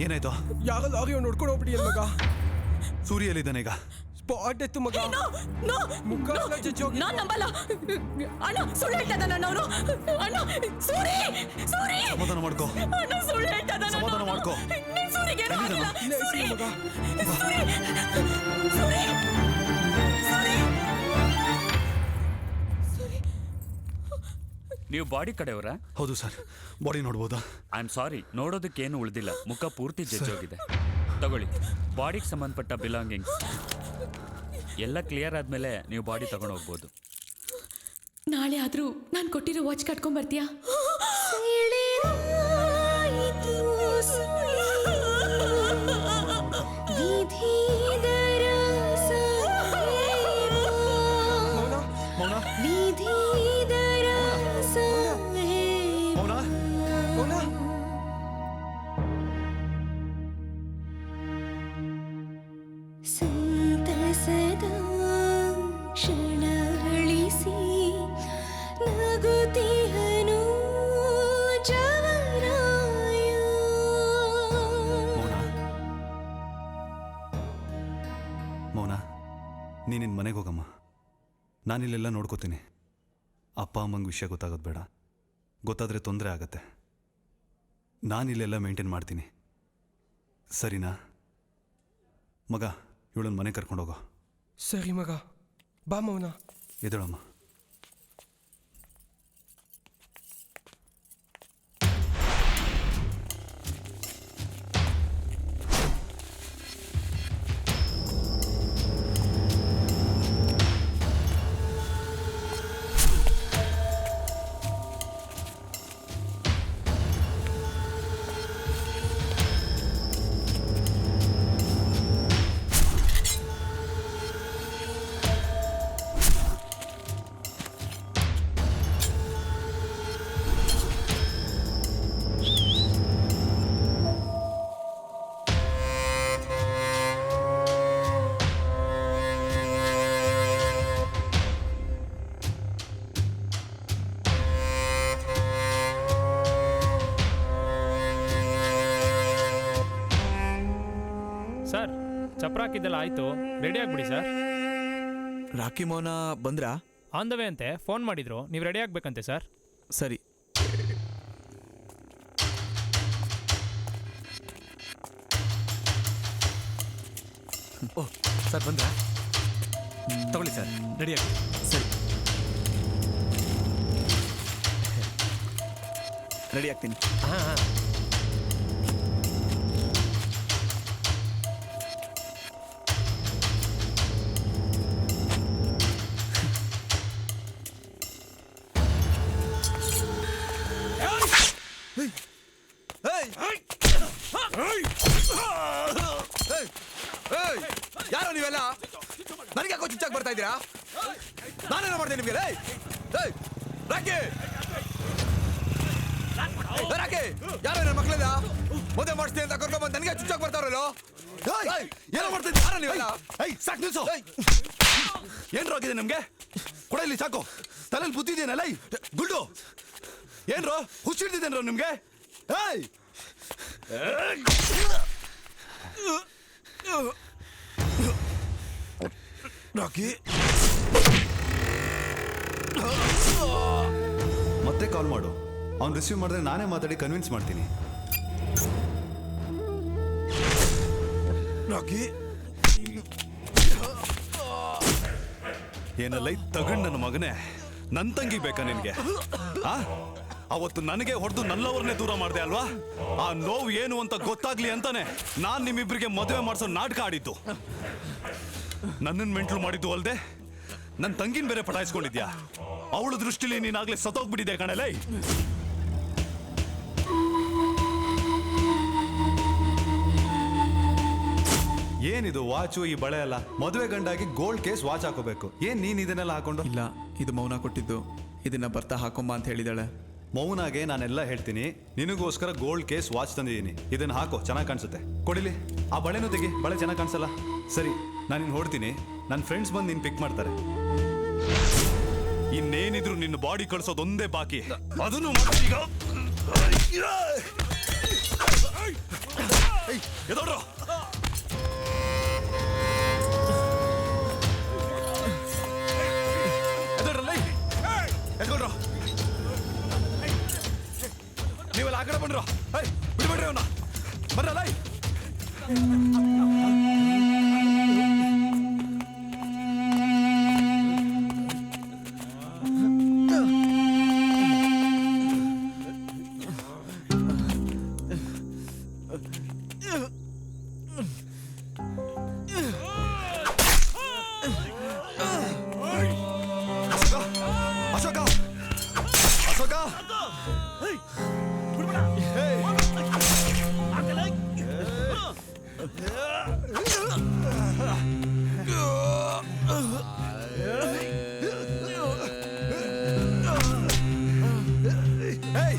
ಏನಾಯ್ತು? ಯಾವಾಗ ನೋಡ್ಕೊಂಡು ಹೋಗ್ಬಿಡಿ ಅಲ್ ಮಗ. ಸೂರ್ಯಲ್ಲಿದ್ದಾನೆ ಈಗ. ಸ್ಪಾಟ್ ಎತ್ತು ಮಗ. ಮುಖ ಎಲ್ಲ ಜಜ್ಜೋಗಿ. ನಾನ್ ನಂಬಲ್ಲ ಅಣ್ಣ, ಸುಳ್ಳು ಹೇಳ್ತಾ ಇದ್ದಾನ ಅವನು. ಅಣ್ಣ, ಸೂರಿ, ಸೂರಿ, ಸಮಾಧಾನ ಮಾಡ್ಕೋ. ಅಣ್ಣ, ಸುಳ್ಳು ಹೇಳ್ತಾ ಇದ್ದಾನ. ಸಮಾಧಾನ ಮಾಡ್ಕೋ. ಸೂರಿಗೆ ಏನೂ ಆಗಿಲ್ಲ. ಸೂರಿ, ಸೂರಿ, ಸೂರಿ, ಸೂರಿ. ನೀವು ಬಾಡಿ ಕಡೆಯವರಾ? ಹೌದು ಸರ್. ಬಾಡಿ ನೋಡ್ಬೋದಾ? ಐ ಆಮ್ ಸಾರಿ, ನೋಡೋದಕ್ಕೇನು ಉಳಿದಿಲ್ಲ. ಮುಖ ಪೂರ್ತಿ ಜಜ್ಜೋಗಿದೆ. ತಗೊಳ್ಳಿ, ಬಾಡಿಗೆ ಸಂಬಂಧಪಟ್ಟ ಬಿಲಾಂಗಿಂಗ್ಸ್ ಎಲ್ಲ ಕ್ಲಿಯರ್ ಆದ್ಮೇಲೆ ನೀವು ಬಾಡಿ ತಗೊಂಡು ಹೋಗ್ಬೋದು. ನಾಳೆ ಆದ್ರೂ ನಾನು ಕೊಟ್ಟಿರೋ ವಾಚ್ ಕಟ್ಕೊಂಡ್ ಬರ್ತೀಯಾ? ಸಂತಸದ ಕ್ಷಣ ಅಳಿಸಿ ನಗು ನೀನಿನ್ನ ಮನೆಗೆ ಹೋಗಮ್ಮ, ನಾನಿಲ್ಲೆಲ್ಲ ನೋಡ್ಕೋತೀನಿ. ಅಪ್ಪ ಅಮ್ಮಂಗೆ ವಿಷಯ ಗೊತ್ತಾಗೋದು ಬೇಡ, ಗೊತ್ತಾದರೆ ತೊಂದರೆ ಆಗತ್ತೆ. ನಾನಿಲ್ಲೆಲ್ಲ ಮೇಂಟೈನ್ ಮಾಡ್ತೀನಿ, ಸರಿನಾ? ಮಗ, ಇವಳನ್ನ ಮನೆ ಕರ್ಕೊಂಡೋಗೋ. ಸರಿ ಮಗ, ಬಾ ಮೌನ. ಎದಳಮ್ಮ. ಸರ್, ಚಪ್ರ ಹಾಕಿದ್ದೆಲ್ಲ ಆಯ್ತು, ರೆಡಿ ಆಗ್ಬಿಡಿ ಸರ್. ರಾಕಿ ಮೌನ ಬಂದ್ರಾ? ಆನ್ ದ ವೇ ಅಂತೆ, ಫೋನ್ ಮಾಡಿದ್ರು, ನೀವು ರೆಡಿ ಆಗ್ಬೇಕಂತೆ ಸರ್. ಸರಿ. ಓಹ್ ಸರ್, ಬಂದ್ರಾ? ತಗೊಳ್ಳಿ ಸರ್, ರೆಡಿ ಆಗಿ. ಸರಿ, ರೆಡಿ ಆಗ್ತೀನಿ. ಹಾಂ ಹಾಂ. ಯಾರೋ ನೀವೆಲ್ಲ ನನಗೆ ಯಾಕೋ ಚುಚ್ಚಾಗಿ ಬರ್ತಾ ಇದ್ದೀರಾ? ನಾನೇನೋ ಮಾಡ್ತೀನಿ ನಿಮಗೆ. ರಾಕಿ ರಾಕಿ, ಯಾರೋ ನನ್ನ ಮಕ್ಕಳಿಂದ ಮದುವೆ ಮಾಡಿಸ್ತೀನಿ ಅಂತ ಕರ್ಕೊಂಡ್ಬಂದು ನನಗೆ ಚುಚ್ಚಾಗಿ ಬರ್ತಾರಲ್ಲೋ. ಏನೋ ಮಾಡ್ತಿದ್ದೆ ಯಾರೋ ನೀವೆಲ್ಲ? ಸಾಕು ನಿಲ್ಸು. ಏನ್ರೋ ಆಗಿದೆ ನಮ್ಗೆ? ಕೊಡ ಇಲ್ಲಿ, ಸಾಕು. ತಲೆಯಲ್ಲಿ ಬುದ್ಧಿದೇನಲ್ಲ ಗುಲ್ಡು? ಏನ್ರೋ ಹುಚ್ಚಿಡ್ತಿದ್ದೇನ್ರೋ ನಿಮ್ಗೆ? ರಾಕಿ, ಮತ್ತೆ ಕಾಲ್ ಮಾಡು. ಅವ್ನು ರಿಸೀವ್ ಮಾಡಿದ್ರೆ ನಾನೇ ಮಾತಾಡಿ ಕನ್ವಿನ್ಸ್ ಮಾಡ್ತೀನಿ. ರಾಕಿ, ಏನಲ್ಲ ತಗೊಂಡ್ ನನ್ನ ಮಗನೇ, ನನ್ನ ತಂಗಿ ಬೇಕಾ ನಿನ್ಗೆ? ಅವತ್ತು ನನಗೆ ಹೊಡೆದು ನನ್ನವ್ರನ್ನೇ ದೂರ ಮಾಡಿದೆ ಅಲ್ವಾ? ಆ ನೋವು ಏನು ಅಂತ ಗೊತ್ತಾಗ್ಲಿ ಅಂತಾನೆ ನಾನ್ ನಿಮ್ಮಿಬ್ರಿಗೆ ಮದುವೆ ಮಾಡಿಸೋ ನಾಟಕ ಆಡಿದ್ದು. ನನ್ನನ್ನು ಮೆಂಟ್ಲು ಮಾಡಿದ್ದು ಅಲ್ದೆ ನನ್ನ ತಂಗಿನ ಬೇರೆ ಪಟಾಯಿಸ್ಕೊಂಡಿದ್ಯಾ? ಅವಳ ದೃಷ್ಟಿಲಿ ನೀನಾಗ್ಲೇ ಸತ್ತೋಗ್ಬಿಟ್ಟಿದೆ ಕಣಲೇ. ಏನಿದು ವಾಚು, ಈ ಬಳೆ ಅಲ್ಲ? ಮದುವೆ ಗಂಡಾಗಿ ಗೋಲ್ಡ್ ಕೇಸ್ ವಾಚ್ ಹಾಕೋಬೇಕು. ಏನ್ ನೀನ್ ಇದನ್ನೆಲ್ಲ ಹಾಕೊಂಡು? ಇಲ್ಲ, ಇದು ಮೌನ ಕೊಟ್ಟಿದ್ದು. ಇದನ್ನ ಬರ್ತಾ ಹಾಕೊಂಬ ಅಂತ ಹೇಳಿದಾಳೆ. ಮೌನಾಗೆ ನಾನೆಲ್ಲ ಹೇಳ್ತೀನಿ. ನಿನಗೋಸ್ಕರ ಗೋಲ್ಡ್ ಕೇಸ್ ವಾಚ್ ತಂದಿದ್ದೀನಿ, ಇದನ್ನ ಹಾಕೋ, ಚೆನ್ನಾಗಿ ಕಾಣಿಸುತ್ತೆ. ಕೊಡಿಲಿ, ಆ ಬಳೆನೂ ತೆಗಿ, ಬಳೆ ಚೆನ್ನಾಗಿ ಕಾಣಿಸಲ್ಲ. ಸರಿ, ನಾನು ನಿನ್ನ ಹೊಡ್ತೀನಿ, ನನ್ನ ಫ್ರೆಂಡ್ಸ್ ಬಂದು ನಿನ್ನ ಪಿಕ್ ಮಾಡ್ತಾರೆ. ಇನ್ನೇನಿದ್ರು ನಿನ್ನ ಬಾಡಿ ಕಳ್ಸೋದೊಂದೇ ಬಾಕಿ, ಅದನ್ನು ಮಾಡ್ತೀಗ. ಎದೋಡ್ರು ಎದ್ಕೊಳ್ರು, ನೀವೆಲ್ಲ ಆ ಕಡೆ ಬಂದ್ರು. ಬಿಡ್ಬೇಡ್ರಿ ಅವನ್ನ, ಬರ್ರಲ್ಲ. Hey!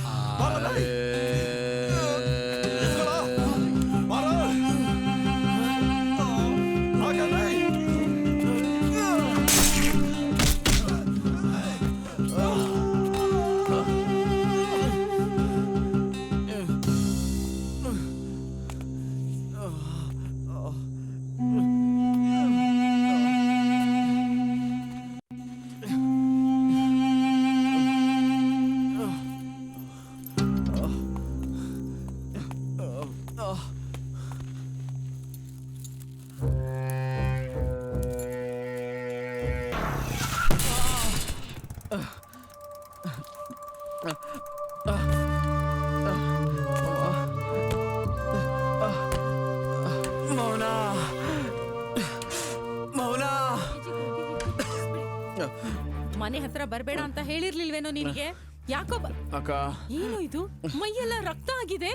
ಮನೆ ಹತ್ರ ಬರ್ಬೇಡ ಅಂತ ಹೇಳಿರ್ಲಿಲ್ವೇನೋ ನಿನ್ಗೆ? ಯಾಕೋ ಅಕ್ಕ ಏನು ಇದು ಮೈಯೆಲ್ಲ ರಕ್ತ ಆಗಿದೆ?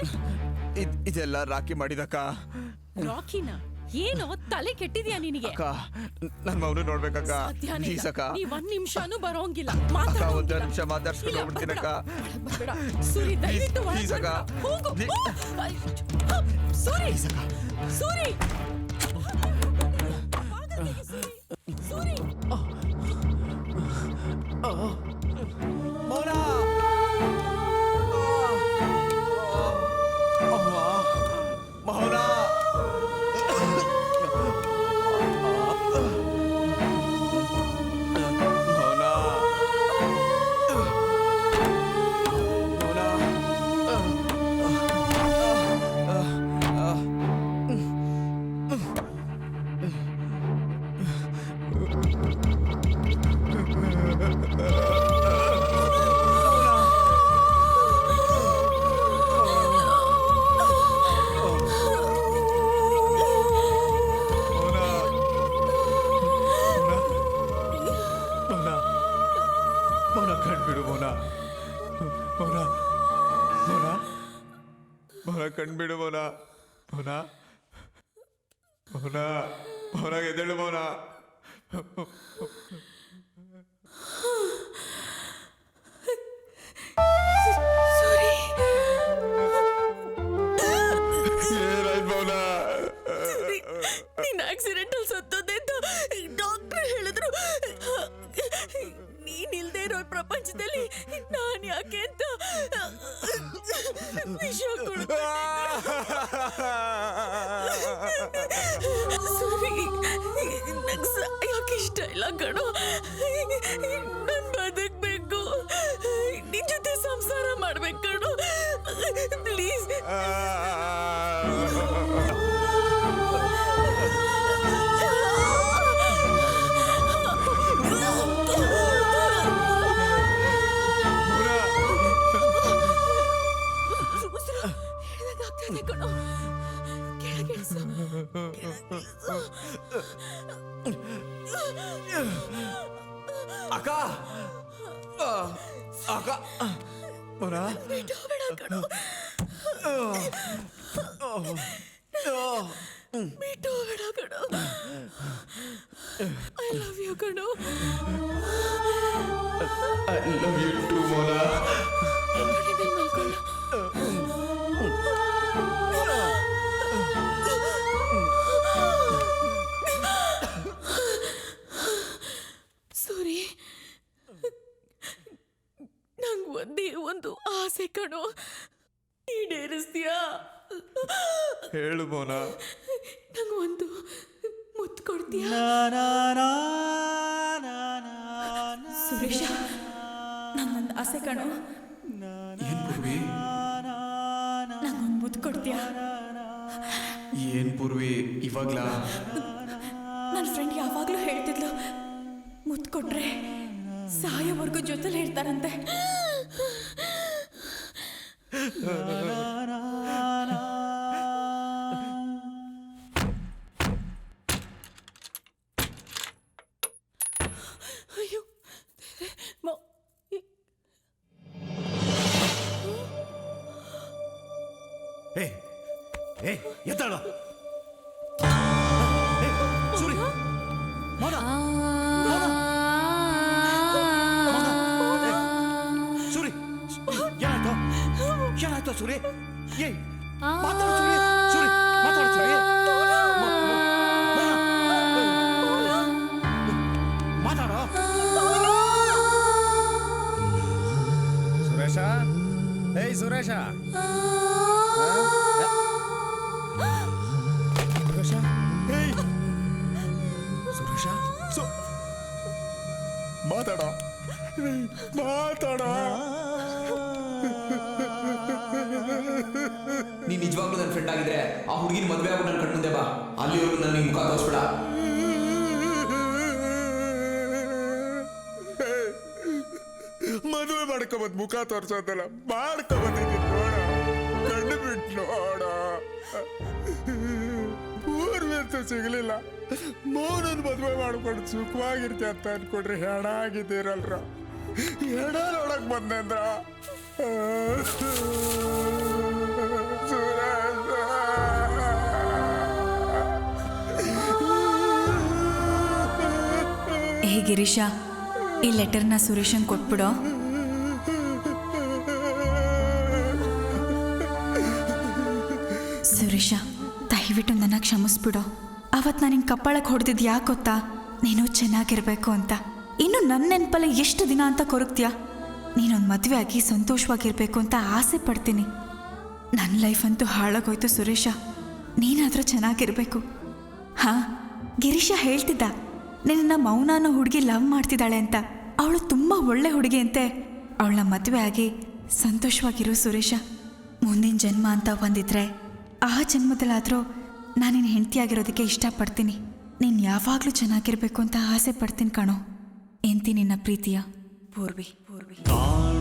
ಇದೆಲ್ಲ ರಾಕಿ ಮಾಡಿದಕ್ಕ. ರಾಕಿನ ಏನೋ ತಲೆ ಕೆಟ್ಟಿದ್ಯಾ ನಿನಗೆ? ಅಕ್ಕ ನನ್ ಮೌನ ನೋಡ್ಬೇಕಕ್ಕ. ಸಾಧ್ಯನೇ ಪ್ಲೀಸ್ ಇಲ್ಲ. ಅಕ್ಕ. ನೀವ್ ಒಂದ್ ನಿಮಿಷನೂ ಬರೋಂಗಿಲ್ಲ. ಅಕ್ಕ ಒಂದ್ ನಿಮಿಷ ಮಾತಾಡ್ಸ್ಕೊಂಡು ಹೋಗ್ಬಿಡ್ತೀನಕ್ಕ. ಸೂರಿ ದಯವಿಟ್ಟು ಪ್ಲೀಸ್ ಅಕ್ಕ. ಹೋಗು. ಸೂರಿ ಸೂರಿ ಸೂರಿ ಮೌನ ಮೌನ ಮೌನ ಕಣ್ಬಿಡು ಮೌನ. ಮೌನ ಮೌನ ಮೌನ ಕಣ್ಬಿಡು ಮೌನ. ಮೌನ ಮೌನ ಮೌನ ಎದ್ದೇಳು ಮೌನ. ಏನಾಯ್ತು ಮೌನ? ನೀನ್ ಆಕ್ಸಿಡೆಂಟ್ ಅಲ್ಲಿ ಸತ್ತೋದೆ ಅಂತ ಡಾಕ್ಟರ್ ಹೇಳಿದ್ರು. ನೀನ್ ಇಲ್ದೇ ಇರೋ ಪ್ರಪಂಚದಲ್ಲಿ ನಾನ್ ಯಾಕೆ ಅಂತ ವಿಷ ನಂಗೆ ಸಾಯಕ್ಕೆ ಇಷ್ಟ ಇಲ್ಲ ಕಣೋ. ನನ್ ಬದುಕ್ಬೇಕು, ನಿನ್ ಜೊತೆ ಸಂಸಾರ ಮಾಡ್ಬೇಕು ಕಣೋ. ಪ್ಲೀಸ್ ಅಕ್ಕ ಅಕ್ಕ ಮೌನ ಬಿಟ್ಟು ಕಣೋ. ಐ ಲವ್ ಯು ಕಣೋ. ಐ ಲವ್ ಯು ಟು ಮೌನ. ಸೂರಿ, ನಂಗ್ ಒಂದೇ ಒಂದು ಆಸೆ ಕಣೋ, ಈಡೇರಿಸ್ತೀಯಾ? ಹೇಳು ಮೌನ. ನಂಗ್ ಒಂದು ಮುತ್ತು ಕೊಡ್ತೀಯಾ? ಸುರೇಶ, ನಂಗೊಂದು ಆಸೆ ಕಣೋ. ಏನ್ ಪೂರ್ವಿ? ನಂಗೊಂದು ಮುತ್ತು ಕೊಡ್ತೀಯಾ? ಏನ್ ಪೂರ್ವಿ ಇವಾಗ್ಲಾ? ನನ್ನ ಫ್ರೆಂಡ್ ಯಾವಾಗ್ಲೂ ಹೇಳ್ತಿದ್ಲು, ಮುತ್ತು ಕೊಟ್ರೆ ಸಾಯೋವರೆಗೂ ಜೊತೆಲಿ ಹೇಳ್ತಾರಂತೆ. ಅಯ್ಯೋ ಎದ್ದಾಳ ಸೂರಿ. ಮೌನ ಸೂರಿ, ಏನಾಯ್ತು ಸೂರಿ? ಏಯ್ ಮಾತಾಡು ಸೂರಿ. ಸೂರಿ ಮಾತಾಡು ಸೂರಿ. ಮಾತಾಡೋ ಸುರೇಶ. ಏಯ್ ಸುರೇಶ. ಸುರೇಶ. ಏಯ್ ಸುರೇಶ. ಮಾತಾಡ ಮಾತಾಡ. ನೀ ನಿಜವಾಗ್ಲೂ ನನ್ನ ಫ್ರೆಂಡ್ ಆಗಿದ್ರೆ ಆ ಹುಡುಗಿನ ಮದುವೆ ಆಗೋ ನನ್ನ ಕಣ್ಮುಂದೆ ಬಾ. ಅಲ್ಲಿವರೆಗೂ ನನ್ನ ಮುಖ ತೋರಿಸ್ಬೇಡ. ಮದುವೆ ಮಾಡ್ಕೊಬಂದ್ ಮುಖ ತೋರ್ಸೋದಲ್ಲ, ಮಾಡ್ಕೊಬಂದಿದ್ದೀನಿ ನೋಡ. ಕಣ್ಣು ಬಿಟ್ಟು ನೋಡ. ಪೂರ್ವಿ ಅಂತ ಯಾವತ್ತೂ ಸಿಗಲಿಲ್ಲ. ಮೌನನ್ ಮದುವೆ ಮಾಡ್ಕೊಂಡು ಸುಖವಾಗಿರ್ತೀಯ ಅಂತ ಅನ್ಕೊಂಡ್ರೆ ಹೆಣ ಆಗಿದ್ದೀರಲ್ರ. ಹೆಣ ನೋಡಕ್ ಬಂದೆ ಅಂದ್ರ ಏ ಗಿರೀಶ, ಈ ಲೆಟರ್ನ ಸುರೇಶನ್ ಕೊಟ್ಬಿಡೋ. ಸುರೇಶ, ದಯವಿಟ್ಟು ನನ್ನ ಕ್ಷಮಿಸ್ಬಿಡೋ. ಅವತ್ತು ನಾನು ನಿನ್ನ ಕಪ್ಪಾಳಕ್ಕೆ ಹೊಡೆದಿದ್ದು ಯಾಕೆ ಗೊತ್ತಾ? ನೀನು ಚೆನ್ನಾಗಿರ್ಬೇಕು ಅಂತ. ಇನ್ನು ನನ್ನ ನೆನಪಲ್ಲ ಎಷ್ಟು ದಿನ ಅಂತ ಕೊರಗ್ತೀಯ? ನೀನೊಂದು ಮದುವೆ ಆಗಿ ಸಂತೋಷವಾಗಿರ್ಬೇಕು ಅಂತ ಆಸೆ ಪಡ್ತೀನಿ. ನನ್ನ ಲೈಫ್ ಅಂತೂ ಹಾಳಾಗೋಯ್ತು ಸುರೇಶ. ನೀನಾದರೂ ಚೆನ್ನಾಗಿರ್ಬೇಕು. ಹಾಂ, ಗಿರೀಶ ಹೇಳ್ತಿದ್ದ ನಿನ್ನ ಮೌನ ಅನ್ನೋ ಹುಡುಗಿ ಲವ್ ಮಾಡ್ತಿದ್ದಾಳೆ ಅಂತ. ಅವಳು ತುಂಬ ಒಳ್ಳೆ ಹುಡುಗಿ ಅಂತೆ. ಅವಳನ್ನ ಮದುವೆ ಆಗಿ ಸಂತೋಷವಾಗಿರು ಸುರೇಶ. ಮುಂದಿನ ಜನ್ಮ ಅಂತ ಬಂದಿದ್ರೆ ಆ ಜನ್ಮದಲ್ಲಾದರೂ ನಾನು ನಿನ್ನ ಹೆಂಡತಿಯಾಗಿರೋದಕ್ಕೆ ಇಷ್ಟಪಡ್ತೀನಿ. ನೀನು ಯಾವಾಗಲೂ ಚೆನ್ನಾಗಿರ್ಬೇಕು ಅಂತ ಆಸೆ ಪಡ್ತೀನಿ ಕಣೋ. ಎಂತಿ ನಿನ್ನ ಪ್ರೀತಿಯ ಪೂರ್ವಿ.